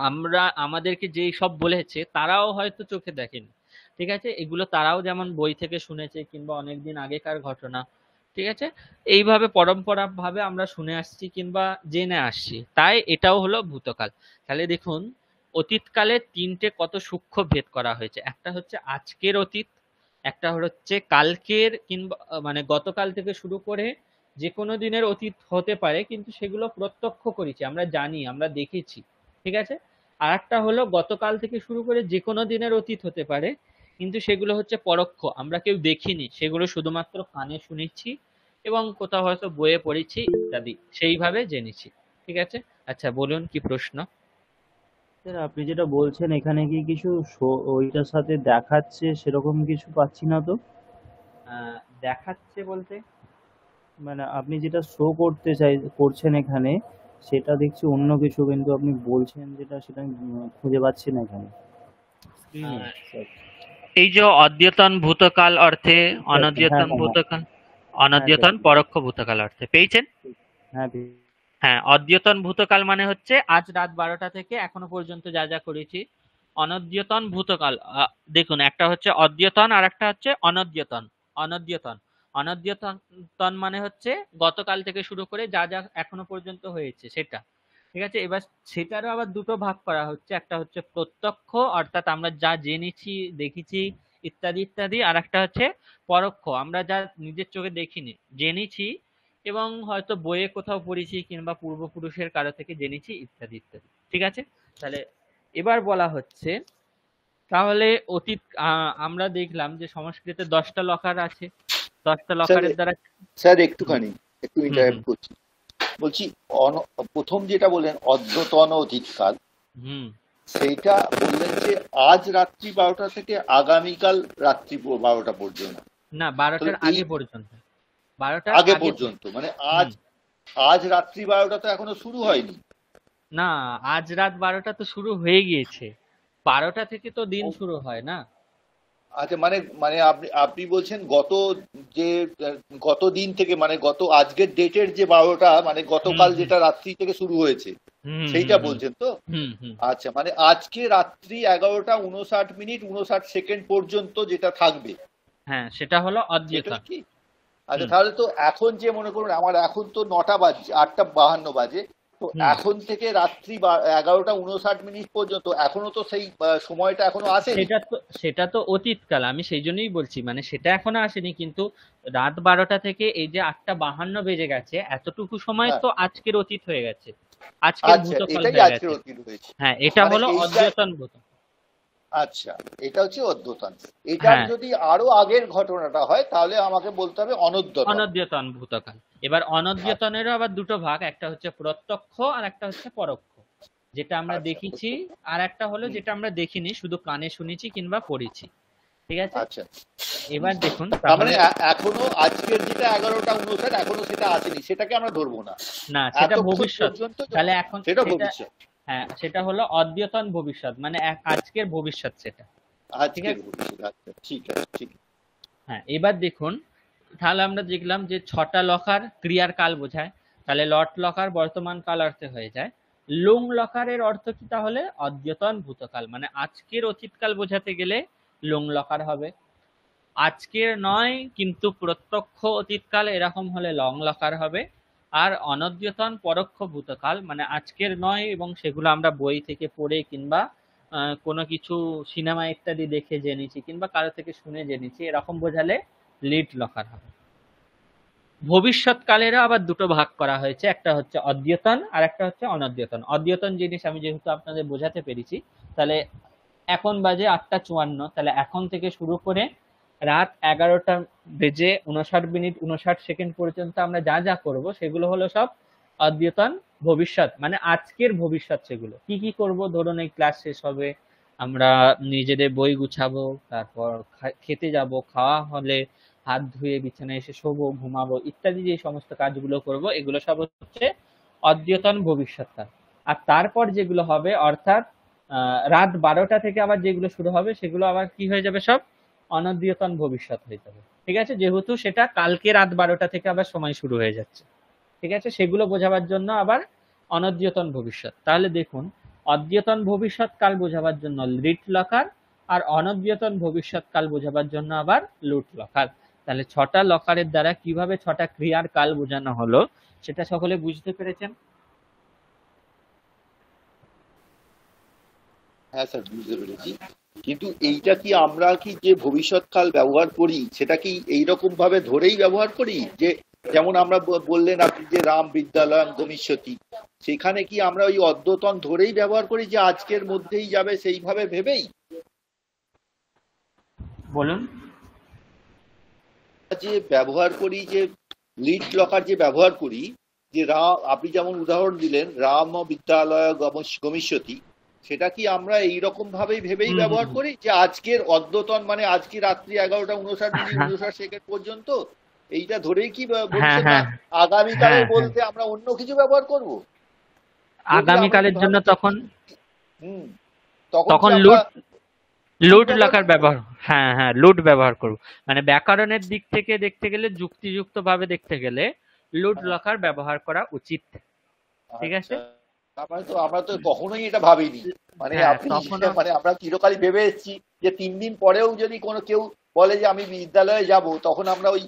[SPEAKER 1] আমরা আমাদেরকে যেই সব বলেছে তারাও হয়তো চোখে দেখেনি। ঠিক আছে, এগুলো তারাও যেমন বই থেকে শুনেছে কিংবা অনেকদিন আগেকার ঘটনা। ঠিক আছে, এইভাবে পরম্পরা ভাবে আমরা শুনে আসছি কিংবা জেনে আসছি, তাই এটাও হলো ভূতকাল। তাহলে দেখুন, অতীতকালে তিনটে কত সূক্ষ্ম ভেদ করা হয়েছে। একটা হচ্ছে আজকের অতীত, একটা হচ্ছে কালকের কিংবা মানে গতকাল থেকে শুরু করে যে কোনো দিনের অতীত হতে পারে, কিন্তু সেগুলো প্রত্যক্ষ করেছি, আমরা জানি, আমরা দেখেছি। ঠিক আছে, আর একটা হলো গতকাল থেকে শুরু করে যে কোনো দিনের অতীত হতে পারে, কিন্তু সেগুলো হচ্ছে পরোক্ষ, আমরা কেউ দেখিনি, সেগুলো শুধুমাত্র কানে শুনেছি এবং কোথাও হয়তো বইয়ে পড়েছি ইত্যাদি, সেইভাবে জেনেছি। ঠিক আছে, আচ্ছা বলুন কি প্রশ্ন।
[SPEAKER 4] স্যার আপনি যেটা বলছেন এখানে কি কিছু ওইটার সাথে দেখাচ্ছে সেরকম কিছু পাচ্ছি না তো।
[SPEAKER 1] দেখাচ্ছে বলতে?
[SPEAKER 4] মানে আপনি যেটা করছেন এখানে সেটা দেখছি অন্য কিছু, কিন্তু আপনি বলছেন যেটা সেটা আমি খুঁজে পাচ্ছি না এখানে স্ক্রিনে।
[SPEAKER 1] আহ,
[SPEAKER 4] স্যার
[SPEAKER 1] এই যে অদ্যতন ভূতকাল অর্থে,
[SPEAKER 4] হ্যাঁ
[SPEAKER 1] অনদ্যতন
[SPEAKER 4] হ্যাঁ হ্যাঁ
[SPEAKER 1] ভূতকাল,
[SPEAKER 4] হ্যাঁ স্যার,
[SPEAKER 1] অনদ্যতন পরোক্ষ ভূতকাল অর্থে পেয়েছেন?
[SPEAKER 4] হ্যাঁ
[SPEAKER 1] হ্যাঁ, অদ্যতন ভূতকাল মানে হচ্ছে আজ রাত 12টা থেকে এখনো পর্যন্ত যা যা করেছি। অনদ্যতন ভূতকাল, দেখুন, একটা হচ্ছে অদ্যতন আর একটা হচ্ছে অনদ্যতন। অনদ্যতন অনদ্যতন মানে হচ্ছে গতকাল থেকে শুরু করে যা যা এখনো পর্যন্ত হয়েছে সেটা। ঠিক আছে, এবার সেটারও আবার দুটো ভাগ করা হচ্ছে, একটা হচ্ছে প্রত্যক্ষ, অর্থাৎ আমরা যা জেনেছি, দেখেছি ইত্যাদি ইত্যাদি, আর একটা হচ্ছে পরোক্ষ, আমরা যা নিজের চোখে দেখিনি, জেনেছি এবং হয়তো বইয়ে কোথাও পড়েছি কিংবা পূর্বপুরুষের কারো থেকে জেনেছি ইত্যাদি ইত্যাদি। ঠিক আছে, তাহলে এবার বলা হচ্ছে, তাহলে অতীত আমরা দেখলাম যে সংস্কৃতে 10টা লকার আছে, 10টা
[SPEAKER 2] স্যার
[SPEAKER 1] লকারের দ্বারা।
[SPEAKER 2] স্যার
[SPEAKER 1] হুম
[SPEAKER 2] একটু
[SPEAKER 1] হুম
[SPEAKER 2] ইন্টারাপ্ট
[SPEAKER 1] হুম
[SPEAKER 2] করছি। বলছি প্রথম যেটা বললেন অদ্যতন অতীতকাল,
[SPEAKER 1] হুম।
[SPEAKER 2] সেইটা বললেন যে আজ রাত্রি 12টা থেকে আগামীকাল রাত্রি 12টা পর্যন্ত।
[SPEAKER 1] না,
[SPEAKER 2] তাহলে
[SPEAKER 1] 12টার
[SPEAKER 2] এই
[SPEAKER 1] আগে পর্যন্ত, 12টার
[SPEAKER 2] আগে
[SPEAKER 1] আগে
[SPEAKER 2] পর্যন্ত মানে
[SPEAKER 1] হুম।
[SPEAKER 2] আজ রাত্রি 12টা তো এখনো শুরু হয়নি।
[SPEAKER 1] না, আজ রাত 12টা তো শুরু হয়ে গিয়েছে, 12টা থেকে তো দিন
[SPEAKER 2] ও,
[SPEAKER 1] শুরু হয় না।
[SPEAKER 2] আচ্ছা, মানে মানে আপনি আপনি বলছেন যে গত দিন থেকে, মানে আজকের ডেটের যে 12টা, মানে
[SPEAKER 1] হুম
[SPEAKER 2] গতকাল
[SPEAKER 1] হুম
[SPEAKER 2] যেটা রাত্রি থেকে শুরু হয়েছে
[SPEAKER 1] হুম হুম
[SPEAKER 2] সেইটা
[SPEAKER 1] হুম
[SPEAKER 2] বলছেন তো?
[SPEAKER 1] হুম হুম।
[SPEAKER 2] আচ্ছা, মানে আজকে রাত্রি 11টা 59 মিনিট 59 সেকেন্ড পর্যন্ত যেটা থাকবে
[SPEAKER 1] হ্যাঁ, সেটা হলো
[SPEAKER 2] সেটাই
[SPEAKER 1] অদ্যতন।
[SPEAKER 2] কি? আচ্ছা,
[SPEAKER 1] হুম
[SPEAKER 2] তাহলে তো এখন যে মনে করুন আমার এখন তো 9টা বাজছে, 8টা 52 বাজে, তো
[SPEAKER 1] হুম।
[SPEAKER 2] এখন থেকে রাত্রি 11টা 59 মিনিট পর্যন্ত এখনো তো সেই সময়টা এখনো আসেনি।
[SPEAKER 1] সেটা তো অতীতকাল, আমি সেই জন্যই বলছি, মানে সেটা এখনো আসেনি, কিন্তু রাত 12টা থেকে এই যে 8টা 52 বেজে গেছে, এতটুকু সময়
[SPEAKER 2] হ্যাঁ,
[SPEAKER 1] তো আজকের অতীত হয়ে গেছে, আজকের
[SPEAKER 2] আচ্ছা,
[SPEAKER 1] ভূতকাল
[SPEAKER 2] এটাই
[SPEAKER 1] হয়ে
[SPEAKER 2] আজকের
[SPEAKER 1] গেছে।
[SPEAKER 2] অতীত হয়েছে।
[SPEAKER 1] হ্যাঁ, এটা
[SPEAKER 2] মানে
[SPEAKER 1] হলো
[SPEAKER 2] এইটা,
[SPEAKER 1] অদ্যতন ভূত।
[SPEAKER 2] আচ্ছা, এটা হচ্ছে অদ্যতন। এটার
[SPEAKER 1] হ্যাঁ,
[SPEAKER 2] যদি আরো আগের ঘটনাটা হয় তাহলে আমাকে বলতে হবে অনদ্যতন।
[SPEAKER 1] অনদ্যতন ভূতকাল। এবার
[SPEAKER 2] আচ্ছা,
[SPEAKER 1] অনদ্যতনেরও আবার দুটো ভাগ, একটা হচ্ছে প্রত্যক্ষ আর একটা হচ্ছে পরোক্ষ, যেটা আমরা
[SPEAKER 2] আচ্ছা,
[SPEAKER 1] দেখেছি, আর একটা হলো
[SPEAKER 2] হুম,
[SPEAKER 1] যেটা আমরা দেখিনি, শুধু কানে শুনেছি কিংবা পড়েছি। ঠিক আছে,
[SPEAKER 2] আচ্ছা,
[SPEAKER 1] এবার দেখুন
[SPEAKER 2] তার মানে
[SPEAKER 1] তাহলে।
[SPEAKER 2] এখনো আজকের যেটা 11টা 59 এখনো সেটা আসেনি, সেটাকে আমরা ধরবো না
[SPEAKER 1] না, সেটা
[SPEAKER 2] এতক্ষণ
[SPEAKER 1] ভবিষ্যৎ।
[SPEAKER 2] পর্যন্ত।
[SPEAKER 1] তাহলে এখন
[SPEAKER 2] সেটা
[SPEAKER 1] সেটা,
[SPEAKER 2] ভবিষ্যৎ,
[SPEAKER 1] হ্যাঁ সেটা হলো অদ্যতন ভবিষ্যৎ, মানে আজকের ভবিষ্যৎ সেটা। ঠিক
[SPEAKER 2] আজকের
[SPEAKER 1] আছে,
[SPEAKER 2] ভবিষ্যৎ। আচ্ছা, ঠিক আছে, ঠিক আছে।
[SPEAKER 1] হ্যাঁ এবার দেখুন, তাহলে আমরা দেখলাম যে 6টা লকার ক্রিয়ার কাল বোঝায়, তাহলে লট লকার বর্তমান কাল অর্থে হয়ে যায়। লুং লকারের অর্থ কি তাহলে? অদ্যতন ভূতকাল, মানে আজকের অতীতকাল বোঝাতে গেলে লুং লকার হবে। আজকের নয় কিন্তু প্রত্যক্ষ অতীতকাল এরকম হলে লং লকার হবে। আর অনদ্যতন পরোক্ষ ভূতকাল, মানে আজকের নয় এবং সেগুলো আমরা বই থেকে পড়ে কিংবা কোনো কিছু সিনেমা ইত্যাদি দেখে জেনেছি কিংবা কারো থেকে শুনে জেনেছি, এরকম বোঝালে লিড লকার হবে। ভবিষ্যৎকালেরও আবার দুটো ভাগ করা হয়েছে, একটা হচ্ছে অদ্যতন আর একটা হচ্ছে অনদ্যতন। অদ্যতন জিনিস আমি যেহেতু আপনাদের বোঝাতে পেরেছি, তাহলে এখন বাজে 8টা 54, তাহলে এখন থেকে শুরু করে রাত 11টা বেজে 59 মিনিট 59 সেকেন্ড পর্যন্ত আমরা যা যা করব সেগুলো হলো সব অদ্যতন ভবিষ্যৎ, মানে আজকের ভবিষ্যৎ। সেগুলো কি কি করব, ধরুন এই ক্লাস শেষ হবে, আমরা নিজেদের বই গুছাবো, তারপর খেতে যাব, খাওয়া হলে হাত ধুয়ে বিছানায় এসে শোবো, ঘুমাবো ইত্যাদি যে সমস্ত কাজগুলো করব, এগুলো সব হচ্ছে অদ্যতন ভবিষ্যৎকাল। আর তারপর যেগুলো হবে, অর্থাৎ রাত 12টা থেকে আবার যেগুলো শুরু হবে সেগুলো আবার কি হয়ে যাবে, সব অনদ্যতন ভবিষ্যৎ হয়ে যাবে। ঠিক আছে, যেহেতু সেটা কালকে রাত 12টা থেকে আবার সময় শুরু হয়ে যাচ্ছে। ঠিক আছে, সেগুলো বোঝাবার জন্য আবার অনদ্যতন ভবিষ্যৎ। তাহলে দেখুন, অদ্যতন ভবিষ্যৎ কাল বোঝাবার জন্য লিট লকার, আর অনদ্যতন ভবিষ্যৎ কাল বোঝাবার জন্য আবার লুট লকার। তাহলে 6টা লকারের দ্বারা কিভাবে 6টা ক্রিয়ার কাল বোঝানো হলো সেটা সকলে বুঝতে পেরেছেন?
[SPEAKER 2] হ্যাঁ স্যার, বুঝতে পেরেছি। কিন্তু এইটা কি আমরা কি যে ভবিষ্যৎকাল ব্যবহার করি সেটা কি এইরকম ভাবে ধরেই ব্যবহার করি, যে যেমন আমরা বললেন আপনি যে রাম বিদ্যালয় গমিষ্যতি, সেখানে কি আমরা ওই অদ্যতন ধরেই ব্যবহার করি যে আজকের মধ্যেই যাবে সেইভাবে ভেবেই
[SPEAKER 1] বলুন।
[SPEAKER 2] যে ব্যবহার করি, যে লিড লকার যে ব্যবহার করি, যে রাম, আপনি যেমন উদাহরণ দিলেন রাম বিদ্যালয় গমিষ্যতি, সেটা কি আমরা এইরকম ভাবেই ভেবেই ব্যবহার করি যে আজকের অদ্যতন মানে আজকে রাত্রি 11:59 পর্যন্ত এইটা ধরেই কি আগামীকালের বলতে আমরা অন্য কিছু ব্যবহার করব?
[SPEAKER 1] আগামীকালের জন্য তখন
[SPEAKER 2] তখন
[SPEAKER 1] লুট লকার ব্যবহার, হ্যাঁ লুট ব্যবহার করব। মানে ব্যাকরণের দিক থেকে দেখতে গেলে, যুক্তিযুক্ত ভাবে দেখতে গেলে লুট লকার ব্যবহার করা উচিত। ঠিক আছে,
[SPEAKER 2] আমরা তো কখনোই এটা ভাবিনি, মানে মানে আমরা চিরকালই ভেবে এসেছি যে 3 দিন পরেও যদি কোনো কেউ বলে যে আমি বিদ্যালয়ে যাব, তখন আমরা ওই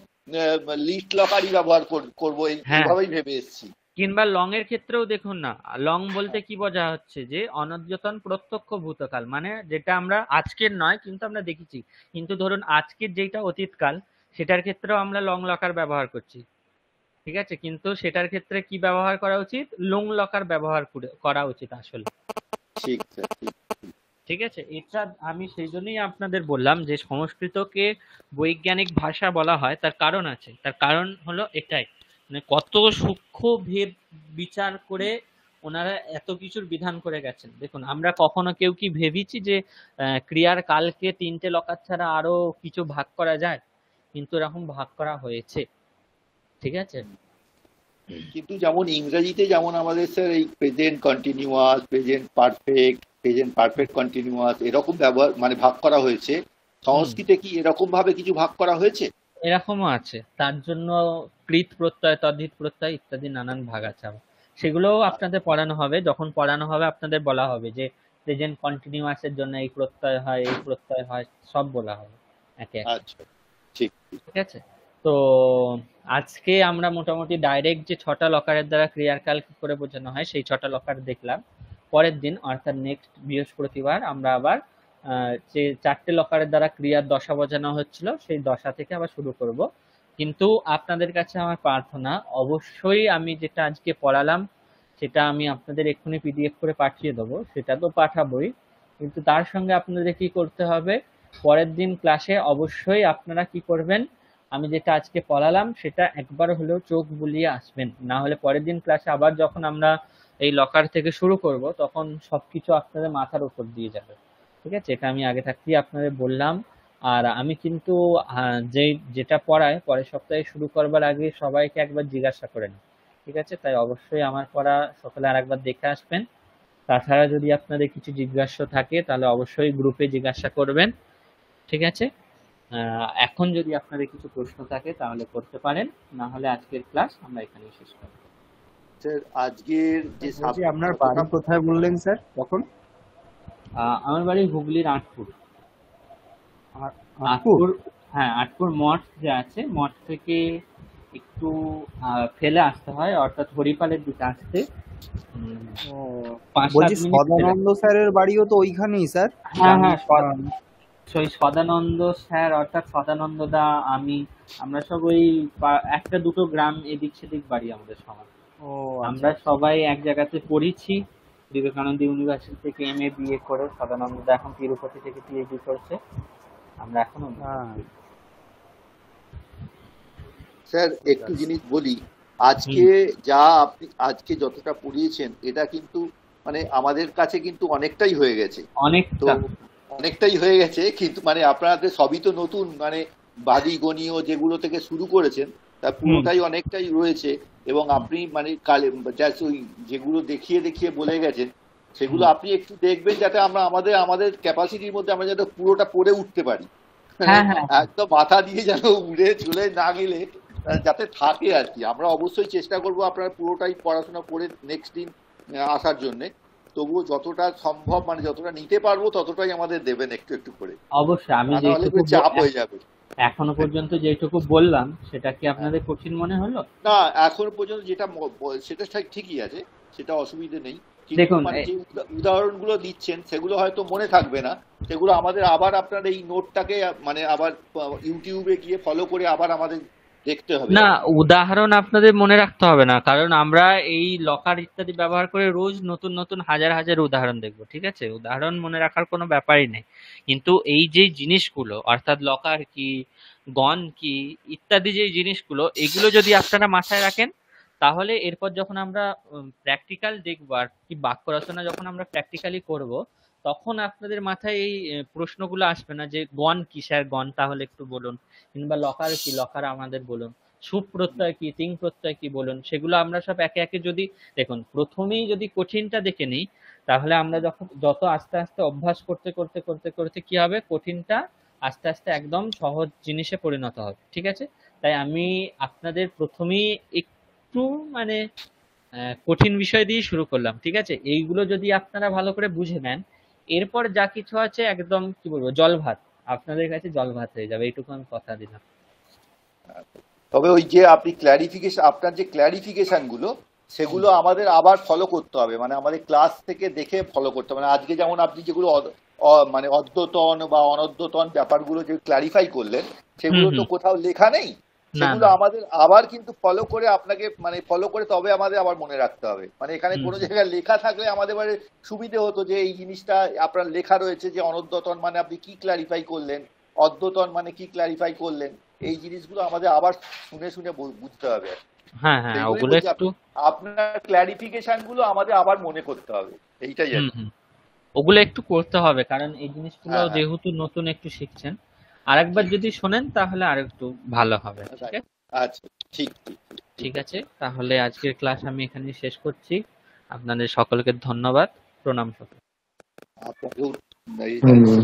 [SPEAKER 2] লিস্ট লকারই ব্যবহার করবো, এইভাবেই ভেবে এসেছি।
[SPEAKER 1] কিংবা লং এর ক্ষেত্রেও দেখুন না, লং বলতে কি বোঝা হচ্ছে, যে অনদ্যতন প্রত্যক্ষ ভূতকাল, মানে যেটা আমরা আজকের নয় কিন্তু আমরা দেখেছি, কিন্তু ধরুন আজকের যেটা অতীতকাল সেটার ক্ষেত্রেও আমরা লং লকার ব্যবহার করছি। ঠিক আছে, কিন্তু সেটার ক্ষেত্রে কি ব্যবহার করা উচিত, লং লকার ব্যবহার করা উচিত আসলে। ঠিক আছে, এটা আমি সেই জন্যই আপনাদের বললাম যে সংস্কৃতকে বৈজ্ঞানিক ভাষা বলা হয়, তার কারণ আছে। তার কারণ হলো এটাই, মানে কত সূক্ষ্ম ভেদ বিচার করে ওনারা এত কিছুর বিধান করে গেছেন। দেখুন, আমরা কখনো কেউ কি ভেবেছি যে ক্রিয়ার কালকে 3টে লকার ছাড়া আরো কিছু ভাগ করা যায়? কিন্তু এরকম ভাগ করা হয়েছে। ঠিক আছে,
[SPEAKER 2] কিন্তু যেমন ইংরেজিতে যেমন আমাদের স্যার এই present continuous, present perfect continuous এরকম ব্যবহার মানে ভাগ করা হয়েছে, সংস্কৃতে কি এরকম ভাবে কিছু ভাগ করা হয়েছে?
[SPEAKER 1] এরকমও আছে, তার জন্য কৃত প্রত্যয়, তদ্ধিত প্রত্যয় ইত্যাদি নানান ভাগ আছে। সেগুলোও আপনাদের পড়ানো হবে। যখন পড়ানো হবে আপনাদের বলা হবে যে প্রেজেন্ট কন্টিনিউয়াস এর জন্য এই প্রত্যয় হয়, এই প্রত্যয় হয়, সব বলা হবে একে একে।
[SPEAKER 2] আচ্ছা, ঠিক
[SPEAKER 1] আছে। তো আজকে আমরা মোটামুটি ডাইরেক্ট যে 6টা লকারের দ্বারা ক্রিয়ার কাল কি করে বোঝানো হয় সেই 6টা লকার দেখলাম। পরের দিন অর্থাৎ নেক্সট বৃহস্পতিবার আমরা আবার যে 4টে লকারের দ্বারা ক্রিয়ার দশা বোঝানো হচ্ছিল সেই দশা থেকে আবার শুরু করব। কিন্তু আপনাদের কাছে আমার প্রার্থনা, অবশ্যই আমি যেটা আজকে পড়ালাম সেটা আমি আপনাদের এক্ষুনি পিডিএফ করে পাঠিয়ে দেবো, সেটা তো পাঠাবোই, কিন্তু তার সঙ্গে আপনাদের কি করতে হবে, পরের দিন ক্লাসে অবশ্যই আপনারা কি করবেন, আমি যেটা আজকে পড়ালাম সেটা একবার হলেও চোখ বুলিয়ে আসবেন। না হলে পরের দিন ক্লাসে আবার যখন আমরা এই লকার থেকে শুরু করব তখন সবকিছু আপনাদের মাথার উপর দিয়ে যাবে। ঠিক আছে, এটা আমি আগে থাকতেই আপনাদের বললাম। আর আমি কিন্তু যেটা পড়াই পরের সপ্তাহে শুরু করবার আগে সবাইকে একবার জিজ্ঞাসা করে নিই। ঠিক আছে, তাই অবশ্যই আমার পড়া সকলে আরেকবার দেখে আসবেন। তাছাড়া যদি আপনাদের কিছু জিজ্ঞাসা থাকে তাহলে অবশ্যই গ্রুপে জিজ্ঞাসা করবেন। ঠিক আছে, এখন যদি আপনাদের কিছু প্রশ্ন থাকে তাহলে করতে পারেন, না হলে আজকের ক্লাস আমরা এখানেই শেষ করব।
[SPEAKER 2] স্যার আজকের যে
[SPEAKER 4] আপনার বাড়ি কোথায় বললেন স্যার তখন?
[SPEAKER 1] আমার বাড়ি হুগলির আটপুর। হ্যাঁ, আটপুর মঠ যে আছে, মঠ থেকে একটু ফেলে আসতে হয়, অর্থাৎ হরিপালের দিকে আসতে
[SPEAKER 4] বলছি সদানন্দ স্যারের বাড়িও তো ওইখানেই স্যার?
[SPEAKER 1] হ্যাঁ, সেই সদানন্দ স্যার অর্থাৎ সদানন্দ দা, আমরা সব ওই 1-2 গ্রাম এদিক সেদিক বাড়ি আমাদের সবার। আমরা সবাই এক জায়গাতে পড়েছি, বিবেকানন্দ ইউনিভার্সিটি থেকে MA BA করে। সদানন্দ দা এখন তিরুপতি থেকে PhD করছে, আমরা এখনো।
[SPEAKER 2] স্যার একটু জিনিস বলি, আজকে আপনি আজকে যতটা পড়িয়েছেন এটা কিন্তু মানে আমাদের কাছে কিন্তু অনেকটাই হয়ে গেছে, অনেকটাই হয়ে গেছে, কিন্তু মানে আপনাদের সবই তো নতুন, মানে বাদি গণীয় যেগুলো থেকে শুরু করেছেন তার পুরোটাই অনেকটাই রয়েছে, এবং আপনি মানে যেগুলো দেখিয়ে বলে গেছেন সেগুলো আপনি একটু দেখবেন যাতে আমরা আমাদের আমাদের ক্যাপাসিটির মধ্যে আমরা যাতে পুরোটা পড়ে উঠতে পারি,
[SPEAKER 1] হ্যাঁ হ্যাঁ
[SPEAKER 2] একদম মাথা দিয়ে যেন উড়ে চলে না গেলে যাতে থাকে আর কি। আমরা অবশ্যই চেষ্টা করবো আপনার পুরোটাই পড়াশোনা করে নেক্সট দিন আসার জন্যে, তবুও যতটা সম্ভব মানে যতটা নিতে পারবো ততটাই আমাদের দেবেন একটু একটু করে,
[SPEAKER 1] অবশ্যই। আমি
[SPEAKER 2] তা নাহলে
[SPEAKER 1] যেটুকু
[SPEAKER 2] চাপ হয়ে যাবে।
[SPEAKER 1] এখনো পর্যন্ত যেটুকু বললাম সেটা কি আপনাদের কঠিন মনে হলো?
[SPEAKER 2] না, এখন পর্যন্ত যেটা সেটা ঠিকই আছে, সেটা অসুবিধে নেই, কিন্তু
[SPEAKER 1] দেখুন
[SPEAKER 2] মানে যে উদাহরণগুলো দিচ্ছেন সেগুলো হয়তো মনে থাকবে না, সেগুলো আমাদের আবার আপনার এই নোটটাকে মানে আবার ইউটিউবে গিয়ে ফলো করে আবার আমাদের দেখতে হবে।
[SPEAKER 1] না, উদাহরণ আপনাদের মনে রাখতে হবে না, কারণ আমরা এই লকার ইত্যাদি ব্যবহার করে রোজ নতুন নতুন হাজার হাজার উদাহরণ দেখবো, ঠিক আছে? উদাহরণ মনে রাখার কোনো ব্যাপারই নেই। কিন্তু এই যে জিনিসগুলো অর্থাৎ লকার কি, গণ কি ইত্যাদি যে জিনিসগুলো, এগুলো যদি আপনারা মাথায় রাখেন, তাহলে এরপর যখন আমরা প্র্যাকটিক্যাল দেখবো আর কি, বাক্য রচনা যখন আমরা প্র্যাকটিক্যালি করব, তখন আপনাদের মাথায় এই প্রশ্নগুলো আসবে না যে গণ কি স্যার, গণ তাহলে একটু বলুন, কিংবা লকার কি, লকার আমাদের বলুন, সুপ প্রত্যয় কি, তিং প্রত্যয় কি বলুন। সেগুলো আমরা সব একে একে যদি দেখুন, প্রথমেই যদি কঠিনটা দেখে নিই, তাহলে আমরা যত আস্তে আস্তে অভ্যাস করতে করতে করতে করতে কি হবে, কঠিনটা আস্তে আস্তে একদম সহজ জিনিসে পরিণত হবে, ঠিক আছে? তাই আমি আপনাদের প্রথমেই একটু মানে কঠিন বিষয় দিয়ে শুরু করলাম, ঠিক আছে? এইগুলো যদি আপনারা ভালো করে বুঝে নেন, এরপর যা কিছু আছে একদম কি বলবো, জল ভাত আপনাদের কাছে, জল ভাত হয়ে যাবে, এইটুকু আমি কথা দিলাম।
[SPEAKER 2] তবে ওই যে আপনি আপনার যে ক্ল্যারিফিকেশন গুলো সেগুলো আমাদের আবার ফলো করতে হবে, মানে আমাদের ক্লাস থেকে দেখে ফলো করতে হবে। মানে আজকে যেমন আপনি যেগুলো মানে অদ্যতন বা অনদ্যতন ব্যাপারগুলো যে ক্লারিফাই করলেন, সেগুলো তো কোথাও লেখা নেই, সেগুলো আমাদের আবার কিন্তু ফলো করে আপনাকে মানে ফলো করে তবে আমাদের আবার মনে রাখতে হবে। মানে এখানে কোনো জায়গায় লেখা থাকলে আমাদের এবারে সুবিধে হতো যে এই জিনিসটা আপনার লেখা রয়েছে যে অনদ্যতন মানে আপনি কি ক্লারিফাই করলেন, অদ্যতন মানে কি ক্লারিফাই করলেন, এই জিনিসগুলো আমাদের আবার শুনে শুনে বুঝতে হবে।
[SPEAKER 1] হ্যাঁ হ্যাঁ, ওগুলো একটু
[SPEAKER 2] আপনার ক্লারিফিকেশন গুলো আমাদের আবার মনে করতে হবে, এইটাই আর কি।
[SPEAKER 1] ওগুলো একটু করতে হবে, কারণ এই জিনিসগুলো যেহেতু নতুন একটু শিখছেন, আরেকবার যদি শোনেন তাহলে আর একটু ভালো হবে, ঠিক আছে?
[SPEAKER 2] আচ্ছা, ঠিক ঠিক
[SPEAKER 1] ঠিক আছে, তাহলে আজকের ক্লাস আমি এখানে শেষ করছি। আপনাদের সকলকে ধন্যবাদ, প্রণাম সকল।
[SPEAKER 2] আপনাকেও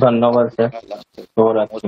[SPEAKER 3] ধন্যবাদ স্যার, শুভরাত্রি।